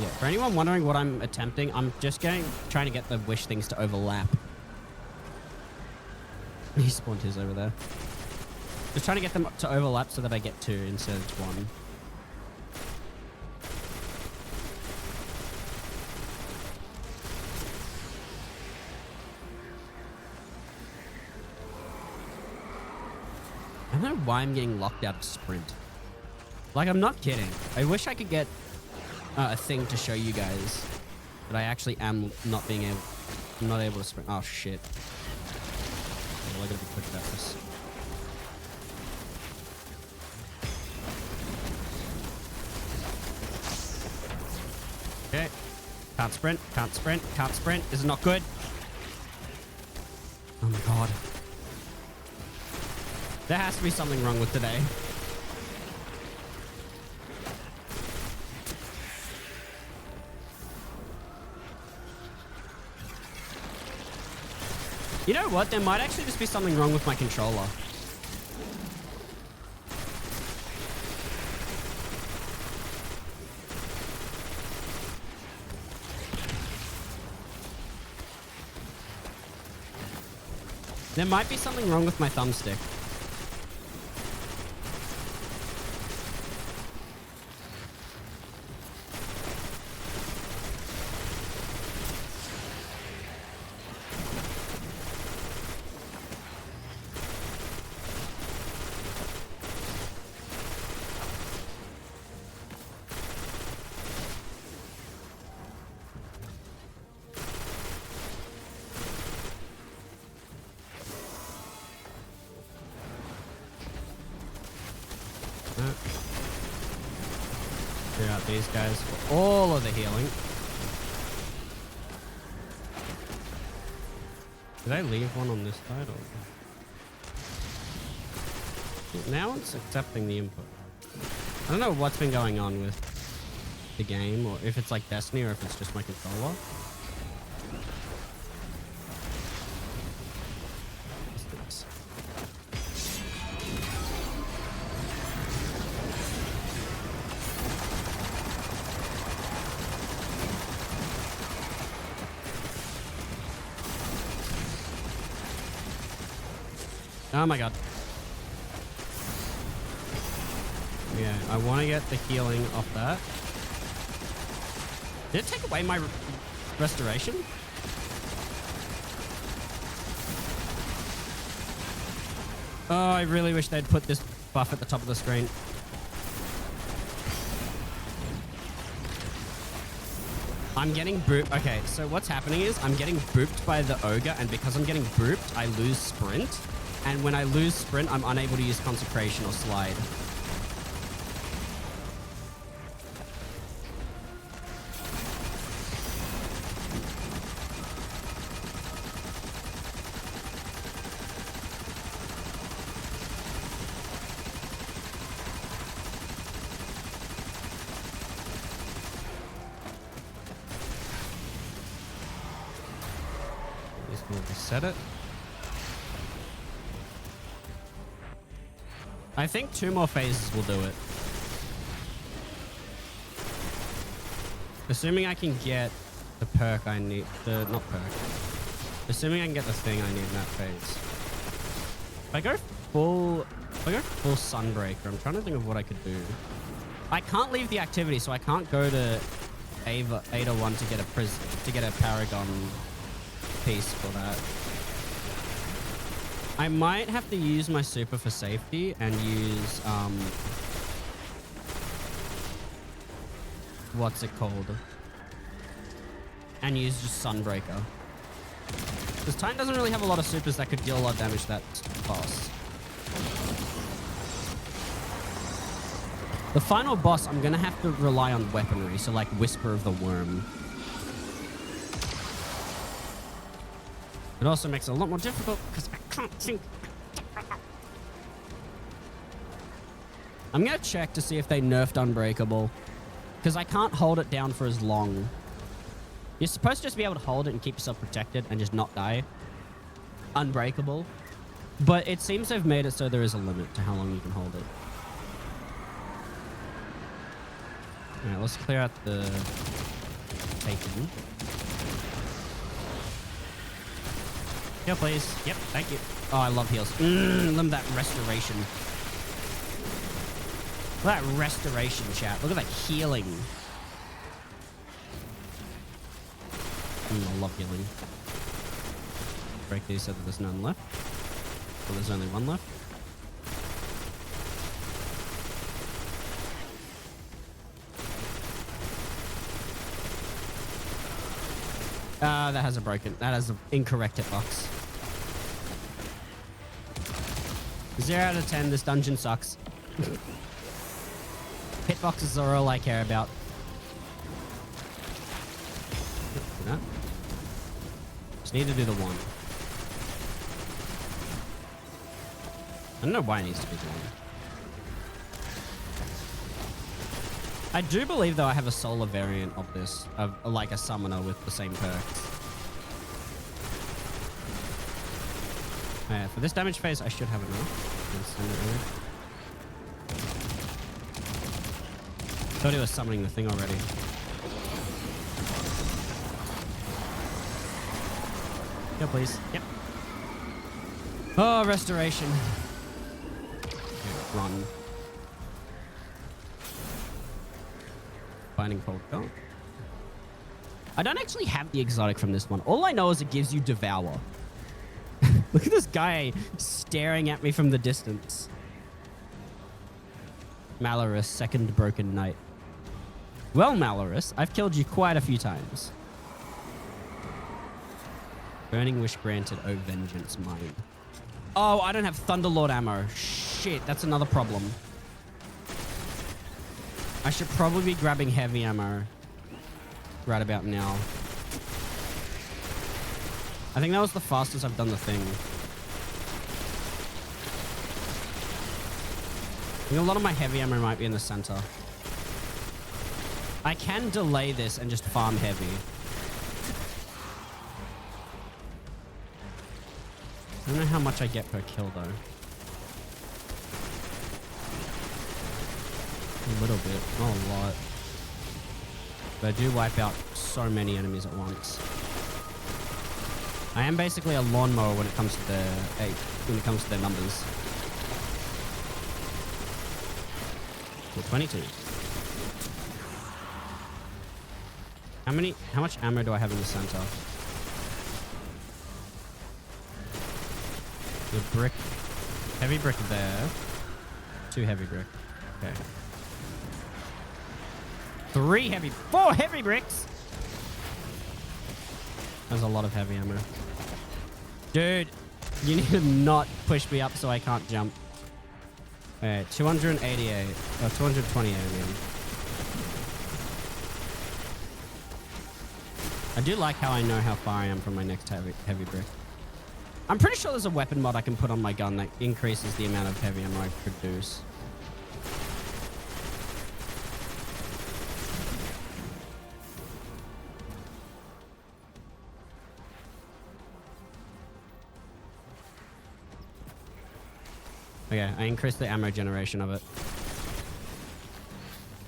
Yeah, for anyone wondering what I'm attempting, I'm just trying to get the wish things to overlap. He spawned his over there. Just trying to get them to overlap so that I get 2 instead of 1. I don't know why I'm getting locked out of sprint. Like, I'm not kidding. I wish I could get a thing to show you guys but I actually am not able to sprint. Oh shit. Well, I gotta be quick about this. Okay. Can't sprint, can't sprint, can't sprint. This is not good. Oh my god. There has to be something wrong with today. You know what? There might actually just be something wrong with my controller. There might be something wrong with my thumbstick. Clear out these guys for all of the healing. Did I leave one on this side or? Now it's accepting the input. I don't know what's been going on with the game, or if it's like Destiny, or if it's just my controller. What's this? Oh my god. Yeah, I want to get the healing off that. Did it take away my restoration? Oh, I really wish they'd put this buff at the top of the screen. I'm getting booped. Okay, so what's happening is I'm getting booped by the ogre, and because I'm getting booped, I lose sprint. And when I lose sprint, I'm unable to use consecration or slide. Just gonna reset it. I think 2 more phases will do it. Assuming I can get the perk I need. Not perk. Assuming I can get the thing I need in that phase. If I go full Sunbreaker, I'm trying to think of what I could do. I can't leave the activity, so I can't go to Ada 1 to get a Paragon piece for that. I might have to use my super for safety and use, what's it called? And use just Sunbreaker. Because Titan doesn't really have a lot of supers that could deal a lot of damage that boss. The final boss, I'm going to have to rely on weaponry, so like Whisper of the Worm. It also makes it a lot more difficult because I can't think. I'm going to check to see if they nerfed Unbreakable, because I can't hold it down for as long. You're supposed to just be able to hold it and keep yourself protected and just not die. Unbreakable. But it seems they've made it so there is a limit to how long you can hold it. Alright, let's clear out the Taken. Heal, please. Yep, thank you. Oh, I love heals. Look at that restoration. Look at that restoration, chat. Look at that healing. I love healing. Break these so that there's none left. Well, there's only one left. That has an incorrect hitbox. 0 out of 10, this dungeon sucks. Hitboxes are all I care about. No. Just need to do the one. I don't know why it needs to be the one. I do believe, though, I have a solar variant of this, of like a summoner with the same perks. For this damage phase, I should have it now. Thought he was summoning the thing already. Yeah, please. Yep. Oh, restoration. Okay, run. Finding cold gold. I don't actually have the exotic from this one. All I know is it gives you Devour. Look at this guy staring at me from the distance. Malorus, second broken knight. Well, Malorus, I've killed you quite a few times. Burning wish granted, oh vengeance mine. Oh, I don't have Thunderlord ammo. Shit, that's another problem. I should probably be grabbing heavy ammo right about now. I think that was the fastest I've done the thing. I think a lot of my heavy ammo might be in the center. I can delay this and just farm heavy. I don't know how much I get per kill though. A little bit, not a lot. But I do wipe out so many enemies at once. I am basically a lawnmower when it comes to their numbers. Well, 22. How much ammo do I have in the center? The brick, heavy brick there. 2 heavy brick. Okay. 4 heavy bricks. There's a lot of heavy ammo. Dude, you need to not push me up so I can't jump. Okay, 288 or 228 again. I do like how I know how far I am from my next heavy brick. I'm pretty sure there's a weapon mod I can put on my gun that increases the amount of heavy ammo I produce. Okay, I increased the ammo generation of it.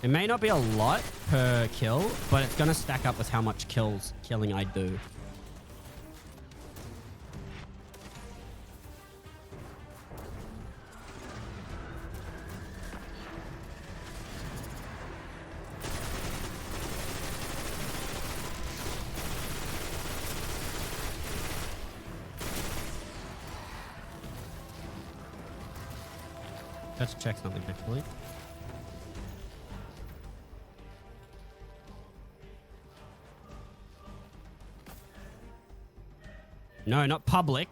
It may not be a lot per kill, but it's gonna stack up with how much killing I do. Let's check something actually. No, not public.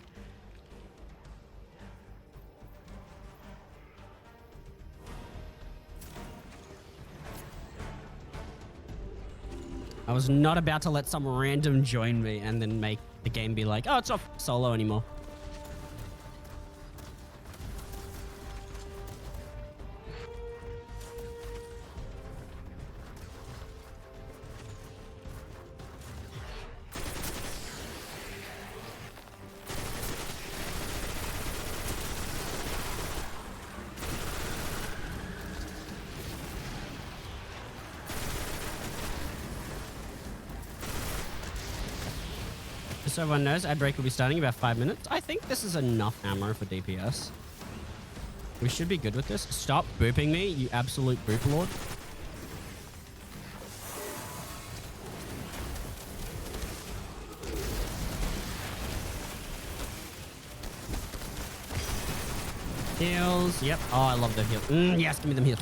I was not about to let some random join me and then make the game be like, oh, it's not solo anymore. So everyone knows, ad break will be starting in about 5 minutes. I think this is enough ammo for DPS. We should be good with this. Stop booping me, you absolute boop lord. Heals. Yep. Oh, I love the heals. Yes, give me them heals.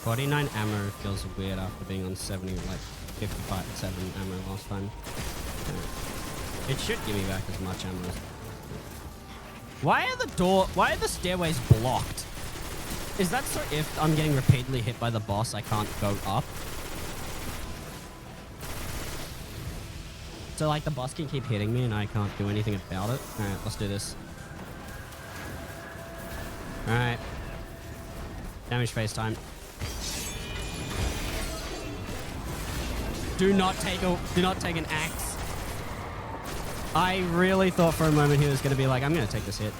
49 ammo feels weird after being on 70, like 55, 7 ammo last time. It should give me back as much ammo. Why are the stairways blocked? Is that so if I'm getting repeatedly hit by the boss, I can't go up? So like the boss can keep hitting me and I can't do anything about it? Alright, let's do this. Alright. Damage phase time. Do not take an axe. I really thought for a moment he was going to be like, I'm going to take this hit.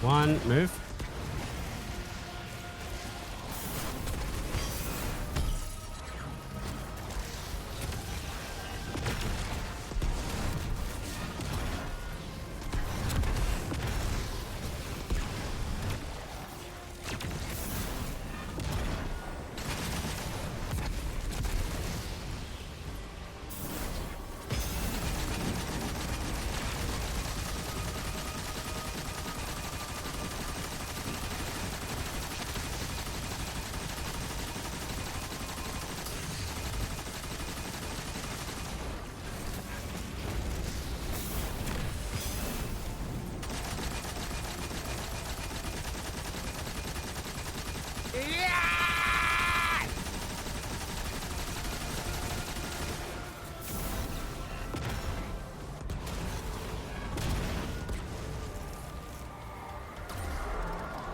One, move.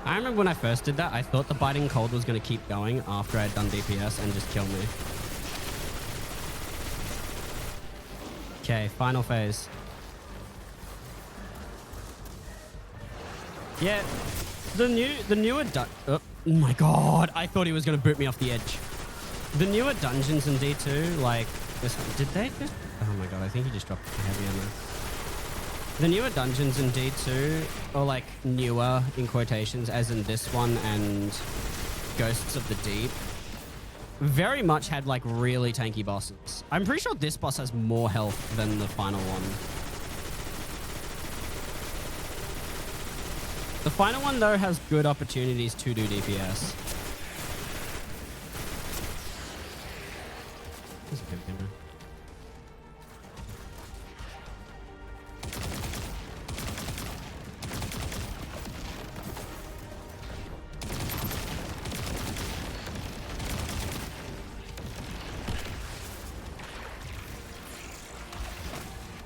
I remember when I first did that, I thought the biting cold was going to keep going after I had done DPS and just kill me. Okay, final phase. Yeah, the newer oh my god, I thought he was going to boot me off the edge. The newer dungeons in D2, like this one, did they just, oh my god, I think he just dropped heavy ammo. The newer dungeons in D2, or like newer in quotations, as in this one and Ghosts of the Deep, very much had like really tanky bosses. I'm pretty sure this boss has more health than the final one. The final one though has good opportunities to do DPS. This is a good game.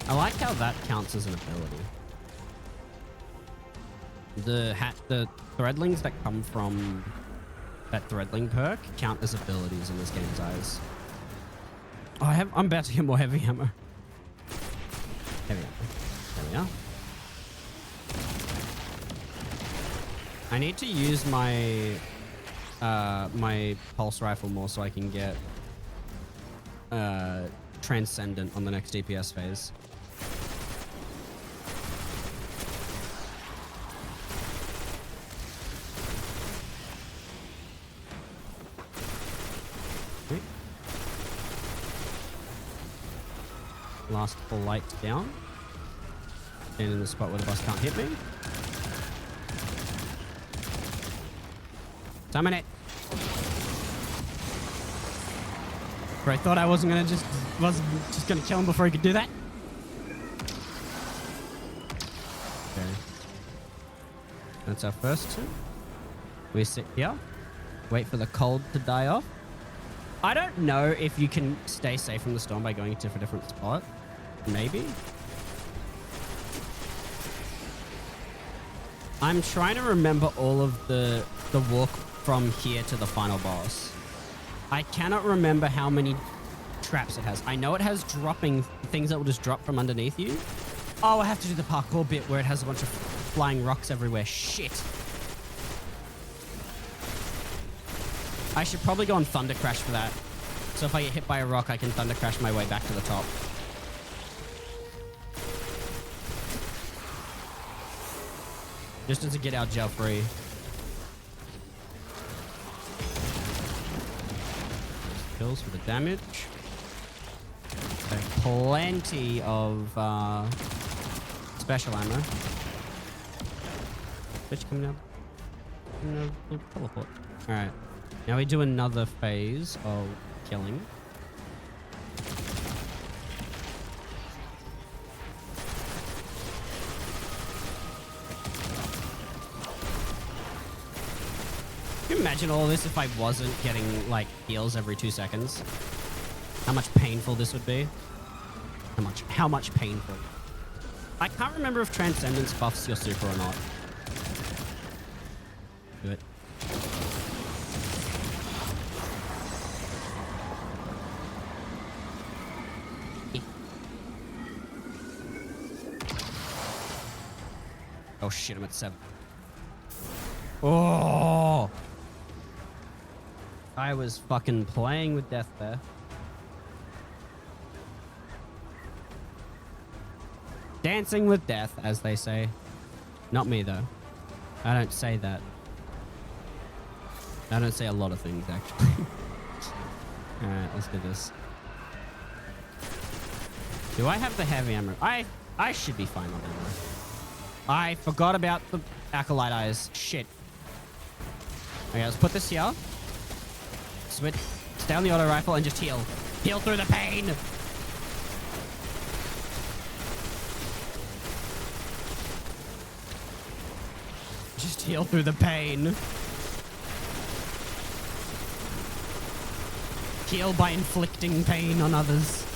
I like how that counts as an ability. The threadlings that come from that threadling perk count as abilities in this game's eyes. Oh, I'm about to get more heavy ammo. Heavy ammo. There we are. I need to use my my pulse rifle more so I can get Transcendent on the next DPS phase. Last light down. Stand in the spot where the boss can't hit me. Summon it. Where I thought I wasn't gonna kill him before he could do that. Okay. That's our first two. We sit here. Wait for the cold to die off. I don't know if you can stay safe from the storm by going to a different spot. Maybe. I'm trying to remember all of the walk from here to the final boss. I cannot remember how many traps it has. I know it has dropping things that will just drop from underneath you. Oh, I have to do the parkour bit where it has a bunch of flying rocks everywhere. Shit. I should probably go on Thunder Crash for that. So if I get hit by a rock, I can Thunder Crash my way back to the top. Just to get out jail free. Kills for the damage. Okay, plenty of special ammo. Bitch coming down. No, teleport. Alright. Now we do another phase of killing. Can you imagine all this if I wasn't getting, like, heals every 2 seconds? How much painful this would be? How much painful? I can't remember if Transcendence buffs your super or not. Do it. Oh shit, I'm at 7. Oh! I was fucking playing with death there. Dancing with death, as they say. Not me, though. I don't say that. I don't say a lot of things, actually. Alright, let's do this. Do I have the heavy ammo? I should be fine on ammo. I forgot about the acolyte eyes. Shit. Okay, let's put this here. Switch. Stay on the auto rifle and just heal. Heal through the pain! Just heal through the pain. Heal by inflicting pain on others.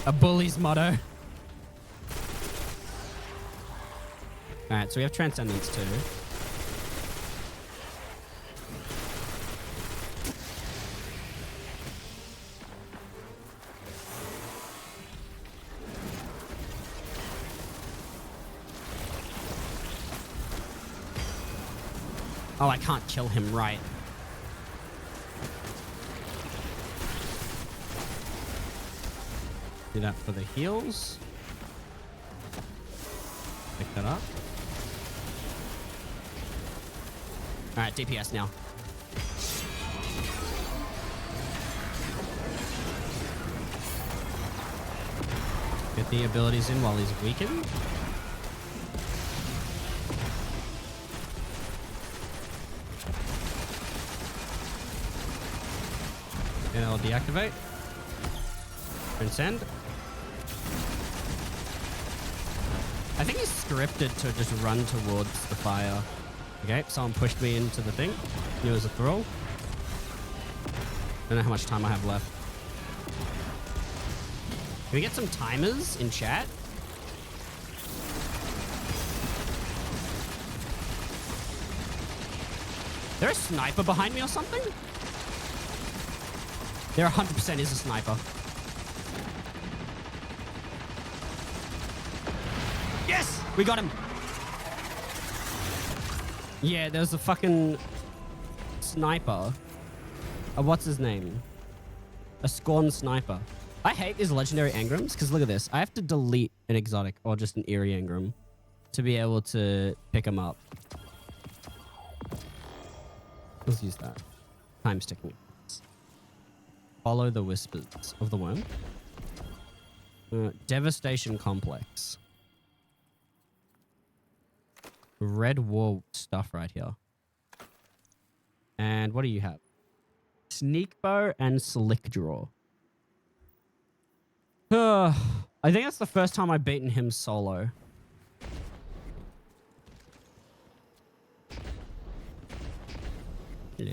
A bully's motto. Alright, so we have Transcendence too. Oh, I can't kill him, right. Do that for the heals. Pick that up. Alright, DPS now. Get the abilities in while he's weakened. And I'll deactivate. Transcend. I think he's scripted to just run towards the fire. Okay, someone pushed me into the thing. Knew it was a throw. Don't know how much time I have left. Can we get some timers in chat? Is there a sniper behind me or something? There 100% is a sniper. Yes! We got him! Yeah, there's a fucking sniper. What's his name? A Scorn sniper. I hate these legendary engrams because look at this. I have to delete an exotic or just an eerie engram to be able to pick them up. Let's use that. Time sticking. Follow the whispers of the worm. Devastation complex. Red war stuff right here. And what do you have? Sneak bow and slick draw. I think that's the first time I've beaten him solo. Hello.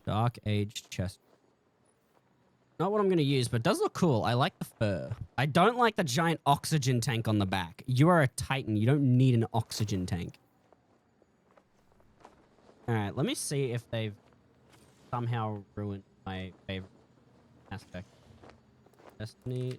Dark Age chest. Not what I'm going to use, but it does look cool. I like the fur. I don't like the giant oxygen tank on the back. You are a Titan. You don't need an oxygen tank. Alright, let me see if they've somehow ruined my favorite aspect. Destiny.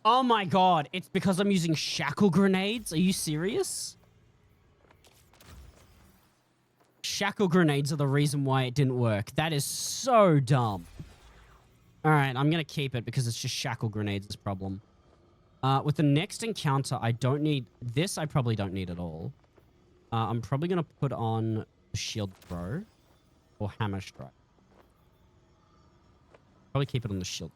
Oh my god, it's because I'm using shackle grenades? Are you serious? Shackle grenades are the reason why it didn't work. That is so dumb. Alright, I'm gonna keep it because it's just shackle grenades this problem. With the next encounter, I don't need... This I probably don't need at all. I'm probably gonna put on the shield throw. Or hammer strike. Probably keep it on the shield.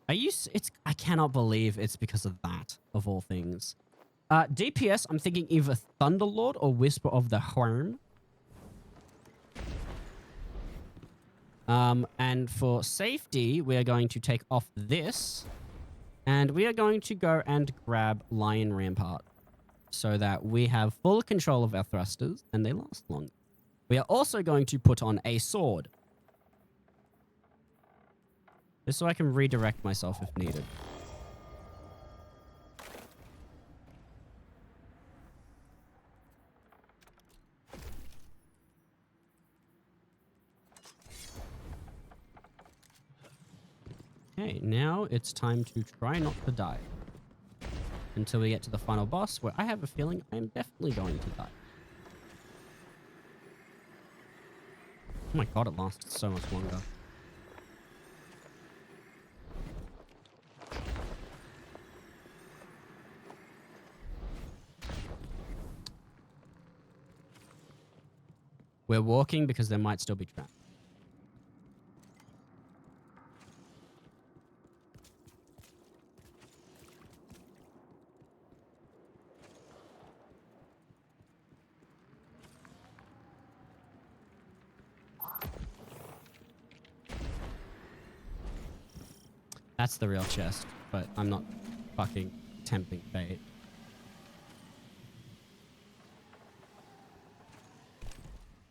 I cannot believe it's because of that, of all things. DPS, I'm thinking either Thunderlord or Whisper of the Home. And for safety, we are going to take off this. And we are going to go and grab Lion Rampart. So that we have full control of our thrusters and they last long. We are also going to put on a sword. Just so I can redirect myself if needed. Okay, now it's time to try not to die. Until we get to the final boss, where I have a feeling I am definitely going to die. Oh my god, it lasted so much longer. We're walking because there might still be traps. That's the real chest, but I'm not fucking tempting fate.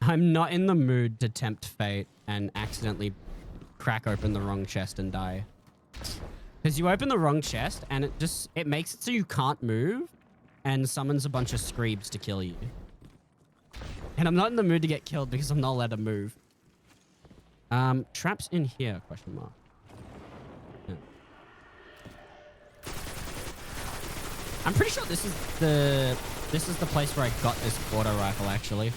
I'm not in the mood to tempt fate and accidentally crack open the wrong chest and die. Because you open the wrong chest and it makes it so you can't move and summons a bunch of screebs to kill you. And I'm not in the mood to get killed because I'm not allowed to move. Traps in here, question mark. Yeah. I'm pretty sure this is the place where I got this auto rifle actually.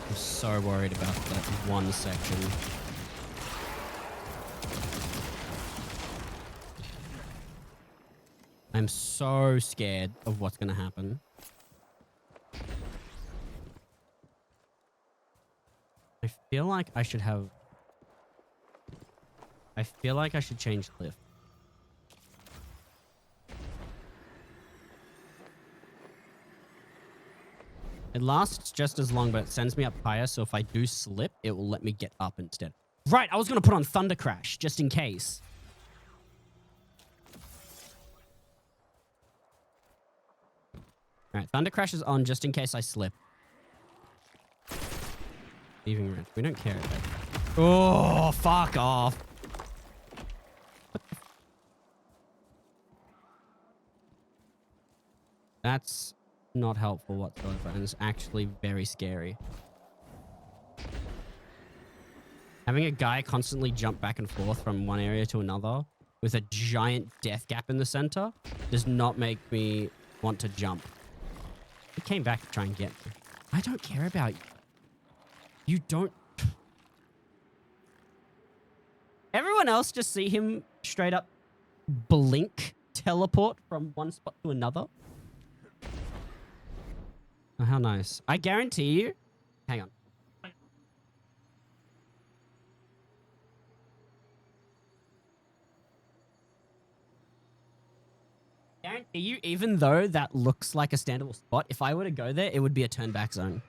I'm so worried about that one section. I'm so scared of what's going to happen. I feel like I should change lift. It lasts just as long, but it sends me up higher, so if I do slip, it will let me get up instead. Right, I was going to put on Thunder Crash, just in case. Alright, Thunder Crash is on just in case I slip. Leaving wrench. We don't care. Oh, fuck off. That's not helpful whatsoever, and it's actually very scary. Having a guy constantly jump back and forth from one area to another with a giant death gap in the center does not make me want to jump. He came back to try and get me. I don't care about you. You don't... Everyone else just see him straight up blink teleport from one spot to another. Oh, how nice. I guarantee you... Hang on. Guarantee you, even though that looks like a standable spot, if I were to go there, it would be a turn back zone.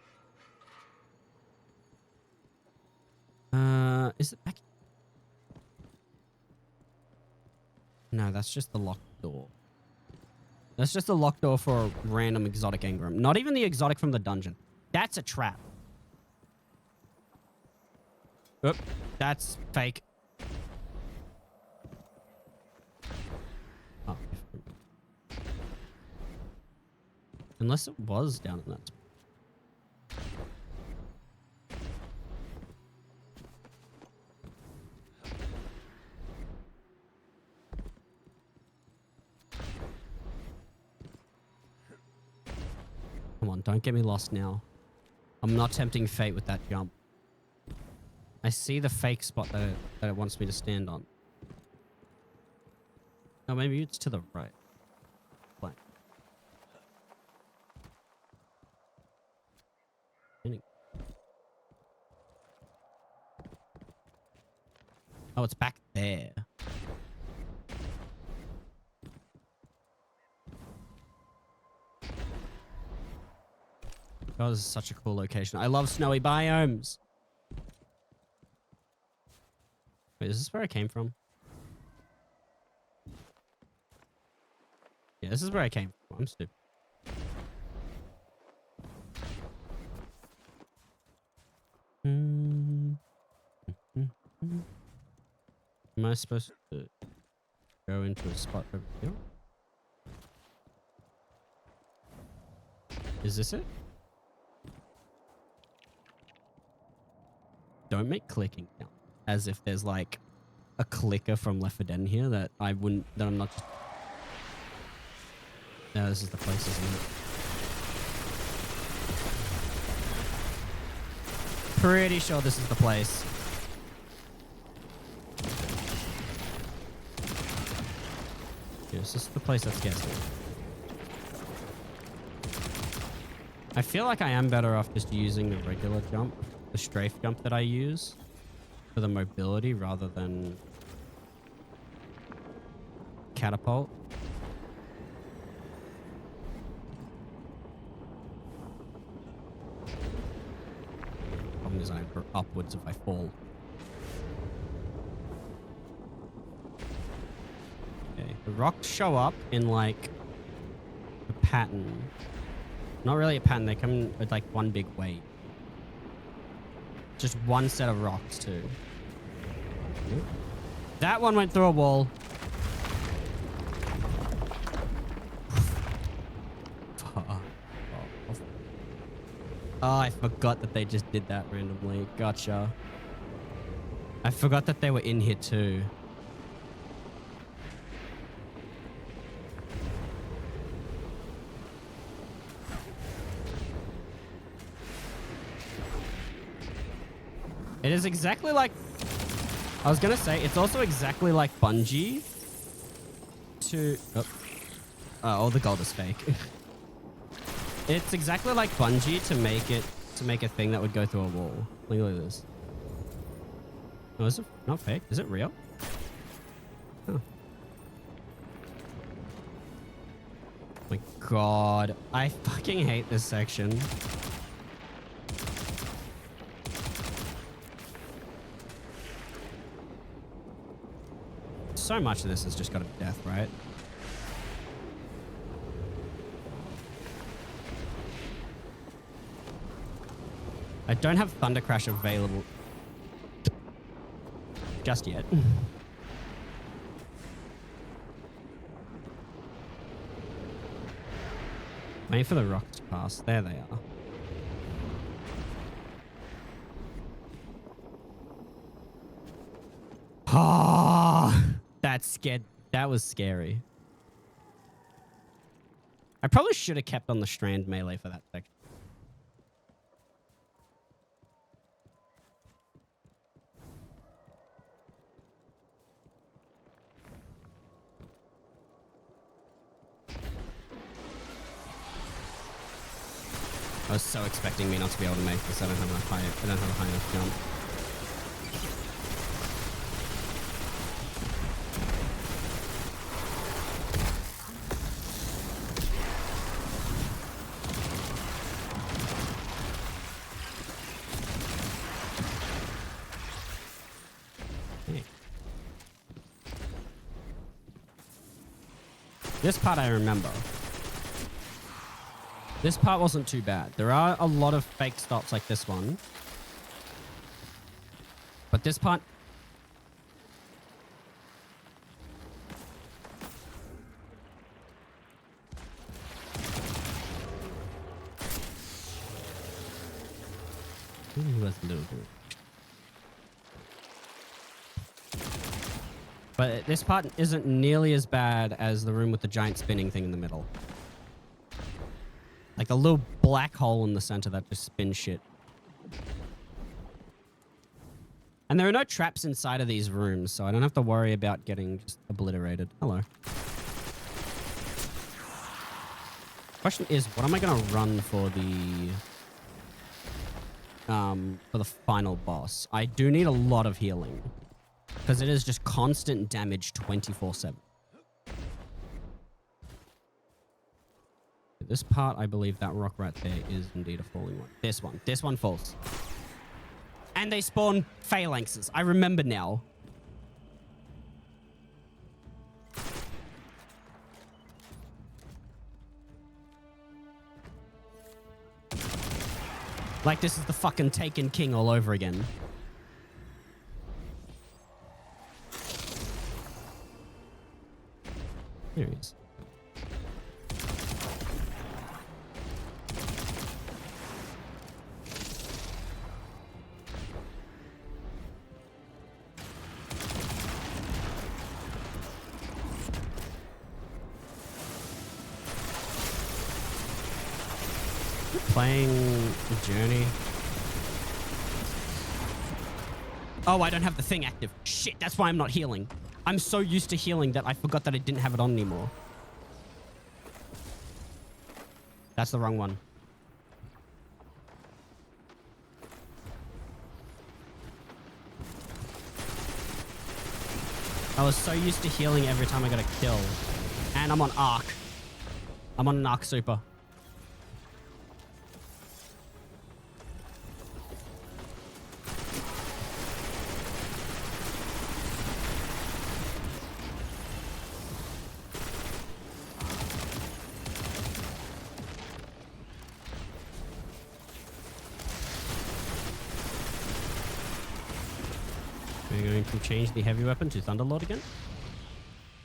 Is it back? No, that's just the locked door. That's just a locked door for a random exotic engram. Not even the exotic from the dungeon. That's a trap. Oop, that's fake. Oh. Unless it was down in that spot. Come on, don't get me lost now. I'm not tempting fate with that jump. I see the fake spot that it wants me to stand on. Oh, maybe it's to the right. Blank. Oh, it's back there. Oh, this is such a cool location. I love snowy biomes. Wait, is this where I came from? Yeah, this is where I came from. I'm stupid. Am I supposed to go into a spot over here? Is this it? Don't make clicking count. As if there's like a clicker from Left 4 Dead in here that I wouldn't, that I'm not just... No, this is the place, isn't it? Pretty sure this is the place. Yes, this is the place that scares me. I feel like I am better off just using the regular jump, the strafe jump that I use for the mobility rather than catapult. Problem is I go upwards if I fall. Okay, the rocks show up in like a pattern. Not really a pattern, they come with like one big wave. Just one set of rocks too. That one went through a wall. Oh, I forgot that they just did that randomly. Gotcha. I forgot that they were in here too. It is exactly like... I was gonna say, it's also exactly like Bungie to... Oh, the gold is fake. It's exactly like Bungie to make a thing that would go through a wall. Look at this. Oh, is it not fake? Is it real? Huh. My god. I fucking hate this section. So much of this has just got a death, right? I don't have Thunder Crash available just yet. Waiting for the rocks to pass. There they are. Oh, that scared. That was scary. I probably should have kept on the strand melee for that section. I was so expecting me not to be able to make this. I don't have a high enough jump. Hey. This part I remember. This part wasn't too bad. There are a lot of fake stops like this one. But this part... Ooh, that's a little good. But this part isn't nearly as bad as the room with the giant spinning thing in the middle. Like, the little black hole in the center that just spins shit. And there are no traps inside of these rooms, so I don't have to worry about getting just obliterated. Hello. Question is, what am I gonna run for the final boss? I do need a lot of healing because it is just constant damage 24/7. This part, I believe that rock right there is indeed a falling one. This one falls. And they spawn phalanxes. I remember now. Like this is the fucking Taken King all over again. Here he is. Playing the journey. Oh, I don't have the thing active. Shit, that's why I'm not healing. I'm so used to healing that I forgot that I didn't have it on anymore. That's the wrong one. I was so used to healing every time I got a kill. And I'm on Arc. I'm on an Arc Super. We're going to change the heavy weapon to Thunderlord again.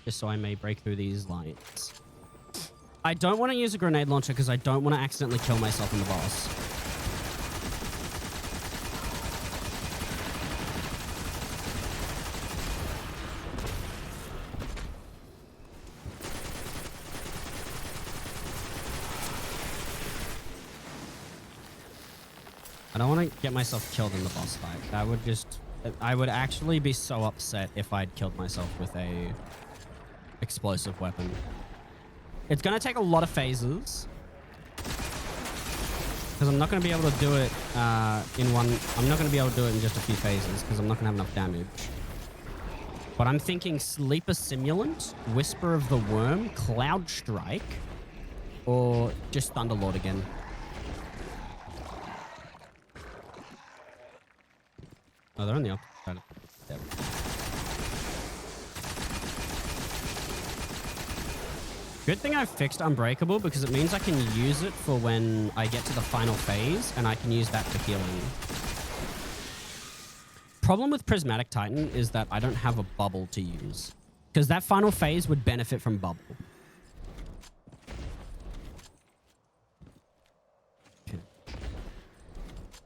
Just so I may break through these lines. I don't want to use a grenade launcher because I don't want to accidentally kill myself in the boss. I don't want to get myself killed in the boss fight. That would just... I would actually be so upset if I'd killed myself with a explosive weapon. It's going to take a lot of phases. Because I'm not going to be able to do it in one... I'm not going to be able to do it in just a few phases because I'm not going to have enough damage. But I'm thinking Sleeper Simulant, Whisper of the Worm, Cloud Strike, or just Thunderlord again. Oh, they're on the opposite side of the step. Good thing I fixed Unbreakable because it means I can use it for when I get to the final phase and I can use that for healing. Problem with Prismatic Titan is that I don't have a bubble to use because that final phase would benefit from bubble. Okay.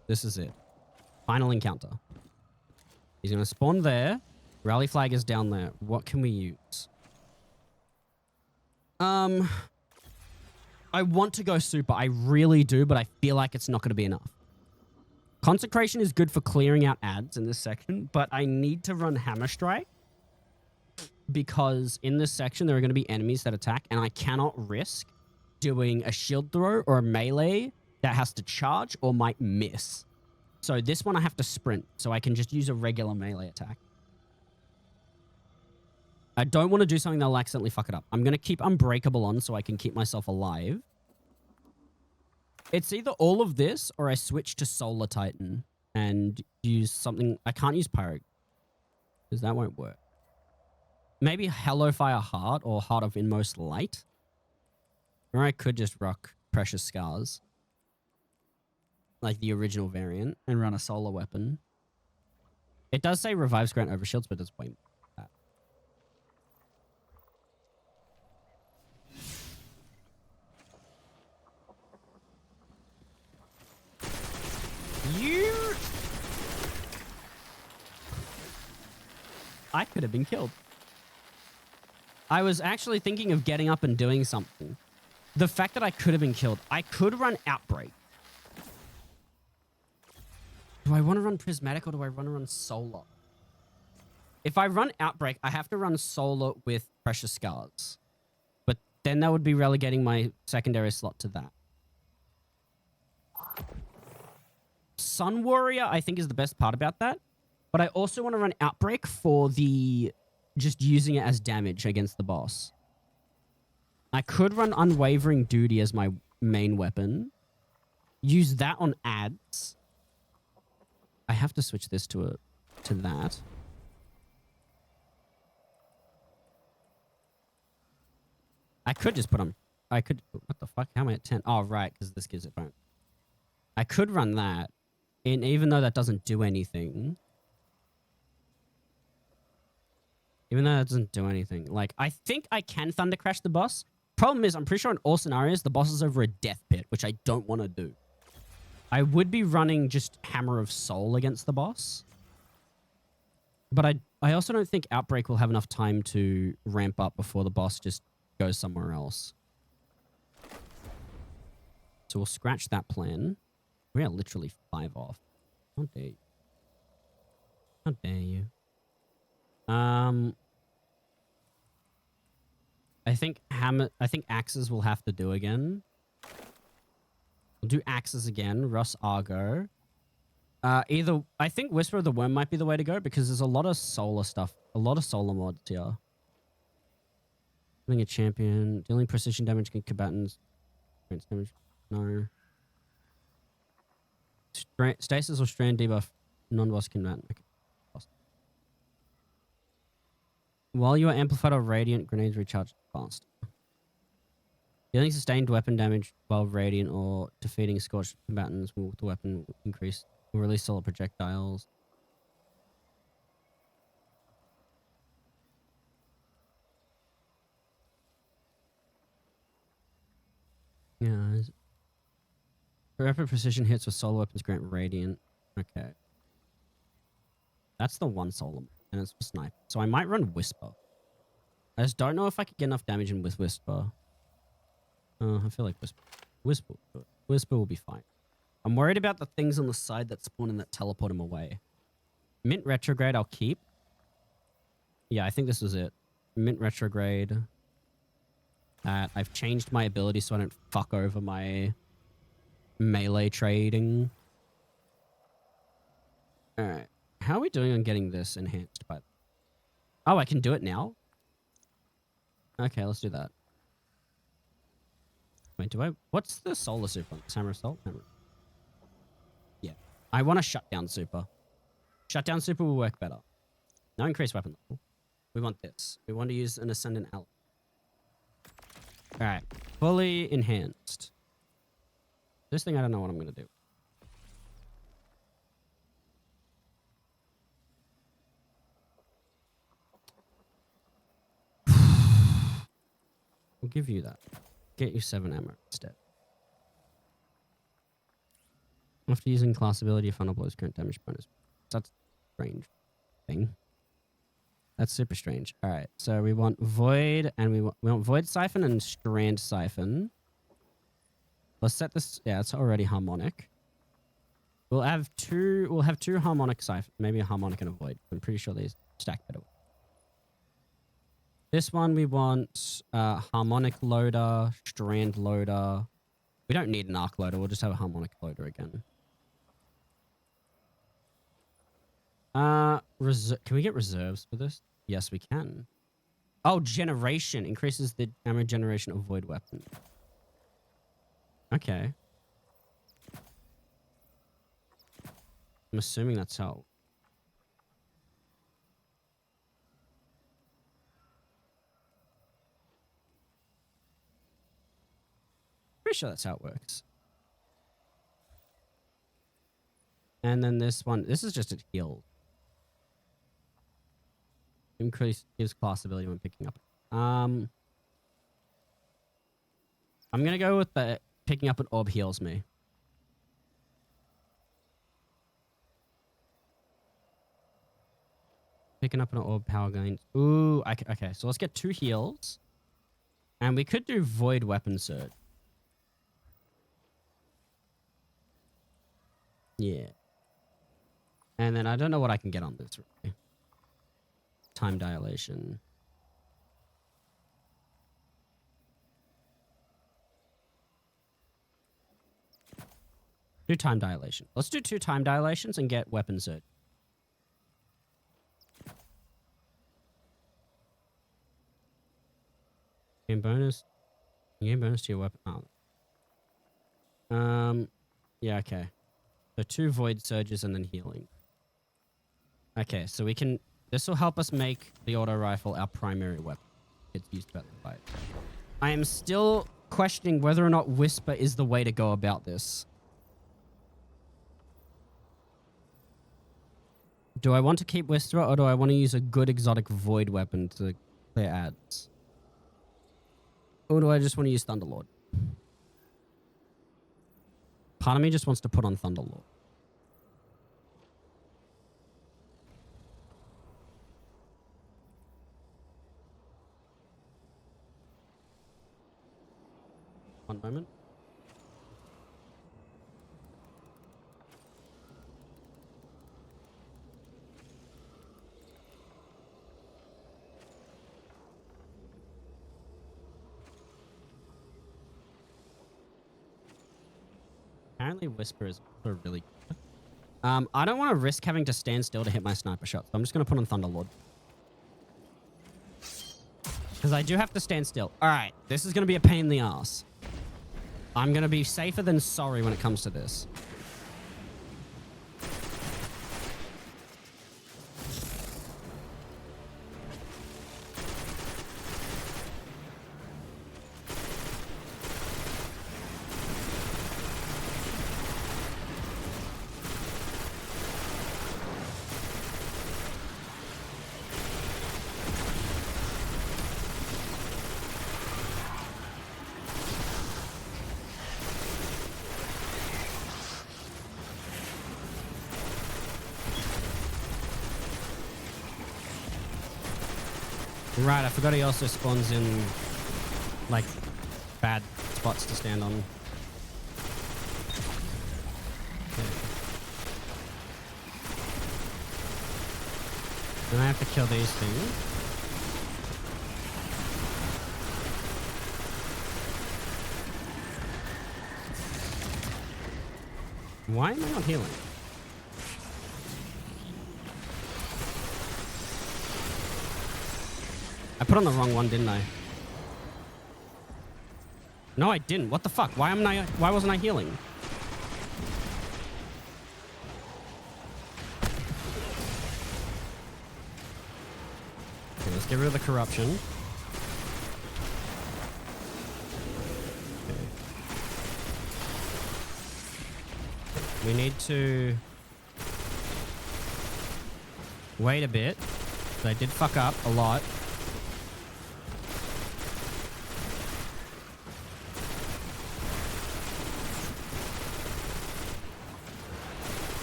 This is it. Final encounter. He's going to spawn there. Rally flag is down there. What can we use? I want to go super. I really do, but I feel like it's not going to be enough. Consecration is good for clearing out ads in this section, but I need to run Hammer Strike because in this section there are going to be enemies that attack, and I cannot risk doing a shield throw or a melee that has to charge or might miss. So this one I have to sprint, so I can just use a regular melee attack. I don't want to do something that'll accidentally fuck it up. I'm going to keep Unbreakable on so I can keep myself alive. It's either all of this or I switch to Solar Titan and use something... I can't use Pyro because that won't work. Maybe Hellofire Heart or Heart of Inmost Light. Or I could just rock Precious Scars. Like the original variant, and run a solar weapon. It does say revives grant over shields, but it's way more than that. You... I could have been killed. I was actually thinking of getting up and doing something. the fact that I could have been killed. I could run Outbreak. Do I want to run Prismatic or do I want to run Solar? If I run Outbreak, I have to run Solar with Precious Scars. But then that would be relegating my secondary slot to that. Sun Warrior, I think, is the best part about that. But I also want to run Outbreak for the... just using it as damage against the boss. I could run Unwavering Duty as my main weapon. Use that on ads. I have to switch this to that. I could just put on... I could... What the fuck? How am I at 10? Oh, right, because this gives it bonus. I could run that. And even though that doesn't do anything... Even though that doesn't do anything. Like, I think I can Thunder Crash the boss. Problem is, I'm pretty sure in all scenarios, the boss is over a death pit, which I don't want to do. I would be running just Hammer of Soul against the boss. But I also don't think Outbreak will have enough time to ramp up before the boss just goes somewhere else. So we'll scratch that plan. We are literally 5 off. How dare you? How dare you? I think axes will have to do again. We'll do axes again. Russ Argo. I think Whisper of the Worm might be the way to go because there's a lot of solar stuff. A lot of solar mods here. Being a champion. Dealing precision damage against combatants. Damage. No. Stasis or strand debuff. Non-boss combatant. Okay. While you are amplified or radiant, grenades recharge fast. Dealing sustained weapon damage while radiant or defeating scorched combatants will the weapon increase. Will release solar projectiles. Yeah. Rapid precision hits with solar weapons grant radiant. Okay. That's the one solar. And it's for sniper. So I might run Whisper. I just don't know if I could get enough damage in with Whisper. I feel like Whisper will be fine. I'm worried about the things on the side that spawn and that teleport him away. Mint Retrograde I'll keep. Yeah, I think this was it. Mint Retrograde. I've changed my ability so I don't fuck over my melee trading. Alright. How are we doing on getting this enhanced by... Oh, I can do it now? Okay, let's do that. Wait, do I... What's the solar super? Hammer Assault? Hammer. Yeah. I want a shutdown super. Shutdown super will work better. No increased weapon level. We want this. We want to use an Ascendant Ally. Alright. Fully enhanced. This thing, I don't know what I'm going to do. We'll give you that. Get you 7 ammo instead. After using class ability, funnel blows current damage bonus. That's a strange thing. That's super strange. All right, so we want Void, and we want Void Siphon and Strand Siphon. Let's set this. Yeah, it's already harmonic. We'll have two harmonic siphon, maybe a harmonic and a Void. I'm pretty sure these stack better. This one we want harmonic loader, strand loader. We don't need an arc loader. We'll just have a harmonic loader again. Can we get reserves for this? Yes, we can. Oh, generation increases the ammo generation of void weapon. Okay. I'm assuming that's how. Pretty sure that's how it works. And then this one, this is just a heal. Increase his class ability when picking up. I'm gonna go with the picking up an orb heals me. Picking up an orb power gains. Ooh, okay. So let's get 2 heals, and we could do void weapon surge. Yeah. And then I don't know what I can get on this. Really. Time dilation. Do time dilation. Let's do 2 time dilations and get weapon surge. Gain bonus. Gain bonus to your weapon. Oh. Yeah, okay. So 2 void surges and then healing. Okay, so we can... This will help us make the auto rifle our primary weapon. It's used about the fight. I am still questioning whether or not Whisper is the way to go about this. Do I want to keep Whisper or do I want to use a good exotic void weapon to clear ads? Or do I just want to use Thunderlord? Part of me just wants to put on Thunderlord. One moment. Apparently Whisper is also really good. I don't want to risk having to stand still to hit my sniper shot, so I'm just going to put on Thunderlord. Because I do have to stand still. Alright, this is going to be a pain in the ass. I'm going to be safer than sorry when it comes to this. Right, I forgot he also spawns in, like, bad spots to stand on. Okay. Then I have to kill these things. Why am I not healing? I put on the wrong one, didn't I? No, I didn't. What the fuck? Why wasn't I healing? Okay, let's get rid of the corruption. Okay. We need to wait a bit. I did fuck up a lot.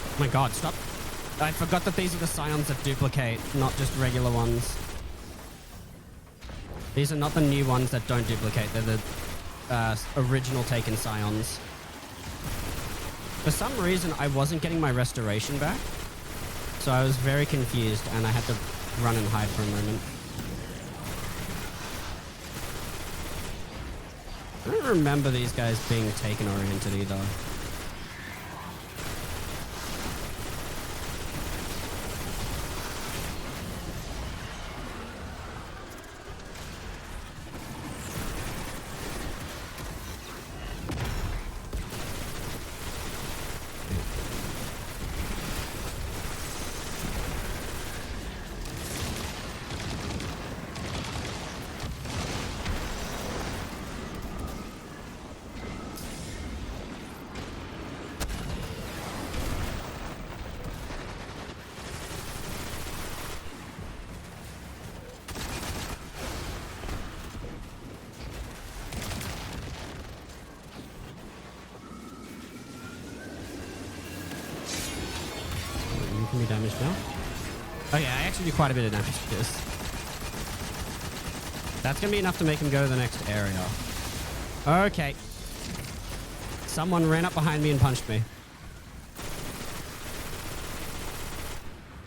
Oh my god, stop. I forgot that these are the scions that duplicate, not just regular ones. These are not the new ones that don't duplicate. They're the original Taken scions. For some reason, I wasn't getting my restoration back. So I was very confused and I had to run and hide for a moment. I don't remember these guys being Taken oriented either. Can be damaged now. Oh yeah, I actually do quite a bit of damage to this. That's gonna be enough to make him go to the next area. Okay. Someone ran up behind me and punched me.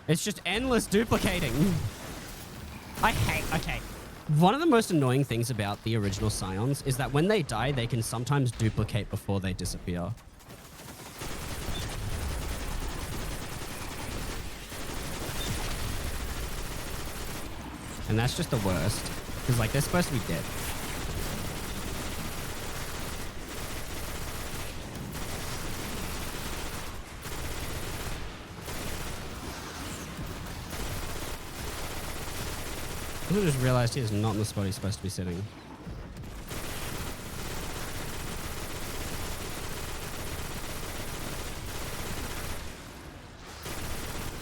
It's just endless duplicating. Okay. One of the most annoying things about the original Scions is that when they die, they can sometimes duplicate before they disappear. And that's just the worst. Because, like, they're supposed to be dead. I just realized he is not in the spot he's supposed to be sitting.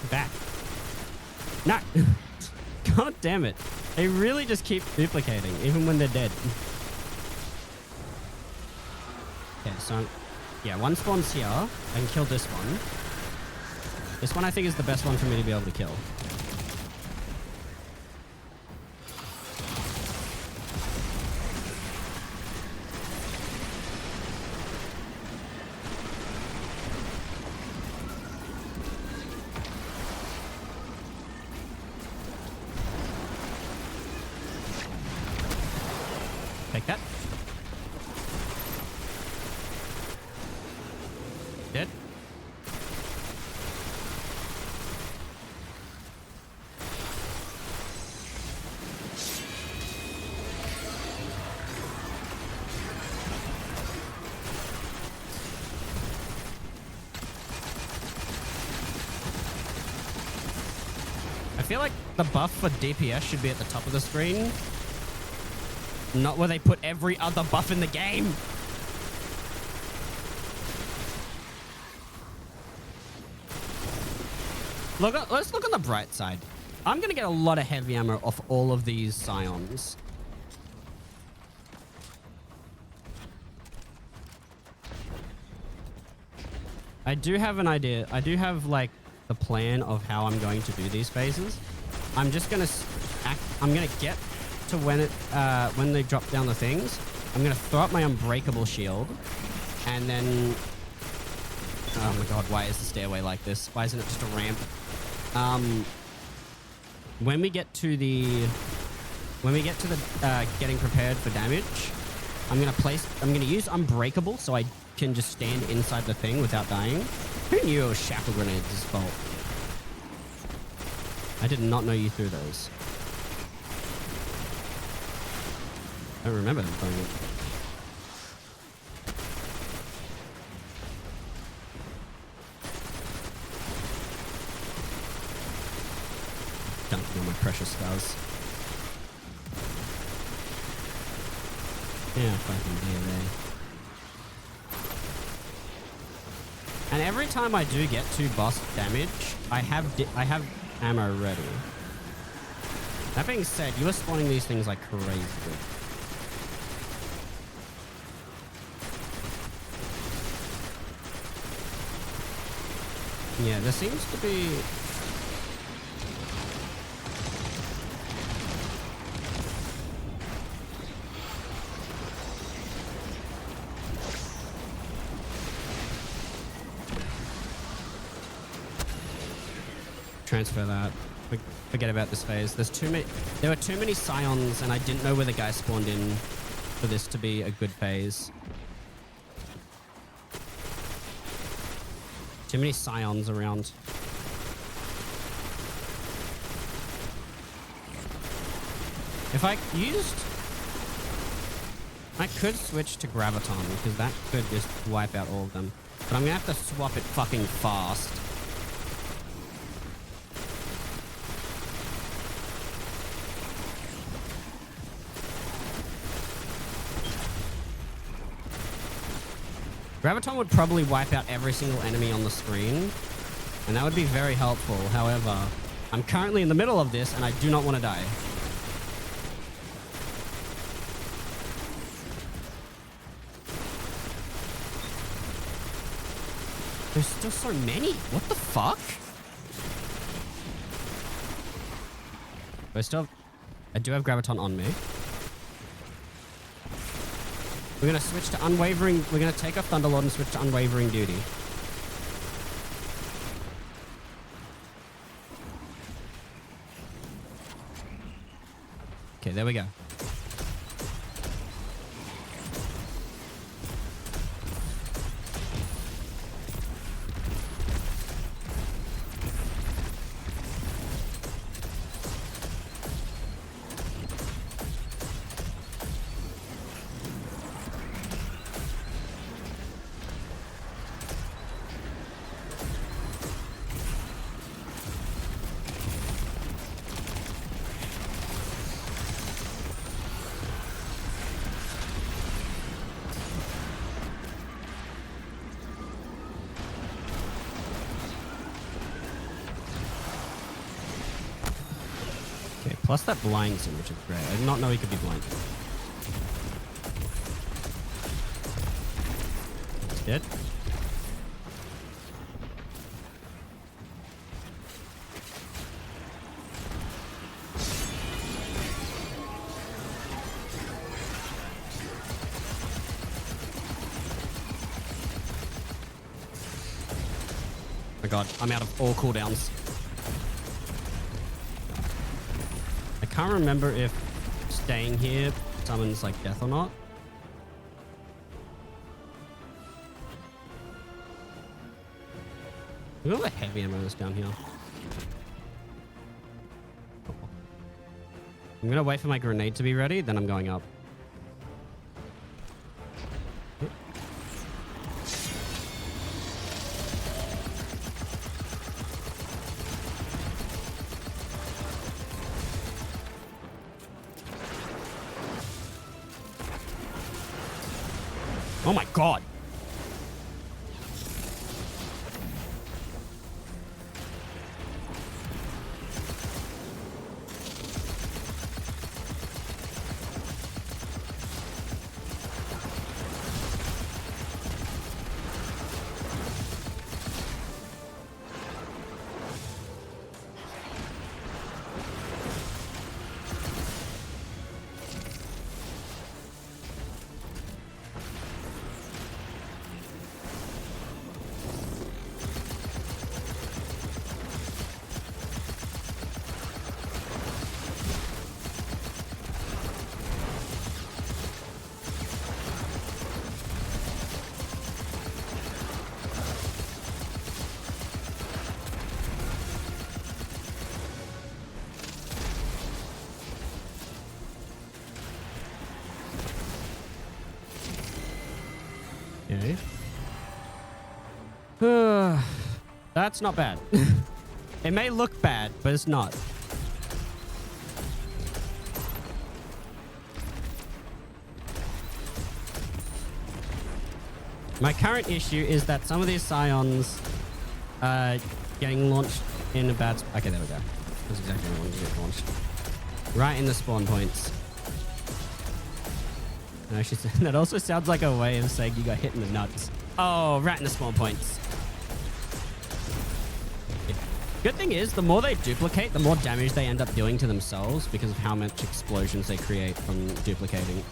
Back. No. God damn it. They really just keep duplicating, even when they're dead. Okay, so... yeah, one spawns here. I can kill this one. This one I think is the best one for me to be able to kill. Take that. Dead. I feel like the buff for DPS should be at the top of the screen. Not where they put every other buff in the game. Let's look on the bright side. I'm going to get a lot of heavy ammo off all of these Scions. I do have an idea. I do have, like, the plan of how I'm going to do these phases. I'm just going to get to when they drop down the things. I'm gonna throw up my unbreakable shield, and then oh my god, why is the stairway like this? Why isn't it just a ramp? When we get to the getting prepared for damage, I'm gonna use unbreakable so I can just stand inside the thing without dying. Who knew it was shackle grenades' fault? I did not know you threw those. I don't remember them throwing it. Dunking on my precious scars. Yeah, fucking DNA. And every time I do get to boss damage, I have ammo ready. That being said, you are spawning these things like crazy. Yeah, there seems to be... Transfer that. Forget about this phase. There were too many Scions, and I didn't know where the guy spawned in for this to be a good phase. Too many Scions around. If I could switch to Graviton, because that could just wipe out all of them. But I'm gonna have to swap it fucking fast. Graviton would probably wipe out every single enemy on the screen, and that would be very helpful. However, I'm currently in the middle of this, and I do not want to die. There's still so many. What the fuck? I do have Graviton on me. We're going to switch to Unwavering. We're going to take off Thunderlord and switch to Unwavering Duty. Okay, there we go. Okay, plus that blinds him, which is great. I did not know he could be blinded. He's dead. Oh my god, I'm out of all cooldowns. I can't remember if staying here summons like death or not. Look at all the heavy ammo that's down here. I'm gonna wait for my grenade to be ready, then I'm going up. Oh my god. Okay. That's not bad. It may look bad, but it's not. My current issue is that some of these Scions are getting launched in a bad... Okay, there we go. That's exactly what I wanted to get launched. Right in the spawn points. No, that also sounds like a way of saying you got hit in the nuts. Oh, right in the spawn points. Good thing is, the more they duplicate, the more damage they end up doing to themselves because of how much explosions they create from duplicating.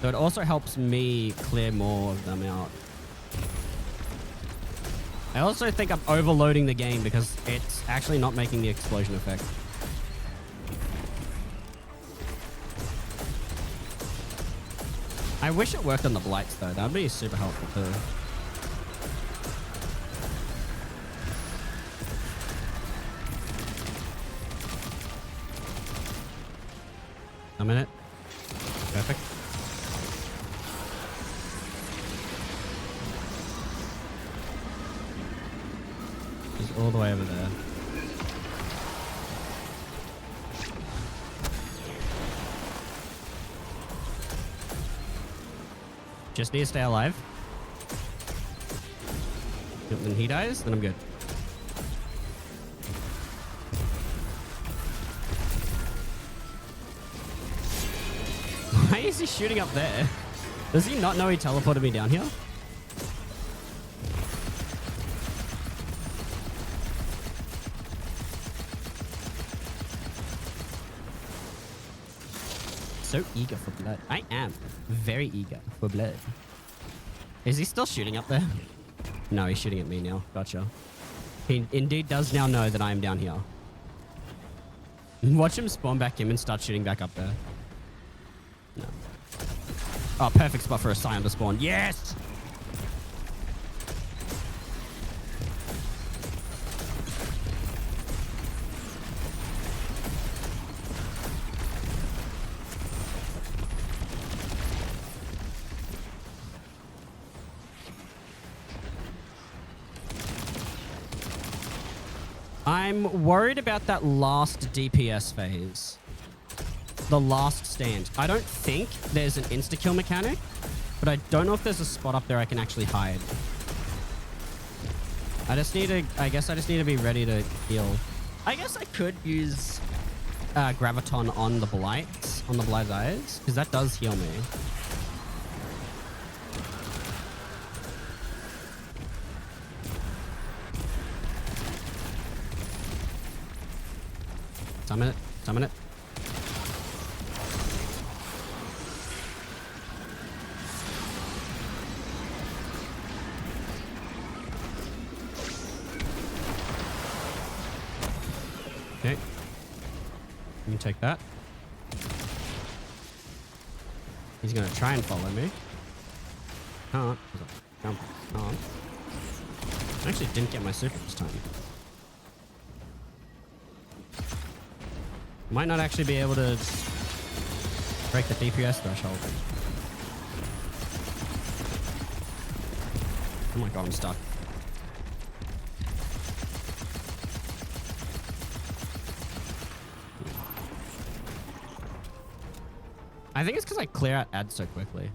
So it also helps me clear more of them out. I also think I'm overloading the game because it's actually not making the explosion effect. I wish it worked on the blights though. That would be super helpful too. A minute. Perfect. Just all the way over there. Just need to stay alive. Then he dies, then I'm good. Why is he shooting up there? Does he not know he teleported me down here? So eager for blood. I am very eager for blood. Is he still shooting up there? No, he's shooting at me now. Gotcha. He indeed does now know that I am down here. Watch him spawn back in and start shooting back up there. No. Oh, perfect spot for a Scion to spawn. Yes! I'm worried about that last DPS phase. The last stand. I don't think there's an insta-kill mechanic, but I don't know if there's a spot up there I can actually hide. I guess I just need to be ready to heal. I guess I could use Graviton on the Blight's eyes, because that does heal me. Summon it. Summon it. Okay. You can take that. He's gonna try and follow me. Can't. Jump. Can't. I actually didn't get my super this time. Might not actually be able to break the DPS threshold. Oh my god, I'm stuck. I think it's because I clear out ads so quickly.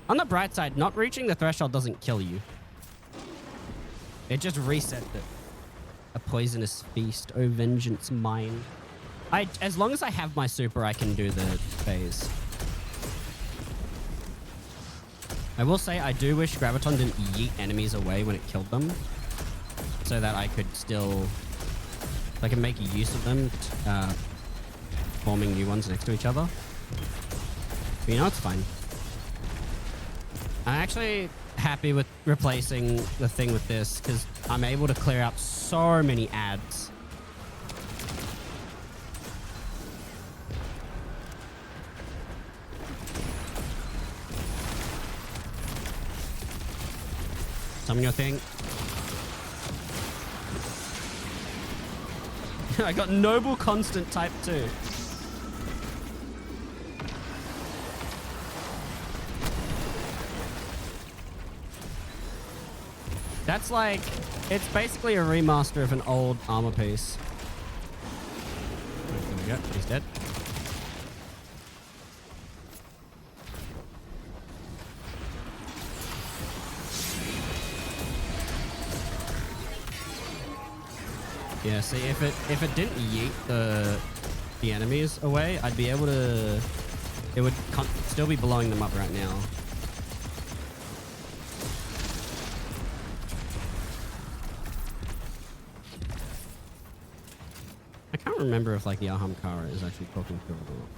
On the bright side, not reaching the threshold doesn't kill you. It just resets it. A poisonous feast, oh vengeance mine. As long as I have my super, I can do the phase. I will say I do wish Graviton didn't yeet enemies away when it killed them, so that I could still, I can make use of them, forming new ones next to each other. But you know, it's fine. I'm actually happy with replacing the thing with this because I'm able to clear out so many ads. Summon your thing. I got Noble Constant type 2. That's like, it's basically a remaster of an old armor piece. There we go, he's dead. Yeah, see, if it didn't yeet the enemies away, I'd be able to, it would still be blowing them up right now. I can't remember if like the Ahamkara is actually talking to it or not.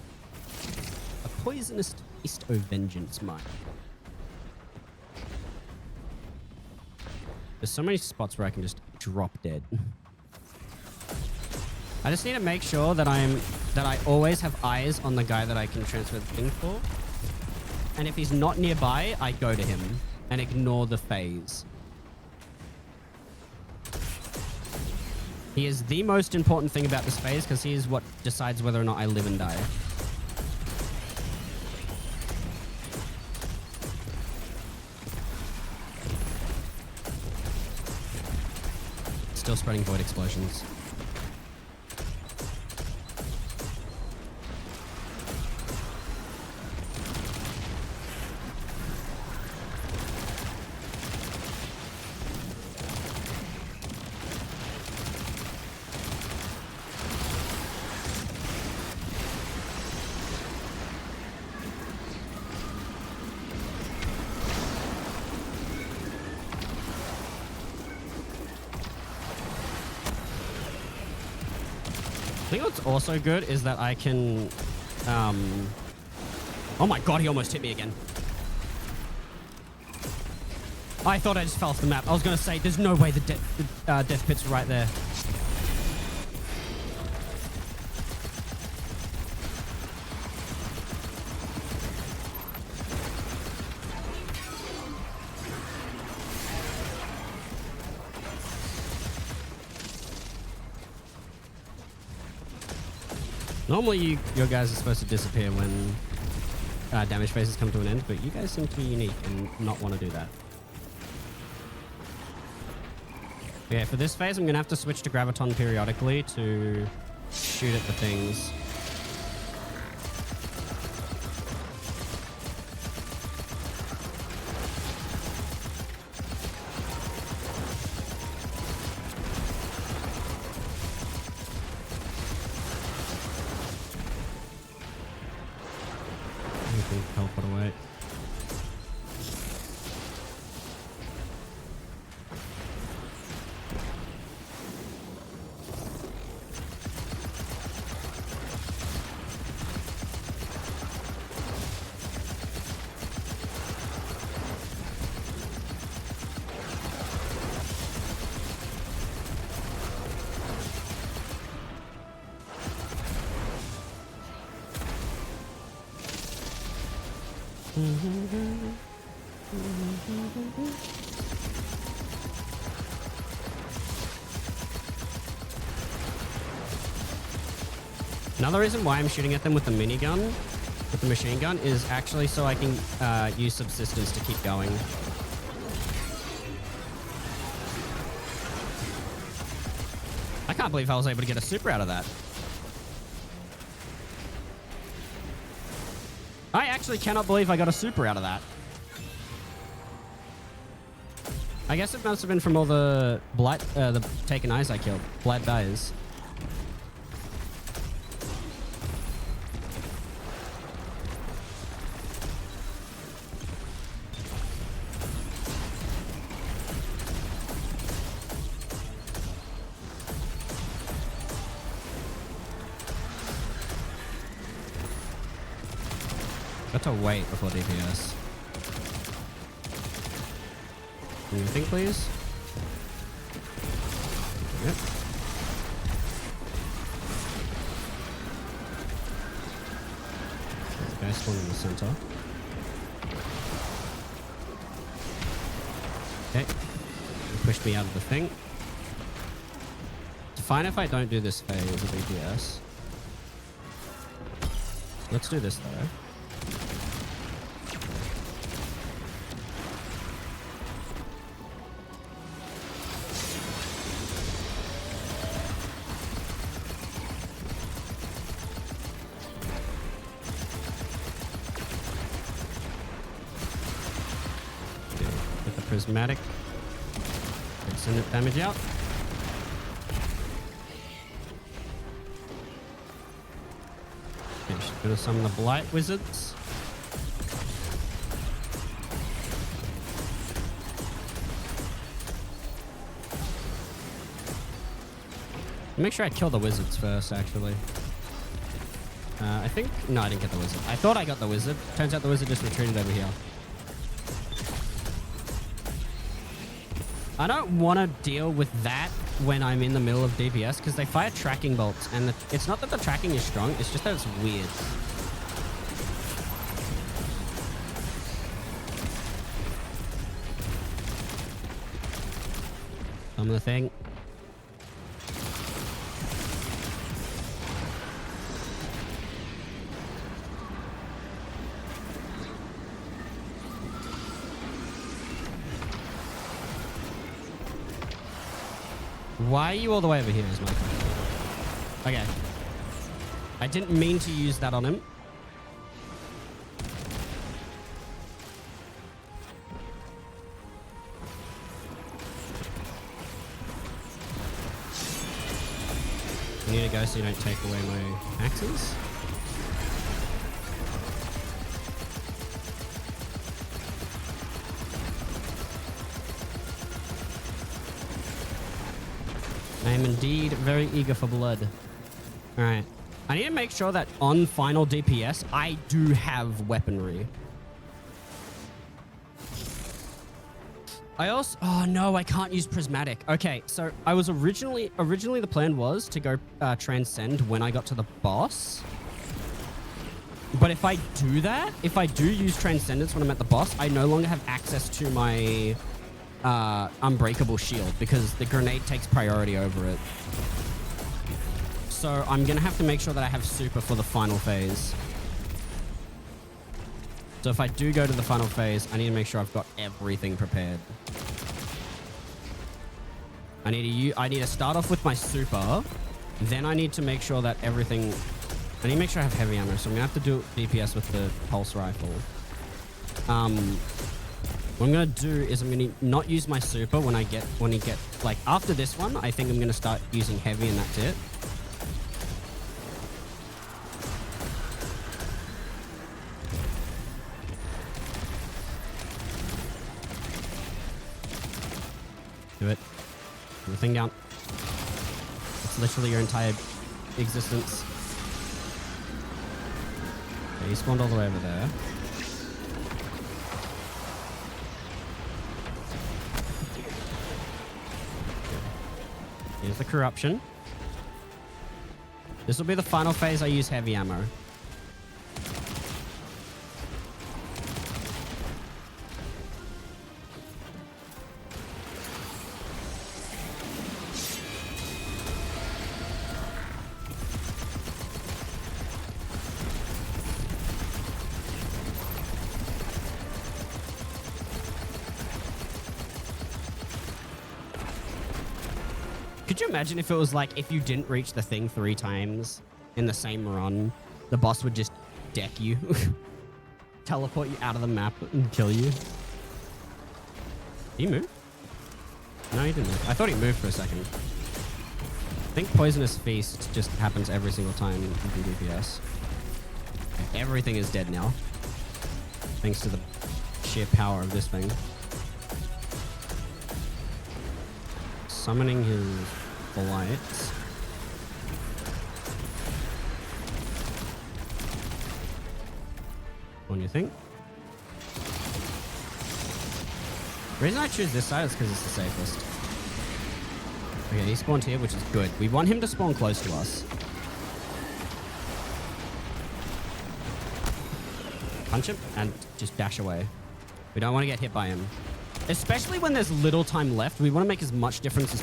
A poisonous feast of vengeance mine. There's so many spots where I can just drop dead. I just need to make sure that I always have eyes on the guy that I can transfer the thing for. And if he's not nearby, I go to him and ignore the phase. He is the most important thing about this phase because he is what decides whether or not I live and die. Still spreading void explosions. I think what's also good is that I can, oh my god, he almost hit me again. I thought I just fell off the map. I was going to say, there's no way the death pit's right there. Normally, your guys are supposed to disappear when damage phases come to an end, but you guys seem to be unique and not want to do that. Yeah, for this phase, I'm going to have to switch to Graviton periodically to shoot at the things. Teleport away. Another reason why I'm shooting at them with the minigun, with the machine gun, is actually so I can use subsistence to keep going. I can't believe I was able to get a super out of that. I actually cannot believe I got a super out of that. I guess it must have been from all the blight, the taken eyes I killed. Blight eyes. Got to wait before DPS. Anything, please? Yep. Okay, spawn in the center. Okay. He pushed me out of the thing. It's fine if I don't do this phase of DPS. Let's do this though. Prismatic. Send it damage out. Okay, should go to some of the blight wizards. Make sure I kill the wizards first, actually. I think... No, I didn't get the wizard. I thought I got the wizard. Turns out the wizard just retreated over here. I don't want to deal with that when I'm in the middle of DPS because they fire tracking bolts and it's not that the tracking is strong, it's just that it's weird. Some of the thing. Why are you all the way over here is my question. Okay. I didn't mean to use that on him. I need to go so you don't take away my axes. I am indeed very eager for blood. All right. I need to make sure that on final DPS, I do have weaponry. I also... Oh, no, I can't use prismatic. Okay, so I was originally the plan was to go transcend when I got to the boss. But if I do that, if I do use transcendence when I'm at the boss, I no longer have access to my... unbreakable shield because the grenade takes priority over it. So I'm going to have to make sure that I have super for the final phase. So if I do go to the final phase, I need to make sure I've got everything prepared. I need to start off with my super. Then I need to make sure that everything... I need to make sure I have heavy ammo. So I'm going to have to do DPS with the pulse rifle. What I'm going to do is I'm going to not use my super when you get... Like, after this one, I think I'm going to start using heavy and that's it. Do it. Put the thing down. It's literally your entire existence. Okay, he spawned all the way over there. Here's the corruption. This will be the final phase I use heavy ammo. Could you imagine if it was like, if you didn't reach the thing 3 times in the same run, the boss would just deck you, teleport you out of the map and kill you? Did he move? No, he didn't move. I thought he moved for a second. I think Poisonous Feast just happens every single time you do DPS. Everything is dead now. Thanks to the sheer power of this thing. Summoning his blights. What do you think? The reason I choose this side is because it's the safest. Okay, he spawned here, which is good. We want him to spawn close to us. Punch him and just dash away. We don't want to get hit by him. Especially when there's little time left, we want to make as much distance as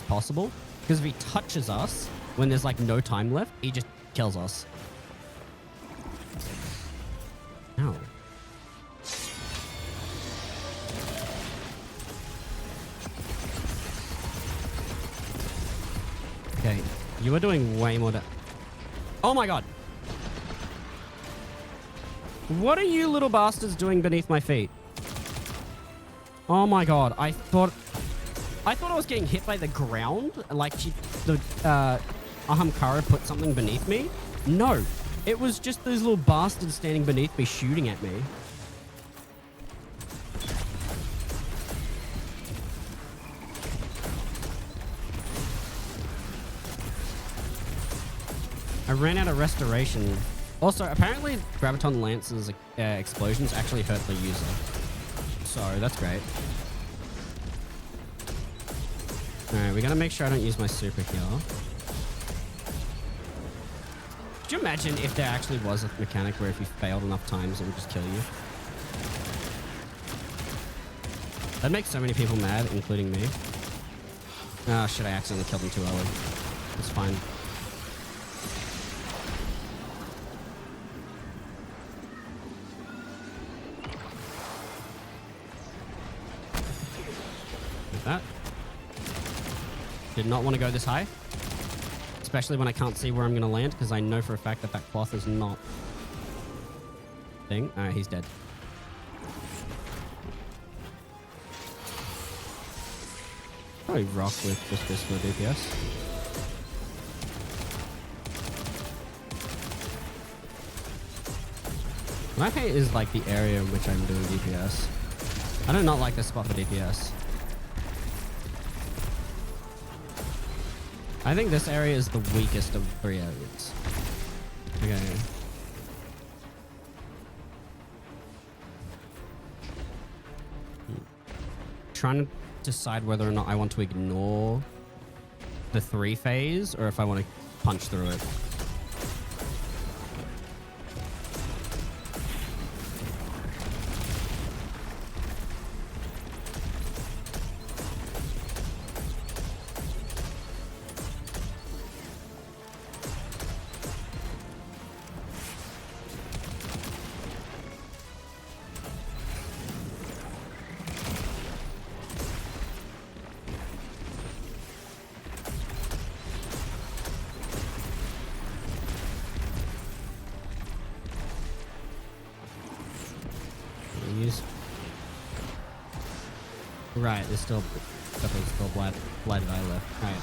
possible. Because if he touches us when there's like no time left, he just kills us. Ow. Okay, you are doing way more Oh my god! What are you little bastards doing beneath my feet? Oh my god, I thought I was getting hit by the ground, like the Ahamkara put something beneath me. No, it was just those little bastards standing beneath me shooting at me. I ran out of restoration. Also, apparently Graviton Lance's explosions actually hurt the user. So, that's great. Alright, we gotta make sure I don't use my super here. Could you imagine if there actually was a mechanic where if you failed enough times, it would just kill you? That'd make so many people mad, including me. Oh shit, I accidentally killed him too early. It's fine. That. Did not want to go this high. Especially when I can't see where I'm going to land, because I know for a fact that that cloth is not... thing. Alright, he's dead. Probably rock with just this for DPS. What I hate is like the area in which I'm doing DPS. I do not like this spot for DPS. I think this area is the weakest of the 3 areas. Okay. Trying to decide whether or not I want to ignore the 3 phase or if I want to punch through it. Right, there's still definitely still blighted eye left. Right.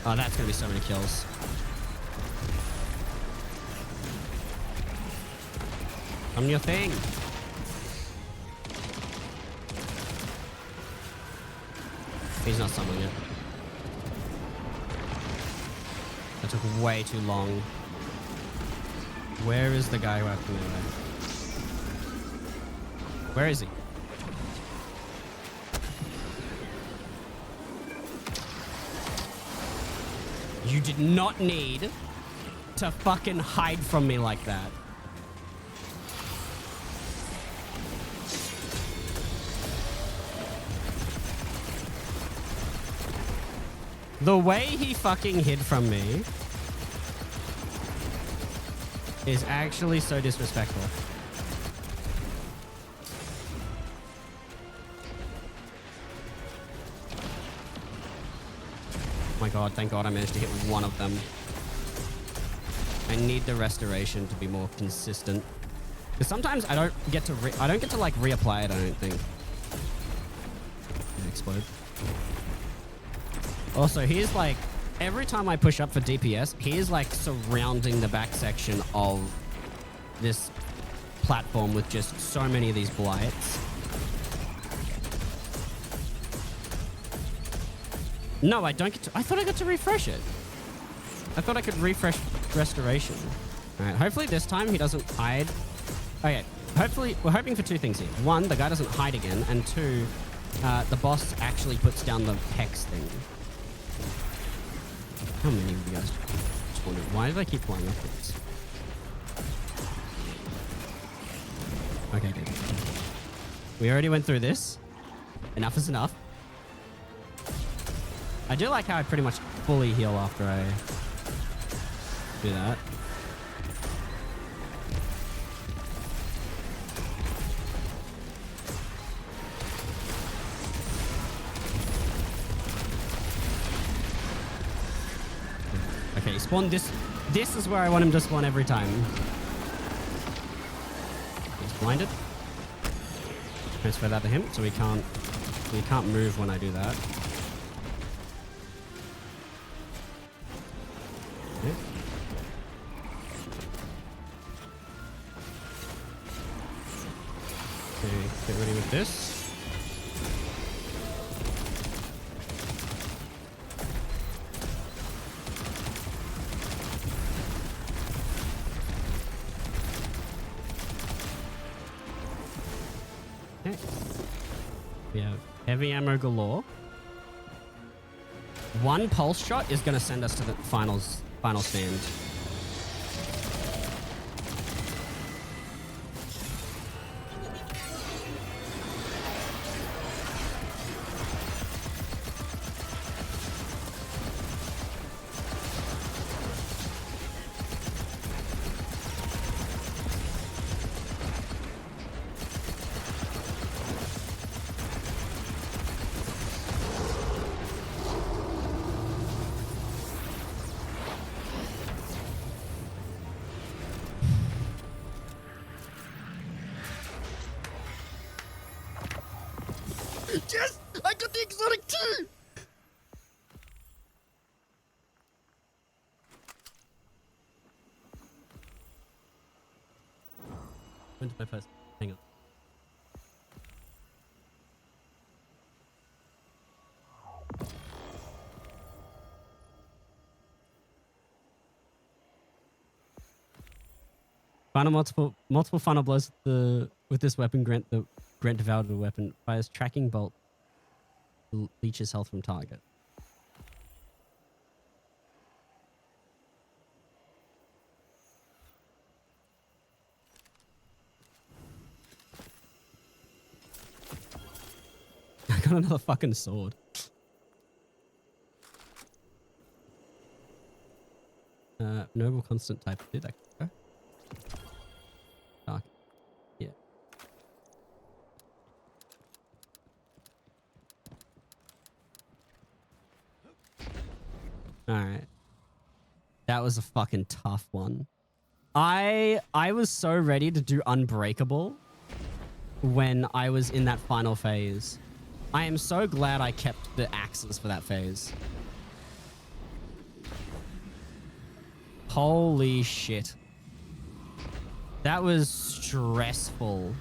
Oh, that's gonna be so many kills. Come your thing. He's not summoning it. That took way too long. Where is the guy who had to melee? Where is he? You did not need to fucking hide from me like that. The way he fucking hid from me is actually so disrespectful. Oh my god, thank god I managed to hit one of them. I need the restoration to be more consistent. Because sometimes I don't get to like reapply it, I don't think. Explode. Also, he's like, every time I push up for DPS, he's like surrounding the back section of this platform with just so many of these blights. No, I don't get to... I thought I got to refresh it. I thought I could refresh restoration. All right, hopefully this time he doesn't hide. Okay, hopefully... We're hoping for two things here. One, the guy doesn't hide again. And two, the boss actually puts down the hex thing. How many of you guys just wondered? Why did I keep flying upwards? Okay, good. We already went through this. Enough is enough. I do like how I pretty much fully heal after I do that. Okay, spawn this. This is where I want him to spawn every time. He's blinded. Transfer that to him, so he can't move when I do that. Okay. Okay, get ready with this. Okay. We have heavy ammo galore. One pulse shot is going to send us to the final stand. Yes! I got the exotic too! When did I first? Hang on. Final multiple final blows with this weapon grant devoured the weapon. Fires tracking bolt. Leeches health from target. I got another fucking sword. Noble constant type. Did that go? Dark. Yeah. Alright. That was a fucking tough one. I was so ready to do Unbreakable when I was in that final phase. I am so glad I kept the axes for that phase. Holy shit. That was stressful.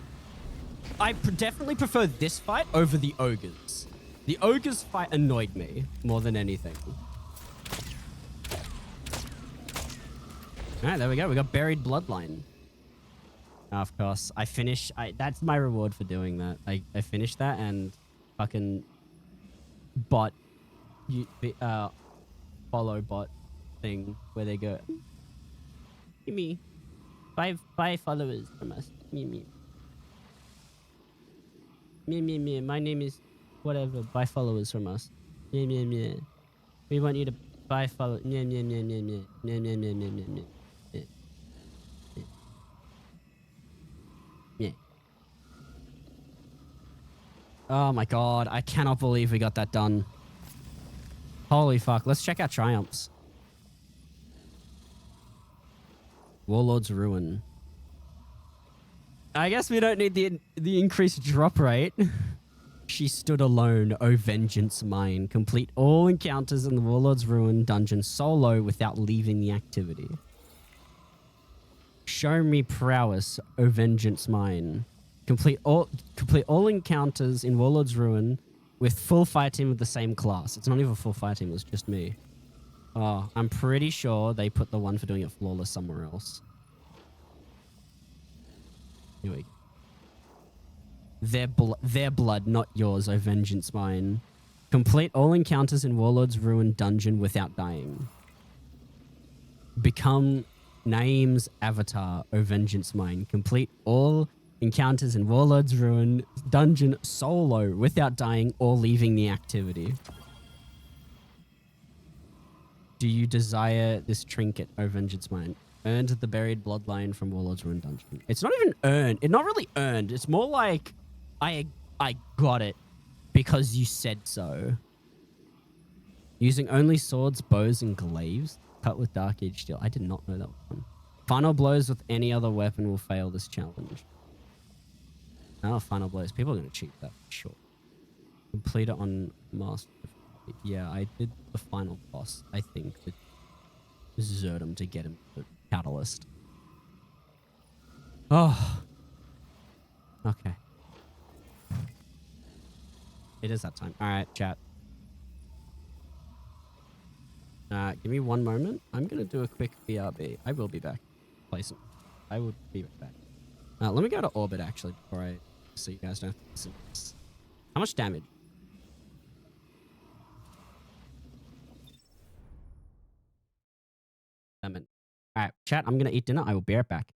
I definitely prefer this fight over the ogres. The ogres fight annoyed me more than anything. All right, there we go. We got Buried Bloodline. Of course, I finished. That's my reward for doing that. I finished that and fucking bot, follow bot thing where they go, me, 5 followers from us. Me. My name is whatever. Buy followers from us. Me. We want you to buy follow. Me. Yeah. Oh my god, I cannot believe we got that done. Holy fuck, let's check out triumphs. Warlord's Ruin. I guess we don't need the increased drop rate. She stood alone, O vengeance mine. Complete all encounters in the Warlord's Ruin dungeon solo without leaving the activity. Show me prowess, O vengeance mine. Complete all encounters in Warlord's Ruin with full fire team of the same class. It's not even a full fire team, it's just me. Oh, I'm pretty sure they put the one for doing it flawless somewhere else. Here we go. Their blood, not yours, O vengeance mine. Complete all encounters in Warlord's Ruin dungeon without dying. Become Naeem's avatar, O vengeance mine. Complete all encounters in Warlord's Ruin dungeon solo without dying or leaving the activity. Do you desire this trinket, O vengeance mine? Earned the buried bloodline from Warlord's Ruin dungeon. It's not even earned. It's not really earned. It's more like I got it because you said so. Using only swords, bows, and glaives. Cut with dark edge steel. I did not know that one. Final blows with any other weapon will fail this challenge. Oh, final blows. People are going to cheat that for sure. Complete it on master. Yeah, I did the final boss, I think, with Zerdum to get him the catalyst. Oh. Okay. It is that time. All right, chat. Give me one moment. I'm going to do a quick BRB. I will be back. Place it. I will be back. Let me go to orbit, actually, before I... So you guys don't have to listen to this. How much damage? Damn it. All right, chat. I'm going to eat dinner. I will be right back.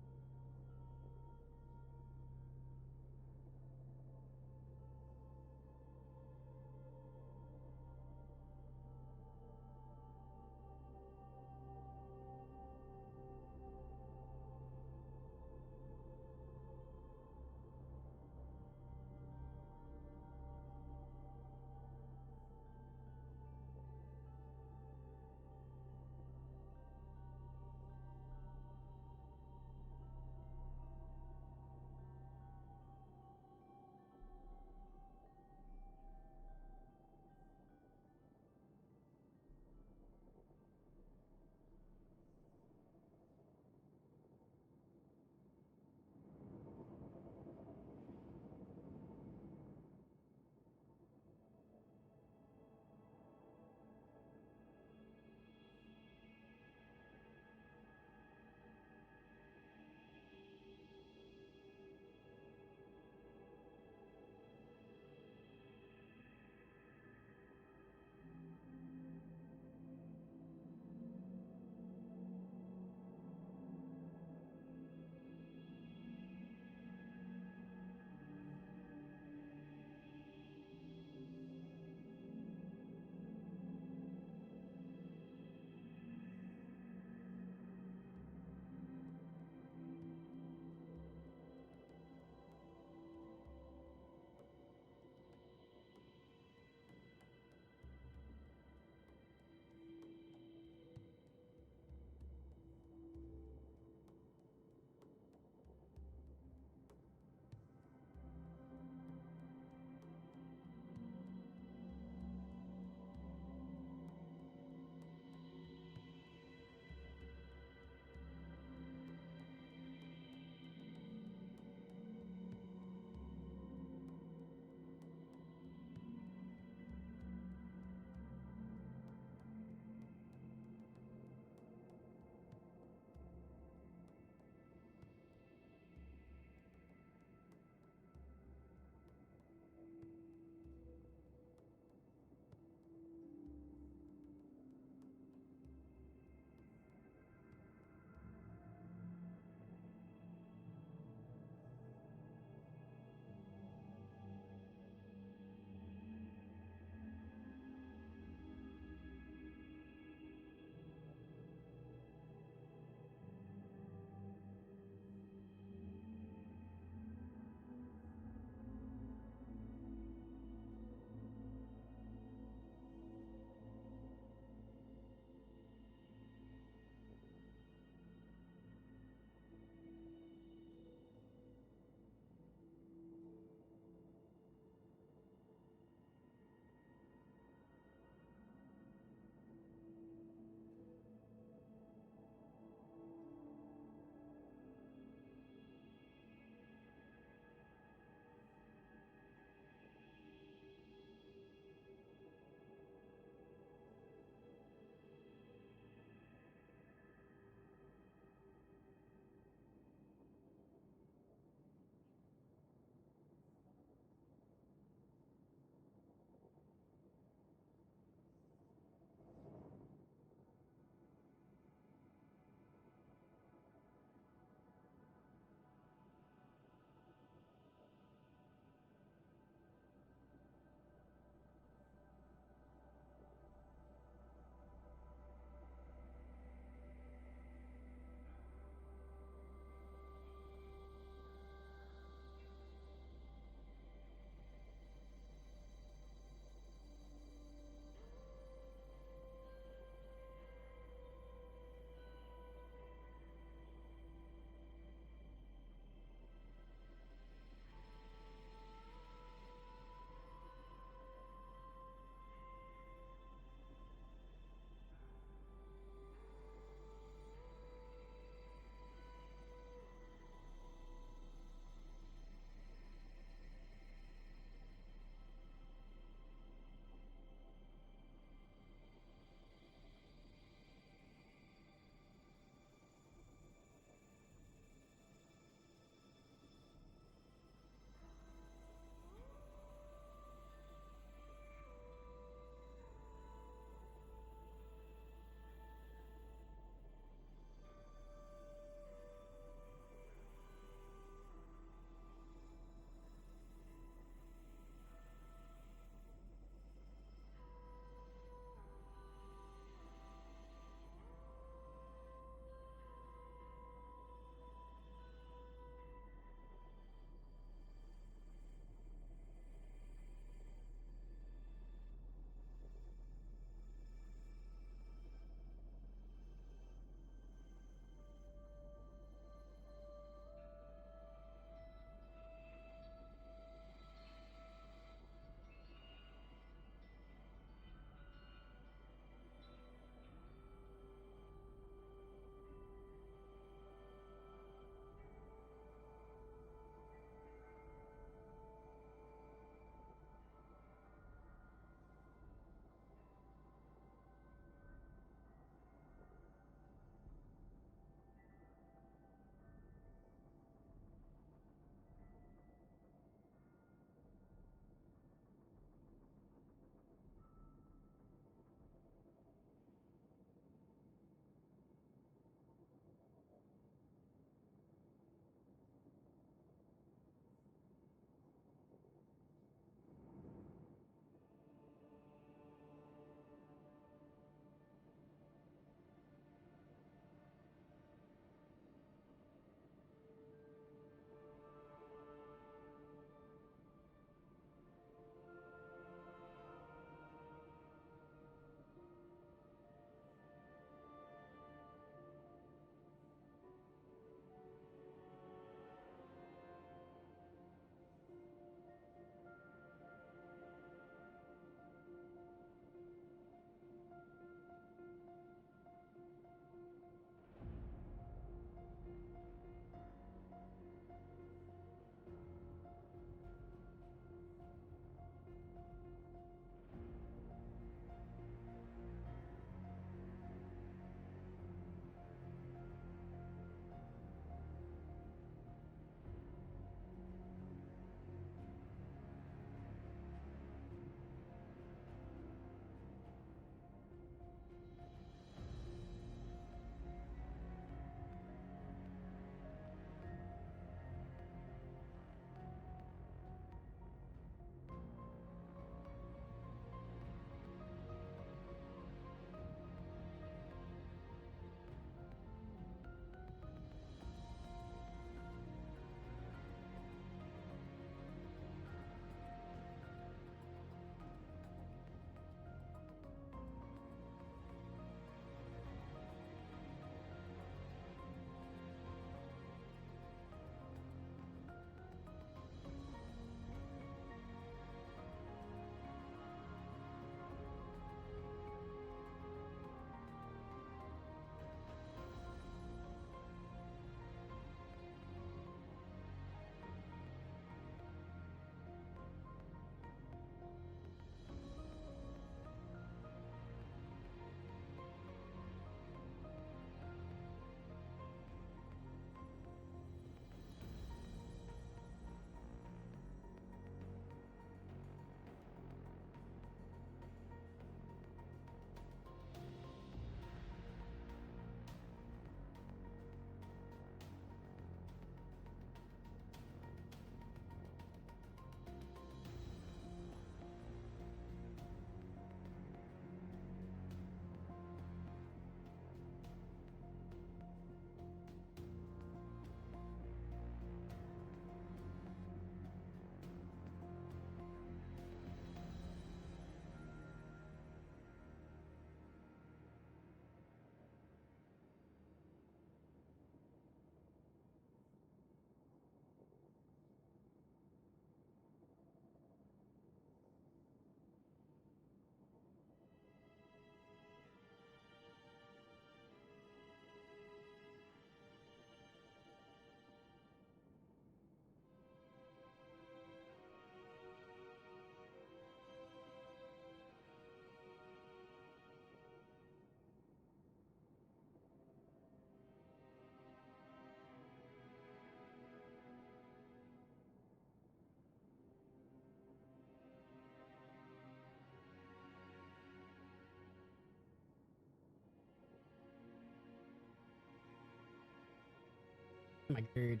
my god.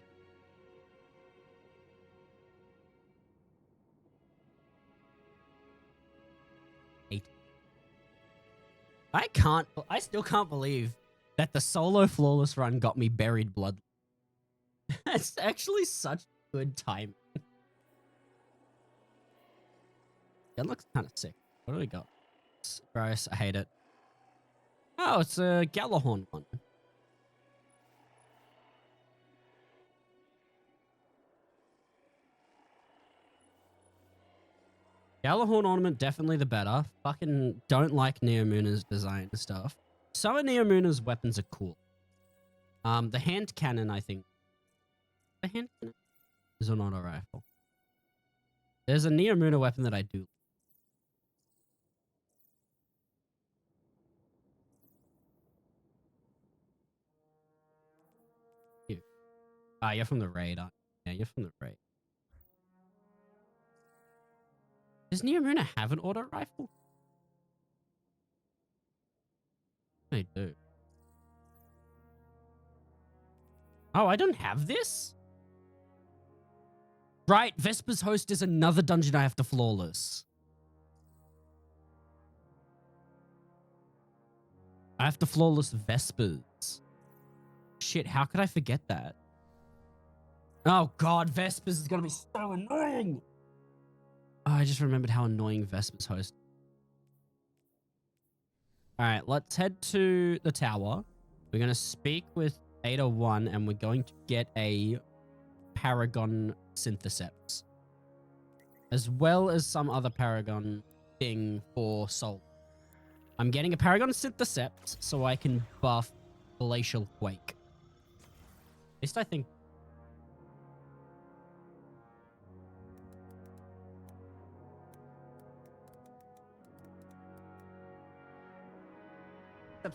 I still can't believe that the solo flawless run got me buried blood. It's actually such good time. It looks kind of sick. What do we got? Gross, I hate it. Oh, it's a Galahorn one. Galahorn ornament, definitely the better. Fucking don't like Neomuna's design stuff. Some of Neomuna's weapons are cool. The hand cannon, I think. The hand cannon is an auto rifle. There's a Neomuna weapon that I do. You. Ah, you're from the raid, aren't you? Yeah, you're from the raid. Does Neomuna have an auto rifle? They do. Oh, I don't have this? Right, Vesper's Host is another dungeon I have to flawless. I have to flawless Vespers. Shit, how could I forget that? Oh god, Vespers is gonna be so annoying! Oh, I just remembered how annoying Vesper's Host. Alright, let's head to the tower. We're gonna speak with Ada 1 and we're going to get a Paragon Syntheseps. As well as some other Paragon thing for Soul. I'm getting a Paragon Syntheseps so I can buff Glacial Quake. At least I think.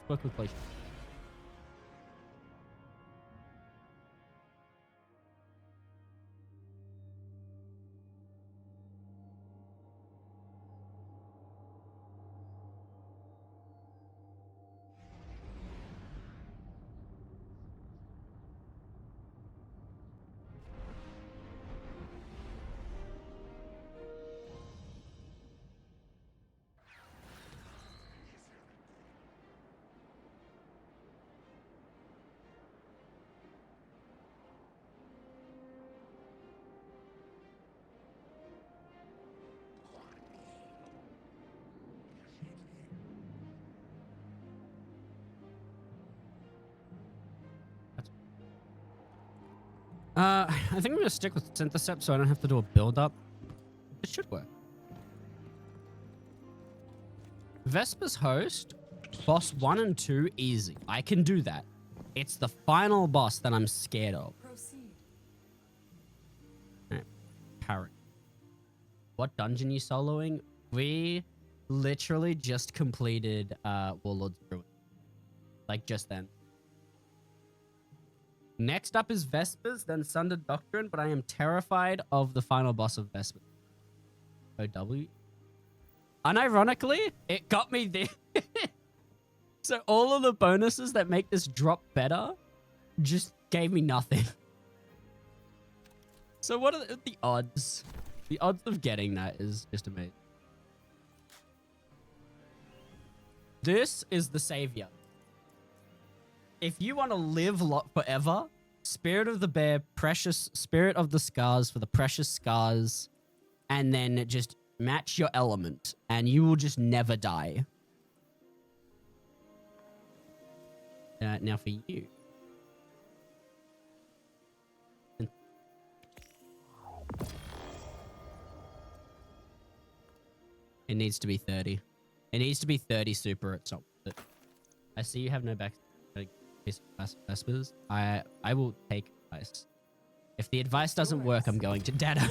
Work with Glacial. I think I'm gonna stick with Syntheseps so I don't have to do a build-up. It should work. Vesper's Host, boss 1 and 2, easy. I can do that. It's the final boss that I'm scared of. Proceed. Alright, Parrot. What dungeon you soloing? We literally just completed Warlord's Ruin. Like just then. Next up is Vespers, then Sundered Doctrine, but I am terrified of the final boss of Vespers. OW. Unironically, it got me there. So all of the bonuses that make this drop better just gave me nothing. So what are the odds? The odds of getting that is just amazing. This is the savior. If you want to live forever, Spirit of the Bear, Precious Spirit of the Scars for the Precious Scars, and then just match your element, and you will just never die. Now for you. It needs to be 30. It needs to be 30 super. It's not worth it. I see you have no back. Vespers. I will take advice. If the advice doesn't work, I'm going to Dado.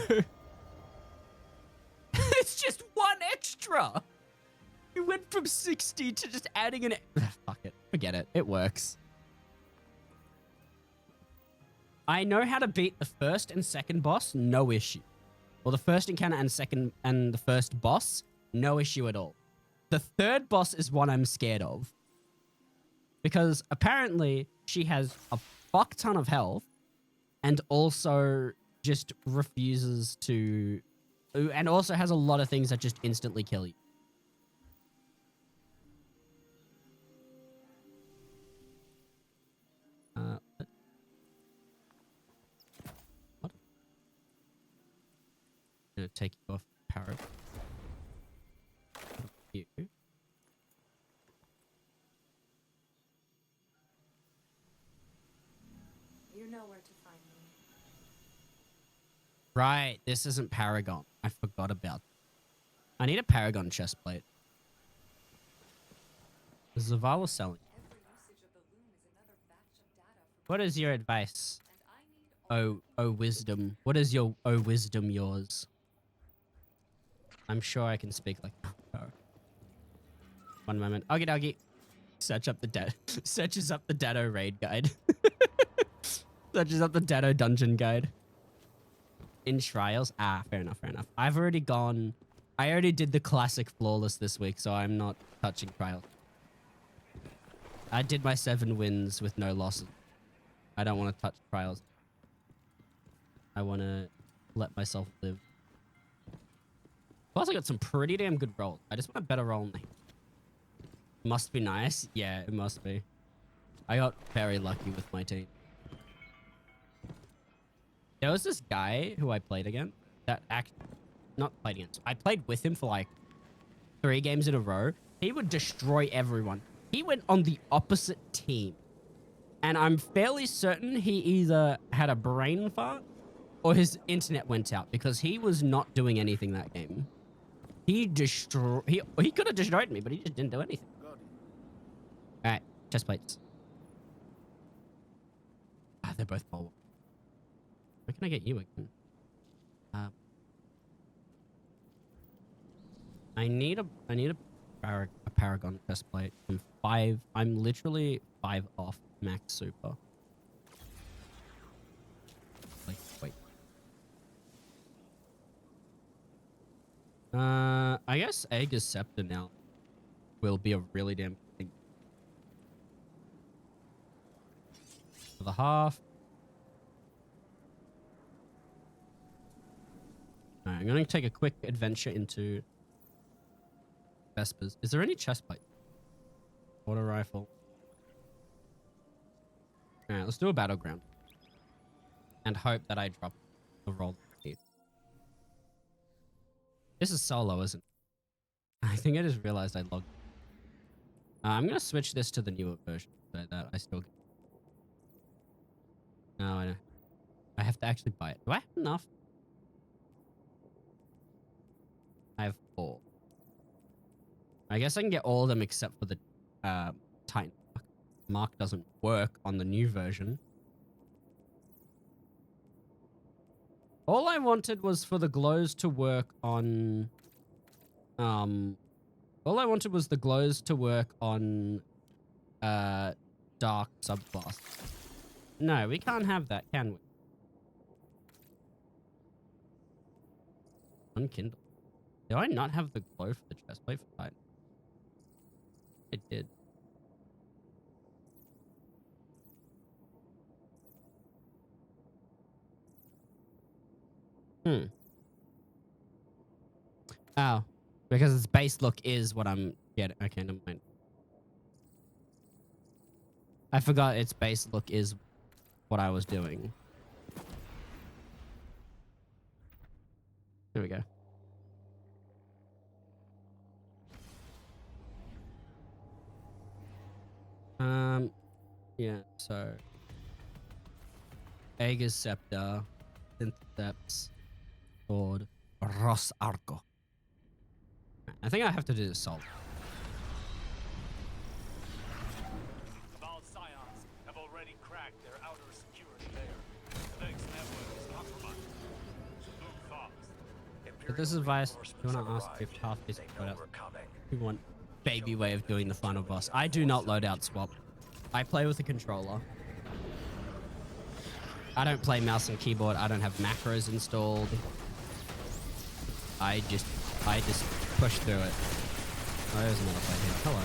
It's just one extra. You went from 60 to just adding an. Fuck it. Forget it. It works. I know how to beat the first and second boss, no issue. Or the first encounter and second and the first boss, no issue at all. The third boss is what I'm scared of. Because apparently she has a fuck ton of health and also just refuses to, and also has a lot of things that just instantly kill you. What? I'm gonna take you off power. You. You know where to find me. Right, this isn't Paragon. I forgot about that. I need a Paragon chest plate. Zavala selling. What is your advice? Oh wisdom. What is your wisdom yours? I'm sure I can speak like One moment. Okie dokie. Searches up the Datto raid guide. Searches up the Datto dungeon guide. In trials? Ah, fair enough, fair enough. I already did the classic flawless this week, so I'm not touching trials. I did my 7 wins with no losses. I don't want to touch trials. I want to let myself live. Plus, I got some pretty damn good rolls. I just want a better roll. Must be nice. Yeah, it must be. I got very lucky with my team. There was this guy who I played against that not played against. I played with him for like 3 games in a row. He would destroy everyone. He went on the opposite team. And I'm fairly certain he either had a brain fart or his internet went out because he was not doing anything that game. He could have destroyed me, but he just didn't do anything. Alright, chest plates. Ah, they're both full. Where can I get you again? I need a Paragon chest plate. I'm literally 5 off max super. Like, wait. I guess Aegis Scepter now will be a really damn thing. For the half. Alright, I'm going to take a quick adventure into Vespers. Is there any chest plate? Auto rifle. Alright, let's do a battleground. And hope that I drop the roll. This is solo, isn't it? I think I just realized I logged. I'm going to switch this to the newer version so that I still get... No, I know. I have to actually buy it. Do I have enough? I have 4. I guess I can get all of them except for the Titan. Mark doesn't work on the new version. All I wanted was for the glows to work on... all I wanted was the glows to work on dark subclass. No, we can't have that, can we? Unkindle. Do I not have the glow for the chestplate for Titan? It did. Oh, because its base look is what I'm getting. Okay, never mind. I forgot its base look is what I was doing. There we go. Yeah, so Aegis Scepter, Syntheps, Sword, Ross Arco. I think I have to do the salt. Cabal Scions have already cracked their outer security layer. The Vex network is compromised. Move fast. But this advice, you want to ask if half is put out. We want baby way of doing the final boss. I do not loadout swap. I play with a controller. I don't play mouse and keyboard. I don't have macros installed. I just push through it. Oh, there's another fight here. Hello.